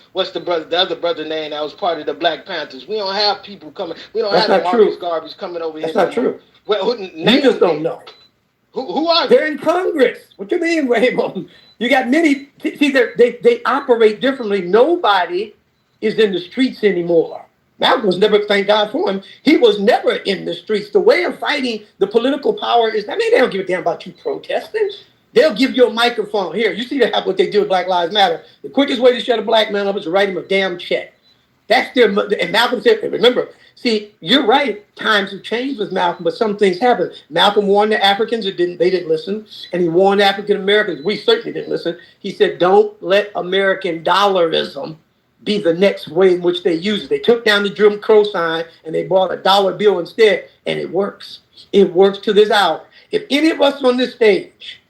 other brother name that was part of the Black Panthers. We don't have people coming. We don't have the Marcus Garveys coming over here. That's not true. Well, you just don't know. Who are they? They're in Congress. What you mean, Raymond? You got many. See, they operate differently. Nobody is in the streets anymore. Malcolm was never, thank God for him, he was never in the streets. The way of fighting the political power is, I mean, they don't give a damn about you protesting. They'll give you a microphone. Here, you see that what they do with Black Lives Matter. The quickest way to shut a black man up is to write him a damn check. That's their, and Malcolm said, remember, see, you're right, times have changed with Malcolm, but some things happen. Malcolm warned the Africans, they didn't listen, and he warned African Americans, we certainly didn't listen. He said, don't let American dollarism be the next way in which they use it. They took down the Jim Crow sign and they bought a dollar bill instead, and it works. It works to this hour. If any of us on this stage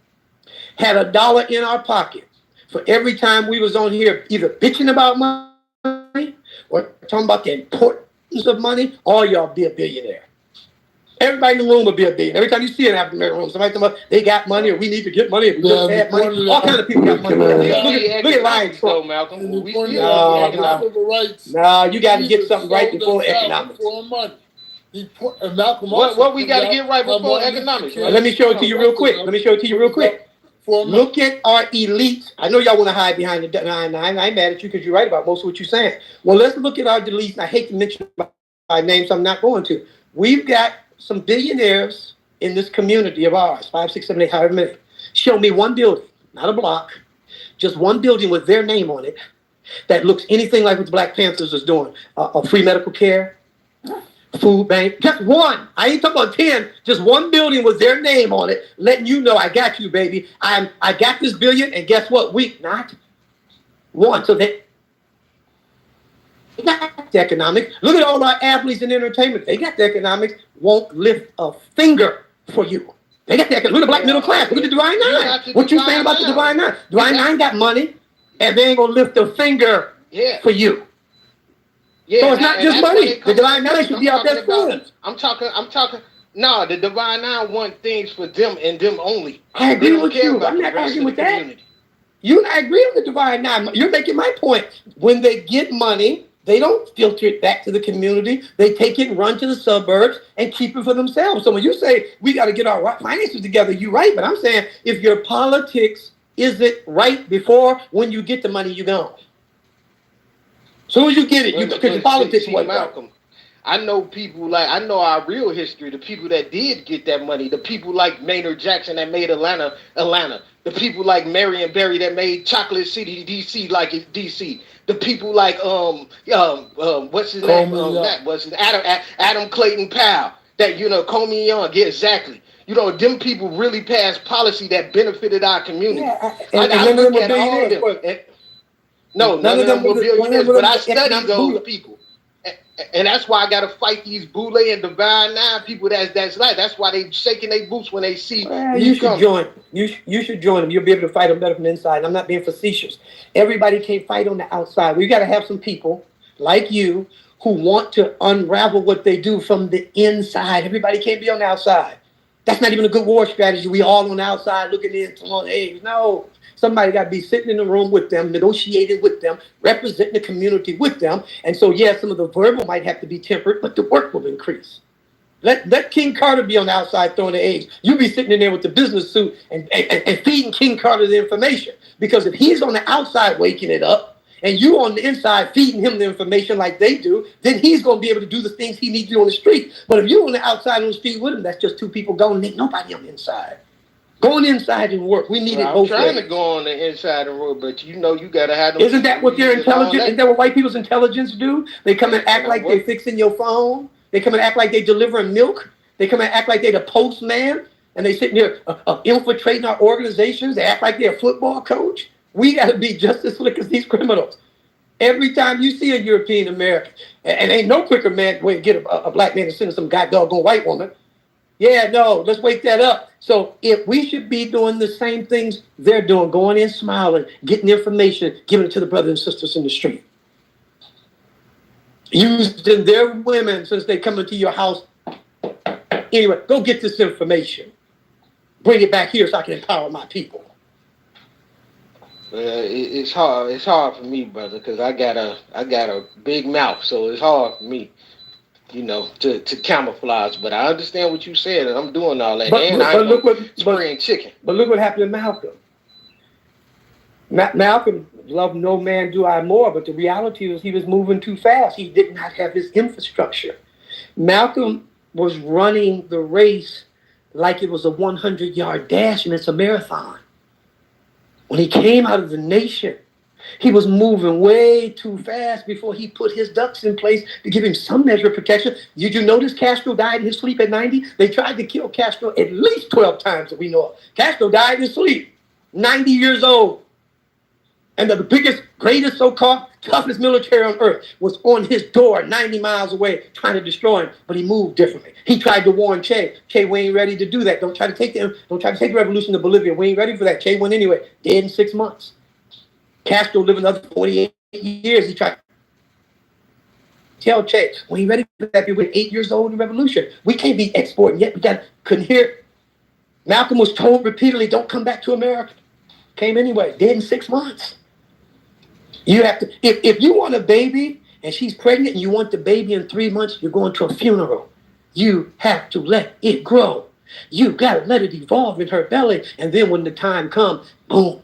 had a dollar in our pocket for every time we was on here either bitching about money or talking about the importance of money, all y'all be a billionaire. Everybody in the room will be a billionaire. Every time you see an African American room, somebody talking about they got money or we need to get money or we just had money. All kinds of people got money. Look at Ryan Trump. Malcolm. No, you got to get something right before economics. What we got to get right before economics? Let me show it to you real quick. Look at our elites. I know y'all want to hide behind the 9-9. I ain't mad at you because you're right about most of what you're saying. Well, let's look at our elites. I hate to mention by names, so I'm not going to. We've got some billionaires in this community of ours, 5, 6, 7, 8, however many. Show me one building, not a block, just one building with their name on it that looks anything like what the Black Panthers is doing. Free medical care, food bank, just one. I ain't talking about 10, just one building with their name on it, letting you know, I got you, baby. I got this billion, and guess what? We not one. So they got the economics. Look at all our athletes in entertainment. They got the economics. Won't lift a finger for you. They got the economics. Look at the black middle class. Look at the Divine Nine. What you saying about the Divine Nine? Divine Nine got money, and they ain't gonna lift a finger for you. Yeah, so it's not just money. The Divine Nine should be out there for I'm talking. No, the Divine Nine want things for them and them only. I agree with you. I'm not arguing with that. You and I agree with the Divine Nine. You're making my point. When they get money, they don't filter it back to the community. They take it and run to the suburbs and keep it for themselves. So when you say we got to get our finances together, you're right. But I'm saying if your politics isn't right before when you get the money, you're gone. As soon as you get it, because your politics wasn't Malcolm. I know people I know our real history, the people that did get that money, the people like Maynard Jackson that made Atlanta, the people like Marion Barry that made Chocolate City, D.C. like it's D.C., the people like, what's his name? Adam Clayton Powell, that, Comey Young, yeah, exactly. Them people really passed policy that benefited our community. Yeah, I look at all of them. No, none of them were billionaires, but I study those people. And that's why I got to fight these Boule and Divine Nine people that's like. That's why they shaking their boots when they see you should join. You should join them. You'll be able to fight them better from the inside. I'm not being facetious. Everybody can't fight on the outside. We got to have some people like you who want to unravel what they do from the inside. Everybody can't be on the outside. That's not even a good war strategy. We all on the outside looking in on eggs. No. Somebody got to be sitting in the room with them, negotiating with them, representing the community with them. And so, yeah, some of the verbal might have to be tempered, but the work will increase. Let King Carter be on the outside throwing the eggs. You be sitting in there with the business suit and feeding King Carter the information. Because if he's on the outside waking it up and you on the inside feeding him the information like they do, then he's going to be able to do the things he needs to do on the street. But if you're on the outside on the street with him, that's just two people going, ain't nobody on the inside. Going inside and work. We need it both ways. I'm trying to go on the inside and work, but you got to have them. Isn't that what their intelligence? Isn't that what white people's intelligence do? They come and act like they're fixing your phone. They come and act like they're delivering milk. They come and act like they're the postman. And they sitting here infiltrating our organizations. They act like they're a football coach. We got to be just as slick as these criminals. Every time you see a European American, and ain't no quicker man way to get a black man to send some goddamn white woman. Yeah, no, let's wake that up. So if we should be doing the same things they're doing, going in smiling, getting information, giving it to the brothers and sisters in the street. Using their women since they come into your house. Anyway, go get this information. Bring it back here so I can empower my people. It's hard. It's hard for me, brother, because I got a big mouth, so it's hard for me. To camouflage, but I understand what you said, and I'm doing all that. Spraying chicken. But look what happened to Malcolm. Malcolm loved no man do I more, but the reality was he was moving too fast. He did not have his infrastructure. Malcolm was running the race like it was a 100-yard dash and it's a marathon. When he came out of the nation, he was moving way too fast before he put his ducks in place to give him some measure of protection. Did you notice Castro died in his sleep at 90? They tried to kill Castro at least 12 times that we know of. Castro died in his sleep, 90 years old. And the biggest, greatest, so-called, toughest military on earth was on his door 90 miles away trying to destroy him, but he moved differently. He tried to warn Che. Che, we ain't ready to do that. Don't try to take the revolution to Bolivia. We ain't ready for that. Che went anyway. Dead in 6 months. Castro lived another 48 years. He tried to tell Che, we ain't ready for that. We were 8 years old in the revolution. We can't be exporting yet. Couldn't hear it. Malcolm was told repeatedly, don't come back to America. Came anyway. Dead in 6 months. You have to, if you want a baby and she's pregnant and you want the baby in 3 months, you're going to a funeral. You have to let it grow. You got to let it evolve in her belly. And then when the time comes, boom.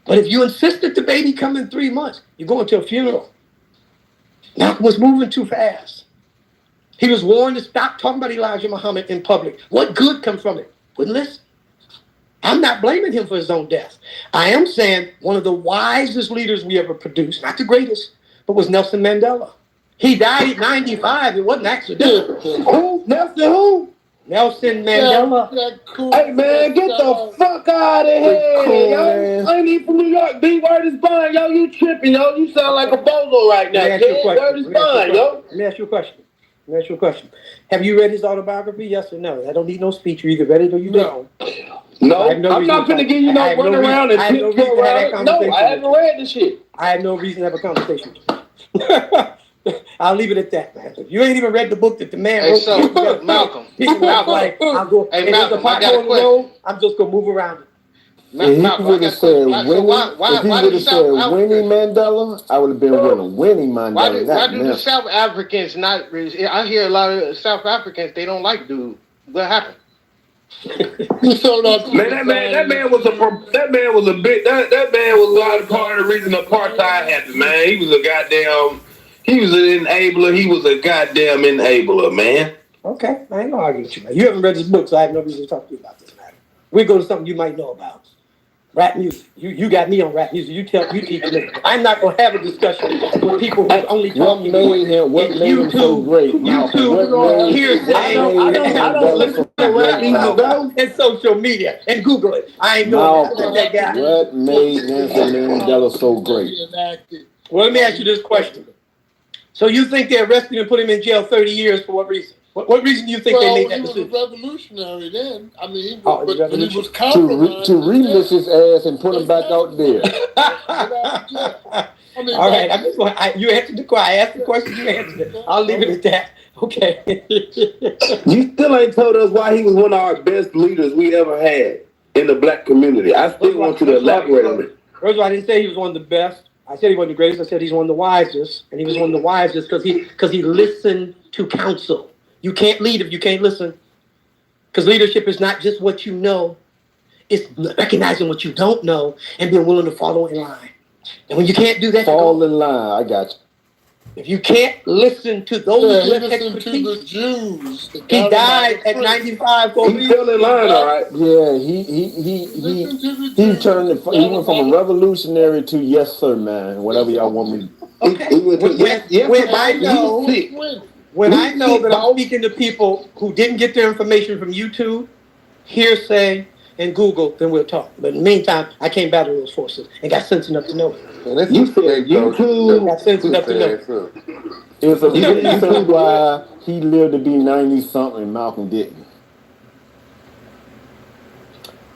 But if you insist that the baby come in 3 months, you're going to a funeral. Malcolm was moving too fast. He was warned to stop talking about Elijah Muhammad in public. What good come from it? Wouldn't listen. I'm not blaming him for his own death. I am saying one of the wisest leaders we ever produced, not the greatest, but was Nelson Mandela. He died at 95. It wasn't accidental. Who? Nelson who? Nelson Mandela. Hey, man, get the fuck out of here, yo. I ain't even from New York. B, word is bond, yo. You tripping, yo. You sound like a bozo right now, kid. Word is bond, yo. Let me ask you a question. Have you read his autobiography? Yes or no? I don't need no speech. You either read it or you don't. No, I'm not finna give you no run around and tiptoe around. No, I haven't read the shit. I have no reason to have a conversation with you. I'll leave it at that, man. If you ain't even read the book that the man wrote, so Malcolm, I'll go. Hey, Malcolm, I got a question. I'm just gonna move around it. If he would have said Winnie Mandela, I would have been with him. Winnie Mandela. Why do the South Africans not? I hear a lot of South Africans, they don't like dude. What happened? That man was a lot of part of the reason apartheid happened, man. He was an enabler. He was a goddamn enabler, man. Okay, I ain't gonna argue with you, man. You haven't read this book, so I have no reason to talk to you about this matter. We go to something you might know about. Rap music. You got me on rap music. You teach me. I'm not gonna have a discussion with people who only talk to what made him so great? YouTube, hearsay. I don't listen to rap music and social media and Google it. I ain't doing that guy. What made Nelson Mandela so great? Well, let me ask you this question. So you think they arrested him and put him in jail 30 years for what reason? What reason do you think they made that decision? He was a revolutionary then. I mean, he was compromised. To remix his ass and put him back out there. All right, you answered the question. I asked the question, you answered it. I'll leave it at that. Okay. You still ain't told us why he was one of our best leaders we ever had in the black community. I still want you to elaborate on it. First of all, I didn't say he was one of the best. I said he wasn't the greatest. I said he's one of the wisest. And he was one of the wisest because he listened to counsel. You can't lead if you can't listen. Because leadership is not just what you know. It's recognizing what you don't know and being willing to follow in line. And when you can't do that, fall in line. I got you. If you can't listen to those he listened to the Jews. He died at 95. He fell in line, all right. Yeah, he turned. He went from a revolutionary to yes sir, man. Whatever y'all want me. When I know that I'm speaking to people who didn't get their information from YouTube, hearsay, and Google, then we'll talk. But in the meantime, I can't battle those forces and got sense enough to know it. You said YouTube. Got sense enough to know it. It's a reason why he lived to be 90-something and Malcolm didn't.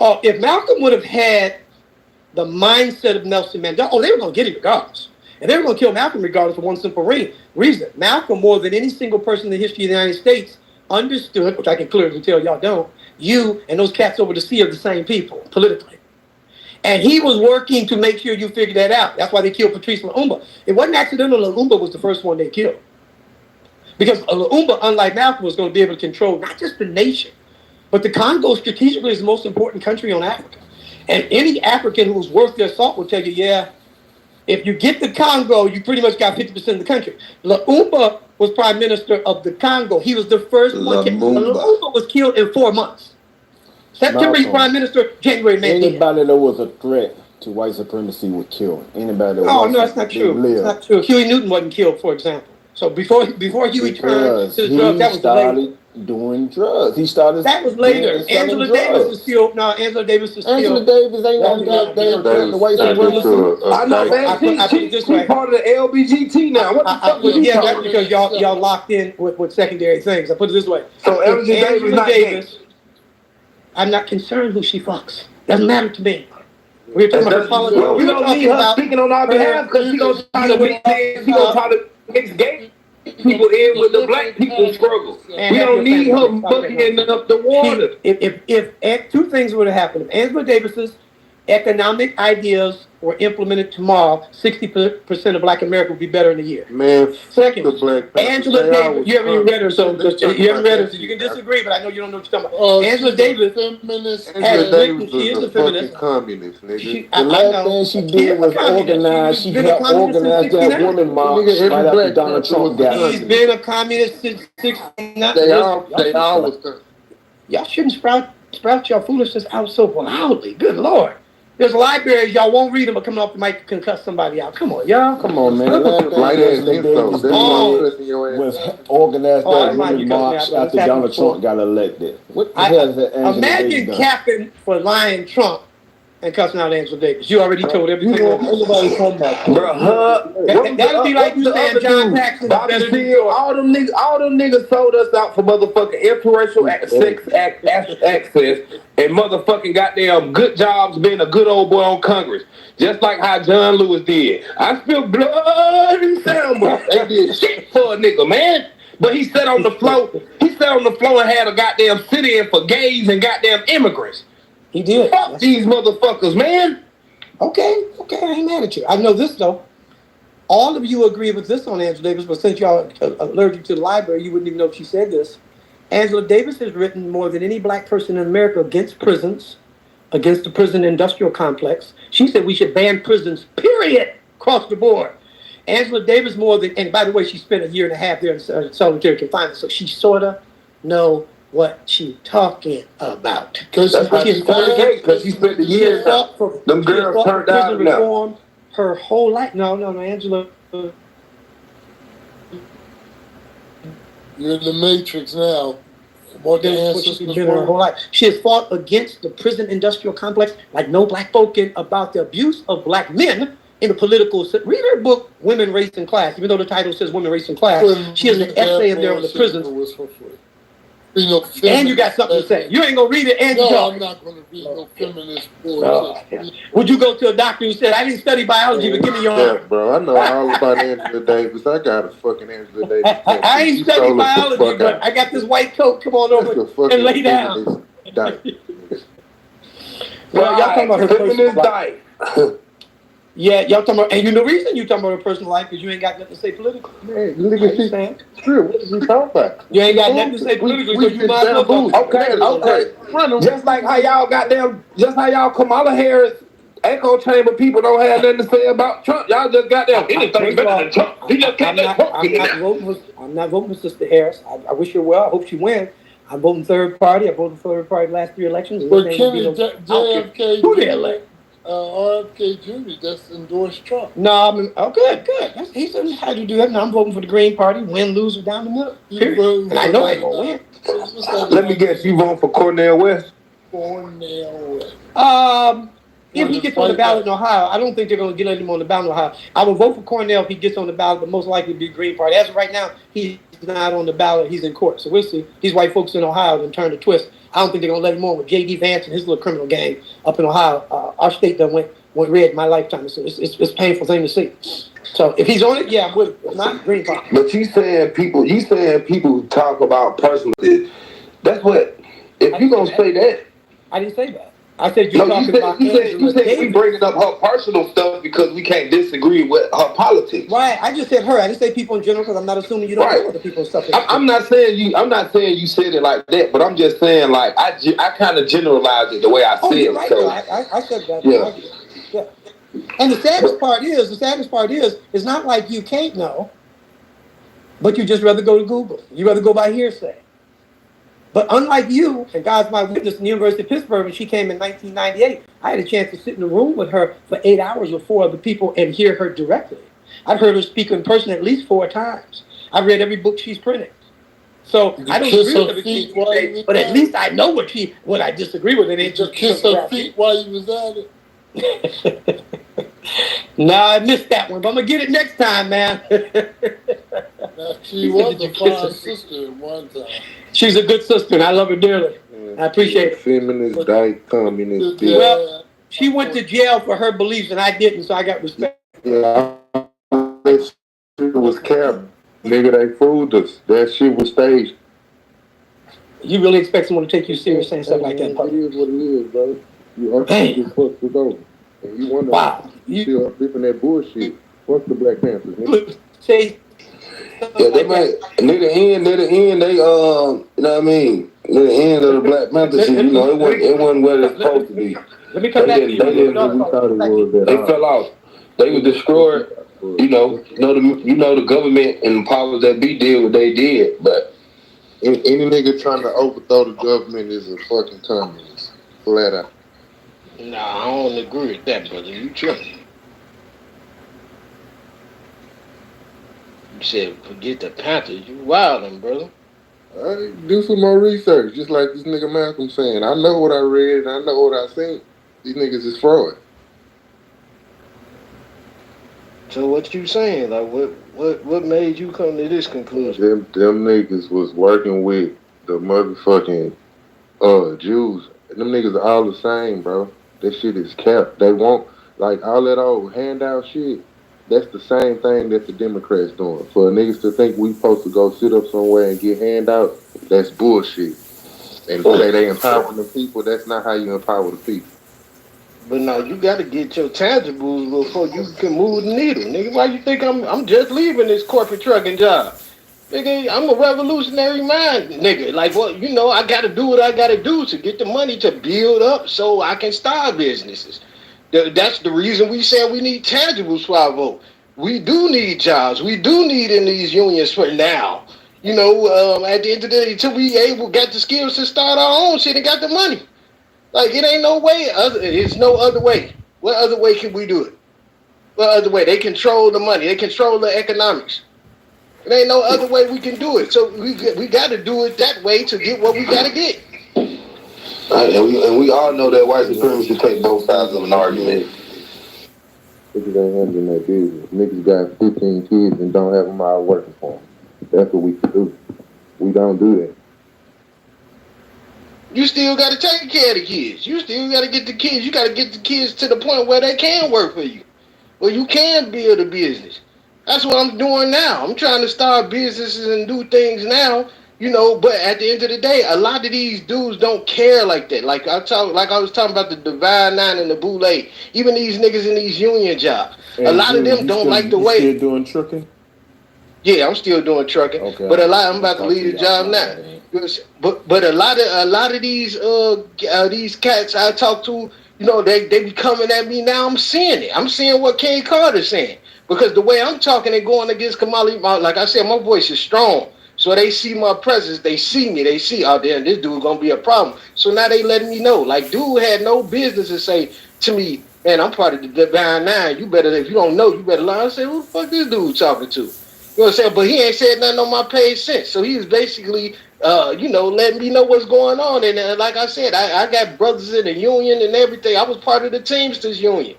Oh, if Malcolm would have had the mindset of Nelson Mandela, they were going to get him regardless. And they were going to kill Malcolm regardless for one simple reason. Malcolm, more than any single person in the history of the United States, understood, which I can clearly tell y'all don't, you and those cats over the sea are the same people, politically. And he was working to make sure you figure that out. That's why they killed Patrice Lumumba. It wasn't accidental Lumumba was the first one they killed. Because Lumumba, unlike Malcolm, was going to be able to control not just the nation, but the Congo strategically is the most important country on Africa. And any African who's worth their salt will tell you, yeah, if you get the Congo, you pretty much got 50% of the country. Lumumba was prime minister of the Congo. He was the first one. Lumumba was killed in 4 months. September, he's prime minister. January, man. Anybody that was a threat to white supremacy was killed. Anybody that no, that's not true. It's not true. Huey Newton wasn't killed, for example. So before Huey turned to the drugs, that was later. Doing drugs. He started. That was later. Angela Davis is still. No, Angela Davis is still. Angela Davis ain't no goddamn threat to white supremacy. I know, man. She's part of the LBGT now. What the fuck are you talking that's because y'all locked in with secondary things. I put it this way. So Angela Davis. I'm not concerned who she fucks. Doesn't matter to me. We're talking about politics. We don't need her speaking on our behalf because she gonna try to mix gay people in with the black people struggle. We don't need her bucking up the water. If two things would have happened, if Angela Davis's economic ideas were implemented tomorrow, 60% of Black America would be better in a year. Man, second, Angela Davis, you haven't read her, so you haven't read her, so you can disagree, but I know you don't know what you're talking about. Angela Davis, she is a feminist. Communist, nigga. The last thing she did was organize. She helped organize that woman march right after Donald Trump got She's been a communist since 69. They all was. Y'all shouldn't sprout your foolishness out so loudly. Good Lord. There's libraries, y'all won't read them, but coming off the mic can cuss somebody out. Come on, y'all. Come on, man. Was organized that women march after Donald Trump got elected. What the hell is that? Imagine capping for lying Trump and cussing out Angela Davis. You already told everything. Everybody come back. Bro, that'd be like you saying John Paxson is better than you. All them niggas sold us out for motherfucking interracial sex access and motherfucking goddamn good jobs being a good old boy on Congress. Just like how John Lewis did. I spilled blood in Selma. They did shit for a nigga, man. But he sat on the floor. He sat on the floor and had a goddamn sit-in for gays and goddamn immigrants. He did. Fuck these motherfuckers, man. Okay, I ain't mad at you. I know this, though. All of you agree with this on Angela Davis, but since y'all are allergic to the library, you wouldn't even know if she said this. Angela Davis has written more than any black person in America against prisons, against the prison industrial complex. She said we should ban prisons, period, across the board. Angela Davis more than, and by the way, she spent a year and a half there in solitary confinement, so she sort of know what she talking about. Because she spent the year. Them girls turned out reform her whole life. No, Angela. You're in the Matrix now. Her whole life. She has fought against the prison industrial complex like no black folk about the abuse of black men in the political. Read her book, Women, Race, and Class. Even though the title says Women, Race, and Class, she has an essay in there on the prisons. And you got something to say. You ain't gonna read it and no, I'm not gonna read no feminist bullshit. Would you go to a doctor who said, I didn't study biology, but give me your arm? Bro, I know all about Angela Davis. I got a fucking Angela Davis. I ain't studied biology, but I got this white coat. Come on over and lay down. Well, y'all talking about her feminist diet. Yeah, y'all talking about, and you know the reason you talking about her personal life because you ain't got nothing to say politically. Man, look at she. True. What is you talking about? You ain't got nothing to say politically because you might as well. Okay. Just like how y'all Kamala Harris echo chamber people don't have nothing to say about Trump. Y'all just got them anything better than Trump. He just can't I'm not voting for Sister Harris. I wish her well. I hope she wins. I'm voting third party. I voted for third party the last 3 elections. But Kenny, JFK, who they elect? RFK Jr. just endorsed Trump. No, good. He said, how do you do that? Now I'm voting for the Green Party. Win, lose, or down the middle. And I know I ain't going to win. Let me guess, you voting for Cornel West? Cornel West. If he gets on the ballot in Ohio, I don't think they're going to get him on the ballot in Ohio. I will vote for Cornel if he gets on the ballot, but most likely be Green Party. As of right now, he's not on the ballot. He's in court. So we'll see. These white folks in Ohio then turn the twist. I don't think they're going to let him on with J.D. Vance and his little criminal gang up in Ohio. Our state done went red in my lifetime. So it's a painful thing to see. So if he's on it, yeah, I'm with it. Not Green Party. But you saying people who talk about personally. That's what, if you're going to say that. I didn't say that. I said you're talking about Angela Davis. We bringing up her personal stuff because we can't disagree with her politics. Right. I just said her. I didn't say people in general because I'm not assuming you don't know other people's stuff. I'm not saying you said it like that, but I'm just saying like I kind of generalized it the way I said it. You're right. So, I said that. Yeah. Yeah. And the saddest part is, it's not like you can't know, but you just rather go to Google. You rather go by hearsay. But unlike you, and God's my witness in the University of Pittsburgh, when she came in 1998, I had a chance to sit in a room with her for 8 hours with 4 other people and hear her directly. I've heard her speak in person at least 4 times. I've read every book she's printed. So I don't agree with everything she says, but at least I know what I disagree with. It ain't just kiss her feet while you was at it. Nah, I missed that one, but I'm gonna get it next time, man. She was a fine sister at one time. She's a good sister, and I love her dearly. I appreciate it. Feminist, dyke, communist. Well, she went to jail for her beliefs, and I didn't, so I got respect. Yeah, that shit was cap. Nigga, they fooled us. That shit was staged. You really expect someone to take you serious saying stuff like that in public? It is what it is, bro. You are supposed to go. And you wonder why you still flipping that bullshit. Fuck the Black Panthers, nigga. Say, yeah, they might near the end, they you know what I mean? Near the end of the Black Panther shit, you know, it wasn't where it's supposed to be. Let me come back to you. They fell off. They were destroyed. You know the government and the powers that be did what they did, but any nigga trying to overthrow the government is a fucking communist. Flat out. Nah, I don't agree with that, brother. You tripping. You said forget the Panthers. You wildin', brother. I do some more research, just like this nigga Malcolm saying. I know what I read and I know what I seen. These niggas is fraud. So what you saying? Like what made you come to this conclusion? Them niggas was working with the motherfucking Jews. Them niggas are all the same, bro. That shit is capped. They won't, like, all that old handout shit, that's the same thing that the Democrats doing. For niggas to think we supposed to go sit up somewhere and get handouts, that's bullshit. And say they empowering the people, that's not how you empower the people. But now you got to get your tangibles before you can move the needle, nigga. Why you think I'm just leaving this corporate trucking job? Nigga, I'm a revolutionary mind, nigga. Like, well, you know, I got to do what I got to do to get the money to build up so I can start businesses. That's the reason we say we need tangibles for our vote. We do need jobs. We do need in these unions for now. You know, at the end of the day, until we got the skills to start our own shit and got the money. Like, it ain't no way. It's no other way. What other way can we do it? What other way? They control the money. They control the economics. There ain't no other way we can do it. So we got to do it that way to get what we got to get. And we all know that white supremacy take both sides of an argument. Niggas ain't handling that business. Niggas got 15 kids and don't have them all working for them. That's what we can do. We don't do that. You still got to take care of the kids. You still got to get the kids. You got to get the kids to the point where they can work for you. Where you can build a business. That's what I'm doing now. I'm trying to start businesses and do things now, you know, but at the end of the day, a lot of these dudes don't care like that. Like I was talking about the Divine Nine and the Boule. Even these niggas in these union jobs. And a lot of them don't like the way. You still doing trucking? Yeah, I'm still doing trucking. Okay. But I'm about to leave the job now. But a lot of these cats I talk to, you know, they be coming at me now. I'm seeing it. I'm seeing what King Carter's saying. Because the way I'm talking and going against Kamala, like I said, my voice is strong. So they see my presence. They see me. They see, oh, damn, this dude going to be a problem. So now they letting me know. Like, dude had no business to say to me, man, I'm part of the Divine Nine. You better, if you don't know, you better learn. I say, who the fuck this dude talking to? You know what I'm saying? But he ain't said nothing on my page since. So he was basically, you know, letting me know what's going on. And like I said, I got brothers in the union and everything. I was part of the Teamsters union.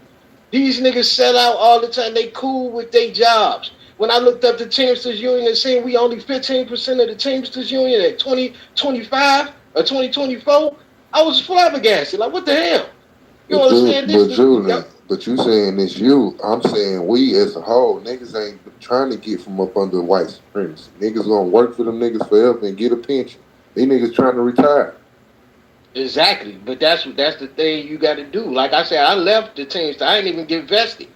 These niggas sell out all the time. They cool with their jobs. When I looked up the Teamsters Union and seen we only 15% of the Teamsters Union at 2025 or 2024, I was flabbergasted. Like, what the hell? You understand this? But you saying it's you. I'm saying we as a whole. Niggas ain't trying to get from up under white supremacy. Niggas gonna work for them niggas forever and get a pension. These niggas trying to retire. Exactly, but that's the thing you got to do. Like I said, I left the Teamsters. I didn't even get vested.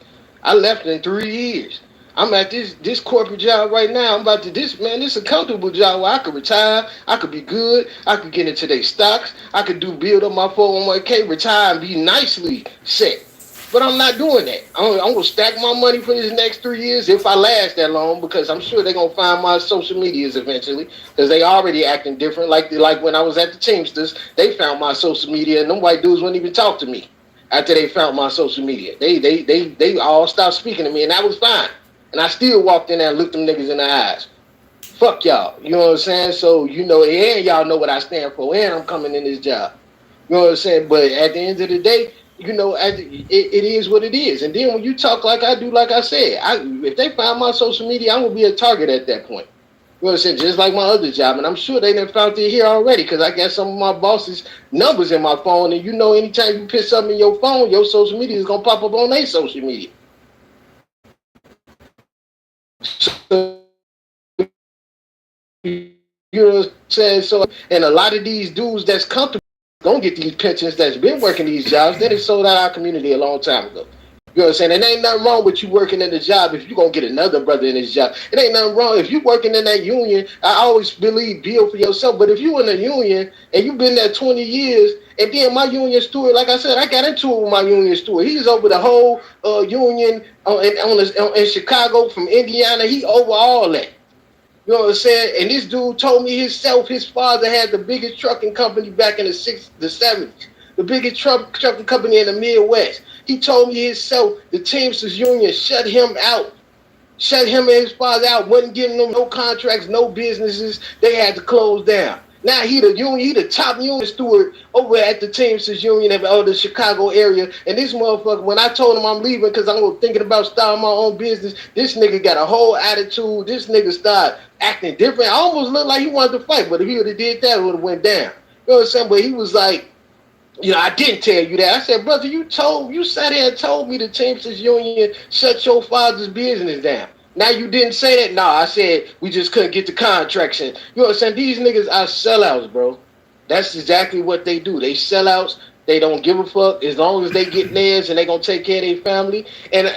I left in 3 years. I'm at this corporate job right now. I'm about to this man. This is a comfortable job where I could retire. I could be good. I could get into their stocks. I could build up my 401k, retire, and be nicely set. But I'm not doing that. I'm gonna stack my money for this next 3 years if I last that long, because I'm sure they're gonna find my social medias eventually, because they already acting different. Like when I was at the Teamsters, they found my social media, and them white dudes wouldn't even talk to me after they found my social media. They all stopped speaking to me, and that was fine. And I still walked in there and looked them niggas in the eyes. Fuck y'all. You know what I'm saying? So, and y'all know what I stand for, and I'm coming in this job. You know what I'm saying? But at the end of the day, it is what it is. And then when you talk like I do, like I said, if they find my social media, I'm going to be a target at that point. You know what I'm saying? Just like my other job. And I'm sure they done found it here already, because I got some of my boss's numbers in my phone. And anytime you put something in your phone, your social media is going to pop up on their social media. So, you know what I'm saying? So, and a lot of these dudes that's comfortable don't get these pensions that's been working these jobs. They done sold out our community a long time ago. You know what I'm saying? And ain't nothing wrong with you working in the job if you're going to get another brother in this job. It ain't nothing wrong. If you working in that union, I always believe build for yourself. But if you in a union and you've been there 20 years, and then my union steward, like I said, I got into it with my union steward. He's over the whole union in Chicago from Indiana. He over all that. You know what I'm saying? And this dude told me his father had the biggest trucking company back in the 70s. The biggest trucking company in the Midwest. He told me himself the Teamsters Union shut him out. Shut him and his father out. Wasn't giving them no contracts, no businesses. They had to close down. Now he the top union steward over at the Teamsters Union of the Chicago area. And this motherfucker, when I told him I'm leaving because I'm thinking about starting my own business, this nigga got a whole attitude. This nigga started acting different. I almost looked like he wanted to fight, but if he would have did that, it would have went down. You know what I'm saying? But he was like, I didn't tell you that. I said, brother, you sat there and told me the Teamsters Union shut your father's business down. Now you didn't say that? No, I said we just couldn't get the contracts in. You know what I'm saying? These niggas are sellouts, bro. That's exactly what they do. They sellouts. They don't give a fuck as long as they get theirs and they gonna take care of their family. And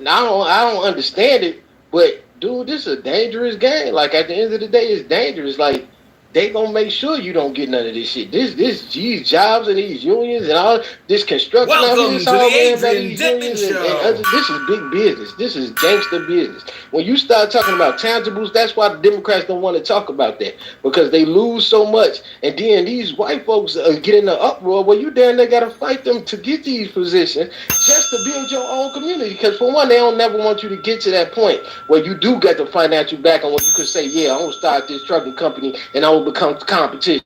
I don't understand it, but dude, this is a dangerous game. Like at the end of the day, it's dangerous. Like they gonna make sure you don't get none of this shit. These jobs and these unions and all this construction out here, it's all ran by these unions and other. This is big business. This is gangster business. When you start talking about tangibles, that's why the Democrats don't want to talk about that, because they lose so much. And then these white folks get in the uproar where you damn they gotta fight them to get these positions just to build your own community. Because for one, they don't never want you to get to that point where you do get the financial back and where you can say, yeah, I'm gonna start this trucking company and I will become competition.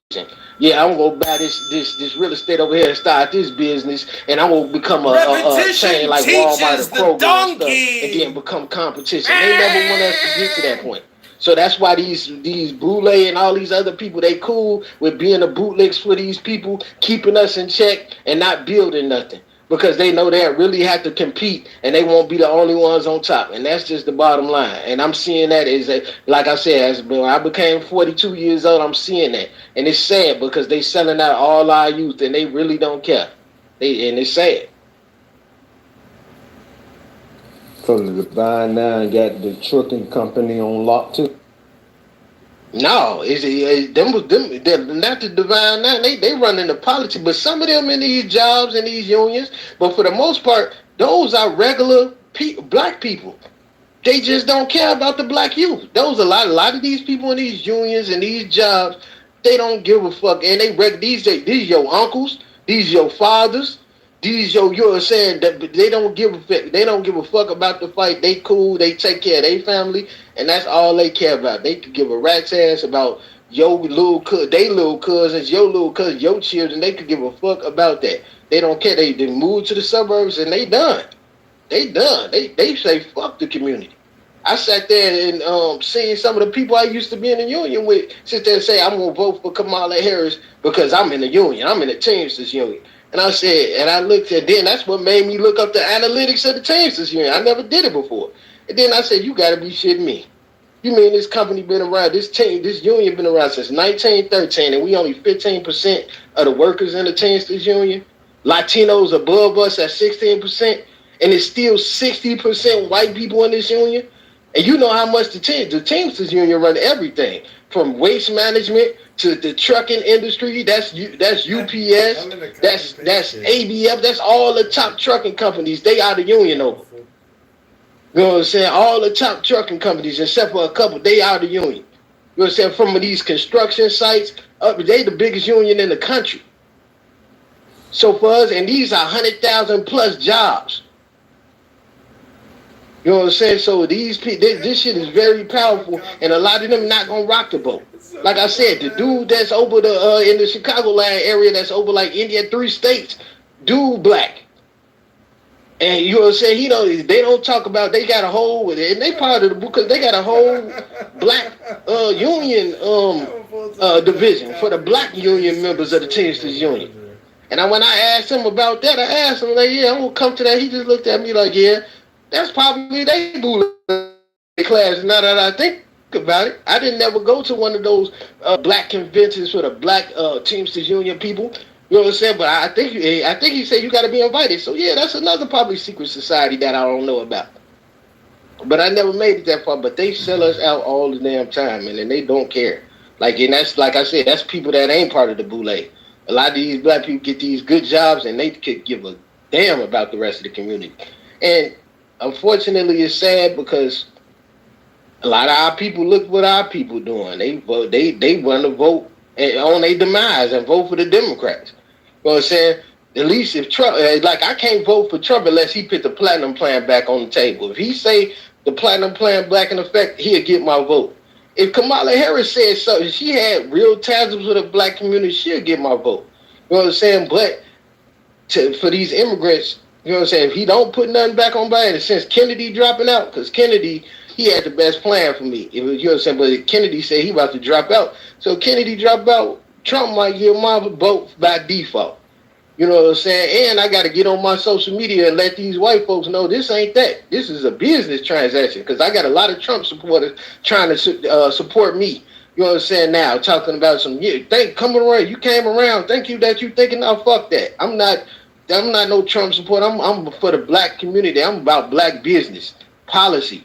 Yeah, I'm gonna buy this real estate over here and start this business, and I'm gonna become a chain like Walmart or Kroger and stuff, and then become competition. They never want us to get to that point. So that's why these Boule and all these other people, they cool with being the bootlegs for these people, keeping us in check and not building nothing. Because they know they really have to compete and they won't be the only ones on top. And that's just the bottom line. And I'm seeing that like I said, when I became 42 years old, I'm seeing that. And it's sad because they selling out all our youth and they really don't care. And it's sad. So the Divine Nine got the trucking company on lock too? No, them not the Divine Nine. They run into politics, but some of them in these jobs and these unions. But for the most part, those are regular black people. They just don't care about the black youth. Those a lot of these people in these unions and these jobs, they don't give a fuck. And these your uncles, these your fathers, you're saying that they don't give a fuck. They don't give a fuck about the fight. They cool. They take care of their family, and that's all they care about. They could give a rat's ass about your little cousins, your little cousins, your children. They could give a fuck about that. They don't care. They move to the suburbs and they done. They done. They say fuck the community. I sat there and seeing some of the people I used to be in the union with sit there and say I'm gonna vote for Kamala Harris because I'm in the union. I'm in the Teamsters union. And I said, and I looked at, then that's what made me look up the analytics of the Teamsters union. I never did it before. And then I said, you gotta be shitting me. You mean this company been around, this union been around since 1913, and we only 15% of the workers in the Teamsters Union? Latinos above us at 16%, and it's still 60% white people in this union? And you know how much the Teamsters Union run everything, from waste management to the trucking industry. That's UPS, that's ABF, that's all the top trucking companies. They are the union over. You know what I'm saying? All the top trucking companies, except for a couple, they are the union. You know what I'm saying? From these construction sites, they the biggest union in the country. So for us, and these are 100,000 plus jobs. You know what I'm saying? So these people, this shit is very powerful, and a lot of them not gonna rock the boat. Like I said, the dude that's over in the Chicagoland area, that's over like India, 3 states, dude black. And you know what I'm saying? They don't talk about, they got a whole, and they part of the book, because they got a whole black union division for the black union members of the Teamsters Union. And when I asked him about that, I asked him, like, yeah, I'm going to come to that. He just looked at me like, yeah, that's probably they boule class. Now that I think about it, I didn't never go to one of those black conventions for the black Teamsters Union people. You know what I'm saying? But I think he said you got to be invited. So yeah, that's another probably secret society that I don't know about. But I never made it that far. But they sell us out all the damn time, and then they don't care. Like, and that's, like I said, that's people that ain't part of the boule. A lot of these black people get these good jobs, and they could give a damn about the rest of the community. And unfortunately, it's sad because a lot of our people look what our people doing. They vote. They want to vote on their demise and vote for the Democrats. You know what I'm saying? At least if Trump, like, I can't vote for Trump unless he put the platinum plan back on the table. If he say the platinum plan back in effect, he'll get my vote. If Kamala Harris said something, she had real ties with the black community, she'll get my vote. You know what I'm saying? But for these immigrants, you know what I'm saying, if he don't put nothing back on Biden, since Kennedy dropping out, because Kennedy, he had the best plan for me. You know what I'm saying? But Kennedy said he about to drop out. So Kennedy drop out, Trump might give my vote by default. You know what I'm saying? And I got to get on my social media and let these white folks know this ain't that. This is a business transaction, because I got a lot of Trump supporters trying to support me. You know what I'm saying? Now, talking about some, coming around, you came around. Thank you that you thinking, now fuck that. I'm not no Trump supporter. I'm for the black community. I'm about black business policy.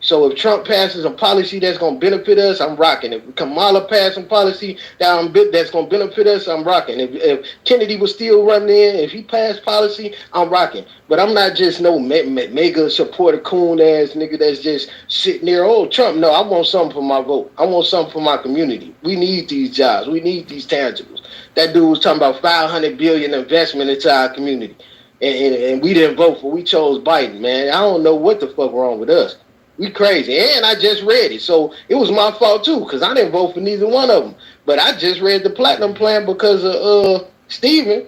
So if Trump passes a policy that's going to benefit us, I'm rocking. If Kamala passes a policy that's going to benefit us, I'm rocking. If Kennedy was still running in, if he passed policy, I'm rocking. But I'm not just no mega supporter coon ass nigga that's just sitting there, oh, Trump. No, I want something for my vote. I want something for my community. We need these jobs. We need these tangibles. That dude was talking about $500 billion investment into our community. And we didn't vote for, we chose Biden, man. I don't know what the fuck wrong with us. We crazy. And I just read it. So it was my fault too, because I didn't vote for neither one of them. But I just read the platinum plan because of Stephen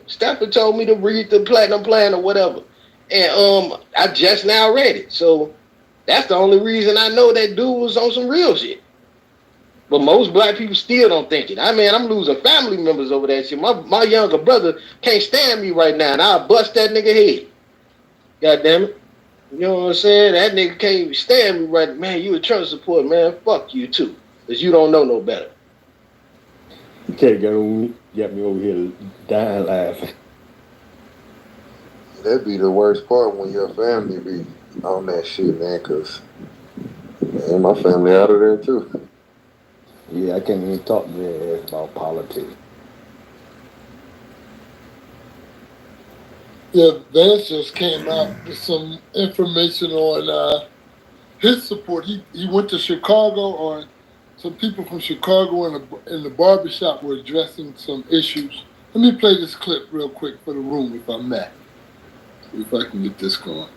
told me to read the platinum plan or whatever. And I just now read it. So that's the only reason I know that dude was on some real shit. But most black people still don't think it. I mean, I'm losing family members over that shit. My younger brother can't stand me right now, and I'll bust that nigga head. God damn it. You know what I'm saying? That nigga can't even stand me right. Man, you a Trump supporter, man. Fuck you too. Because you don't know no better. Okay, got me over here dying laughing. That'd be the worst part when your family be on that shit, man, because my family out of there too. Yeah, I can't even talk to their ass about politics. Yeah, Vance just came out with some information on his support. He went to Chicago, or some people from Chicago in the barbershop were addressing some issues. Let me play this clip real quick for the room, if I may. See if I can get this going.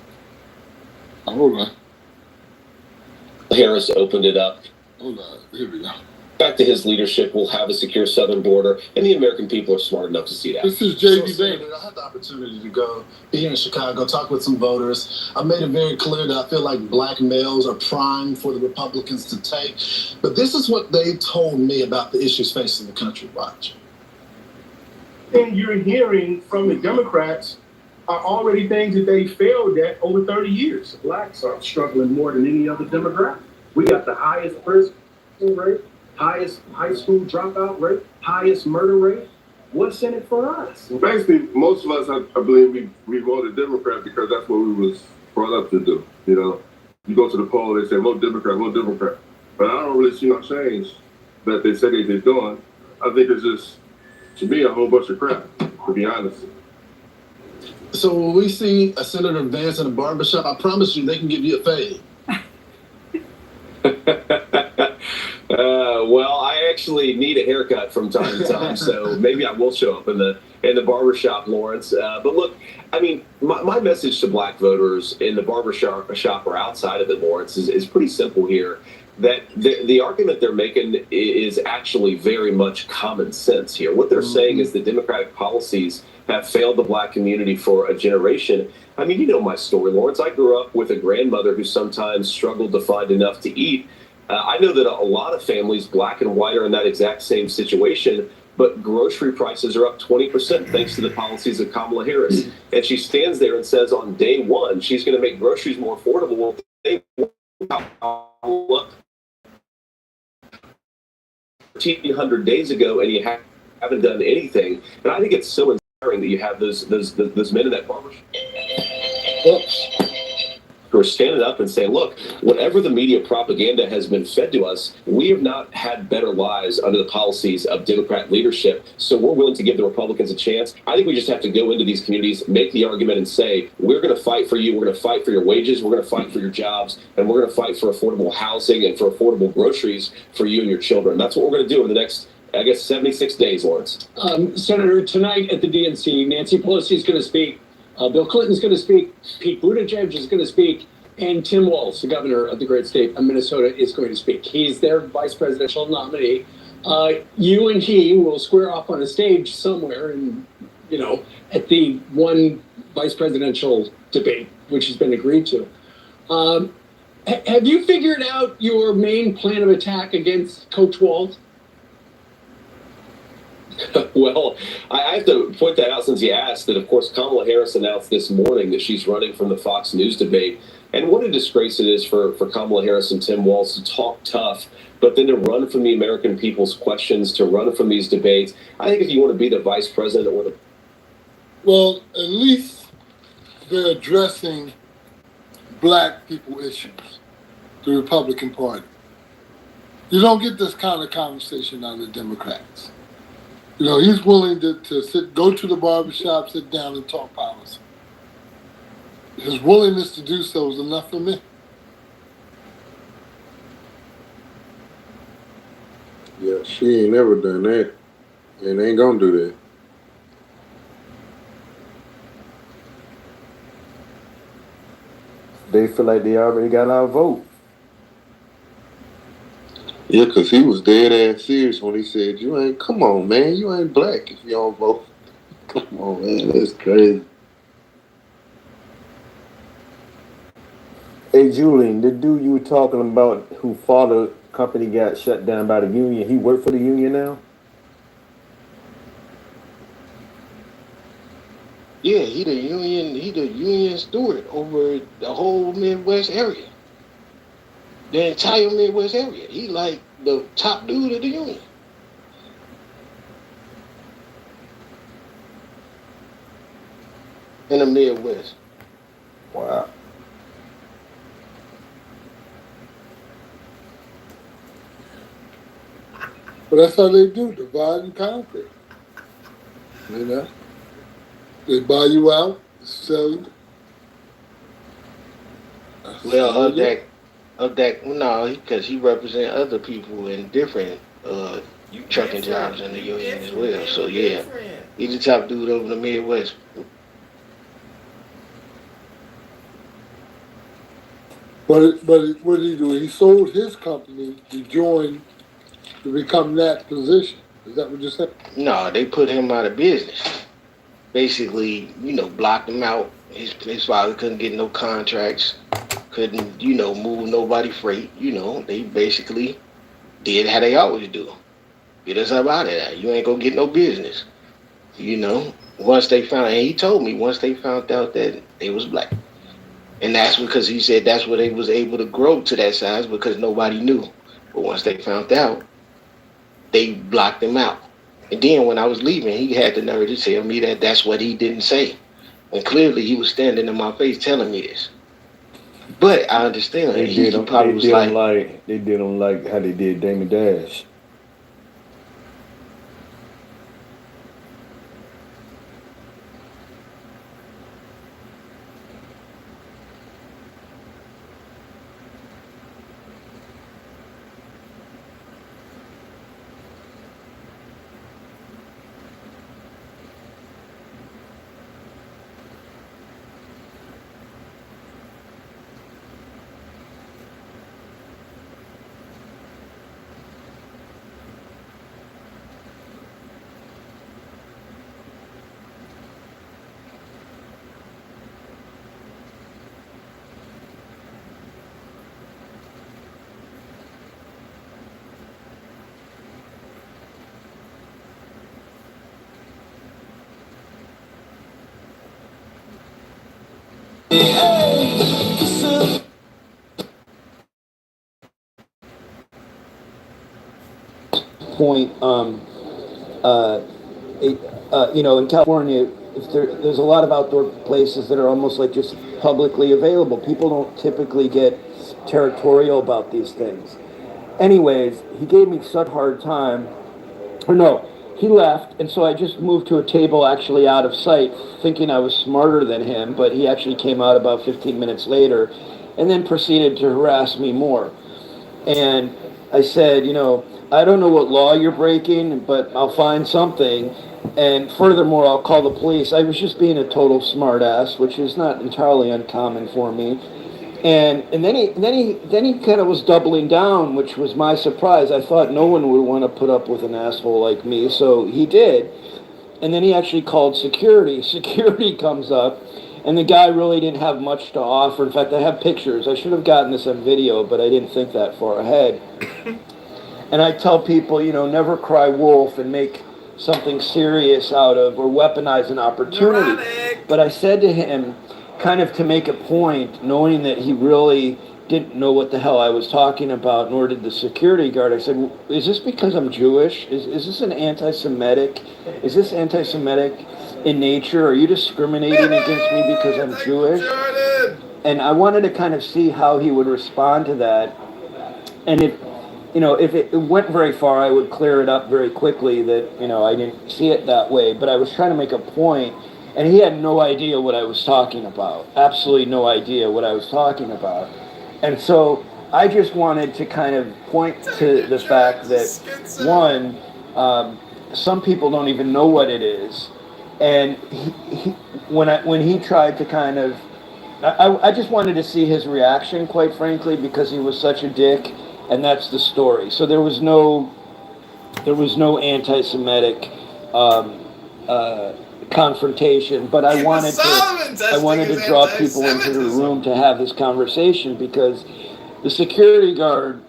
Hold on. Harris opened it up. Hold on. Here we go. Back to his leadership, we'll have a secure southern border, and the American people are smart enough to see that. This is J.D. Baker. I had the opportunity to go here in Chicago, talk with some voters. I made it very clear that I feel like black males are primed for the Republicans to take. But this is what they told me about the issues facing the country. Watch. And you're hearing from the Democrats are already things that they failed at over 30 years. Blacks are struggling more than any other demographic. We got the highest prison rate, highest high school dropout rate, highest murder rate. What's in it for us? Well, basically, most of us, I believe, we voted Democrat because that's what we was brought up to do. You know, you go to the poll, they say vote Democrat, vote Democrat. But I don't really see no change that they say they're doing. I think it's just, to me, a whole bunch of crap, to be honest. So when we see a senator dance in a barbershop, I promise you they can give you a fade. Well, I actually need a haircut from time to time, so maybe I will show up in the barbershop, Lawrence. But look, I mean, my message to black voters in the barbershop or outside of it, Lawrence, is pretty simple here. That the argument they're making is actually very much common sense here. What they're saying is the Democratic policies have failed the black community for a generation. I mean, you know my story, Lawrence. I grew up with a grandmother who sometimes struggled to find enough to eat. I know that a lot of families, black and white, are in that exact same situation, but grocery prices are up 20% thanks to the policies of Kamala Harris. And she stands there and says on day one, she's going to make groceries more affordable. Well, day one, 1,300 days ago, and you haven't done anything. And I think it's so inspiring that you have those men in that barbershop who are standing up and saying, look, whatever the media propaganda has been fed to us, we have not had better lives under the policies of Democrat leadership. So we're willing to give the Republicans a chance. I think we just have to go into these communities, make the argument and say, we're going to fight for you. We're going to fight for your wages. We're going to fight for your jobs. And we're going to fight for affordable housing and for affordable groceries for you and your children. That's what we're going to do over the next, I guess, 76 days, Lawrence. Senator, tonight at the DNC, Nancy Pelosi is going to speak. Bill Clinton's going to speak. Pete Buttigieg is going to speak. And Tim Walz, the governor of the great state of Minnesota, is going to speak. He's their vice presidential nominee. You and he will square off on a stage somewhere, and at the one vice presidential debate, which has been agreed to. Have you figured out your main plan of attack against Coach Walz? Well, I have to point that out since you asked that, of course, Kamala Harris announced this morning that she's running from the Fox News debate. And what a disgrace it is for Kamala Harris and Tim Walz to talk tough, but then to run from the American people's questions, to run from these debates. I think if you want to be the vice president or the... Well, at least they're addressing black people issues, the Republican Party. You don't get this kind of conversation out of the Democrats. He's willing to go to the barbershop, sit down, and talk policy. His willingness to do so is enough for me. Yeah, she ain't never done that, and ain't gonna do that. They feel like they already got our vote. Yeah, because he was dead ass serious when he said, come on, man, you ain't black if you don't vote. Come on, man, that's crazy. Hey, Julian, the dude you were talking about who father company got shut down by the union, he worked for the union now? Yeah, he the union steward over the whole Midwest area. The entire Midwest area. He like the top dude of the union. In the Midwest. Wow. But that's how they do, divide and conquer. They buy you out, sell you. Well, no, because he represent other people in different trucking jobs in the union as well. So yeah, he's the top dude over the Midwest. But what did he do? He sold his company to become that position. Is that what you're saying? No, they put him out of business. Basically, blocked him out. His father couldn't get no contracts, couldn't, move nobody freight. They basically did how they always do. Get us up out of there. You ain't gonna get no business. Once they found out, and he told me once they found out that they was black. And that's because he said that's where they was able to grow to that size because nobody knew. But once they found out, they blocked him out. And then when I was leaving, he had the nerve to tell me that that's what he didn't say. And clearly he was standing in my face telling me this. But I understand. They He did him. probably They was did like, him like they did him like how they did Damon Dash. Point, in California, if there's a lot of outdoor places that are almost like just publicly available. People don't typically get territorial about these things. Anyways, he gave me such a hard time. Or no, he left, and so I just moved to a table actually out of sight, thinking I was smarter than him, but he actually came out about 15 minutes later and then proceeded to harass me more. And I said, I don't know what law you're breaking, but I'll find something. And furthermore, I'll call the police. I was just being a total smartass, which is not entirely uncommon for me. And then he kind of was doubling down, which was my surprise. I thought no one would want to put up with an asshole like me, so he did. And then he actually called security. Security comes up, and the guy really didn't have much to offer. In fact, I have pictures. I should have gotten this on video, but I didn't think that far ahead. And I tell people, never cry wolf and make something serious out of or weaponize an opportunity. But I said to him, kind of to make a point, knowing that he really didn't know what the hell I was talking about, nor did the security guard. I said, well, is this because I'm Jewish? Is this an anti-Semitic? Is this anti-Semitic in nature? Are you discriminating against me because I'm Jewish? And I wanted to kind of see how he would respond to that. And if it went very far, I would clear it up very quickly that, I didn't see it that way. But I was trying to make a point, and he had no idea what I was talking about. Absolutely no idea what I was talking about. And so I just wanted to kind of point to the fact that, one, some people don't even know what it is. And when he tried to kind of, I just wanted to see his reaction, quite frankly, because he was such a dick. And that's the story. So there was no anti-Semitic confrontation, but I wanted to draw people into the room to have this conversation because the security guard,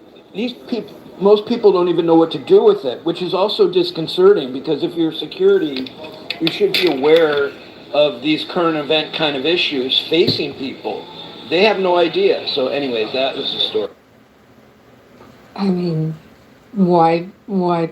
most people don't even know what to do with it, which is also disconcerting because if you're security, you should be aware of these current event kind of issues facing people. They have no idea. So anyways, that was the story. I mean, why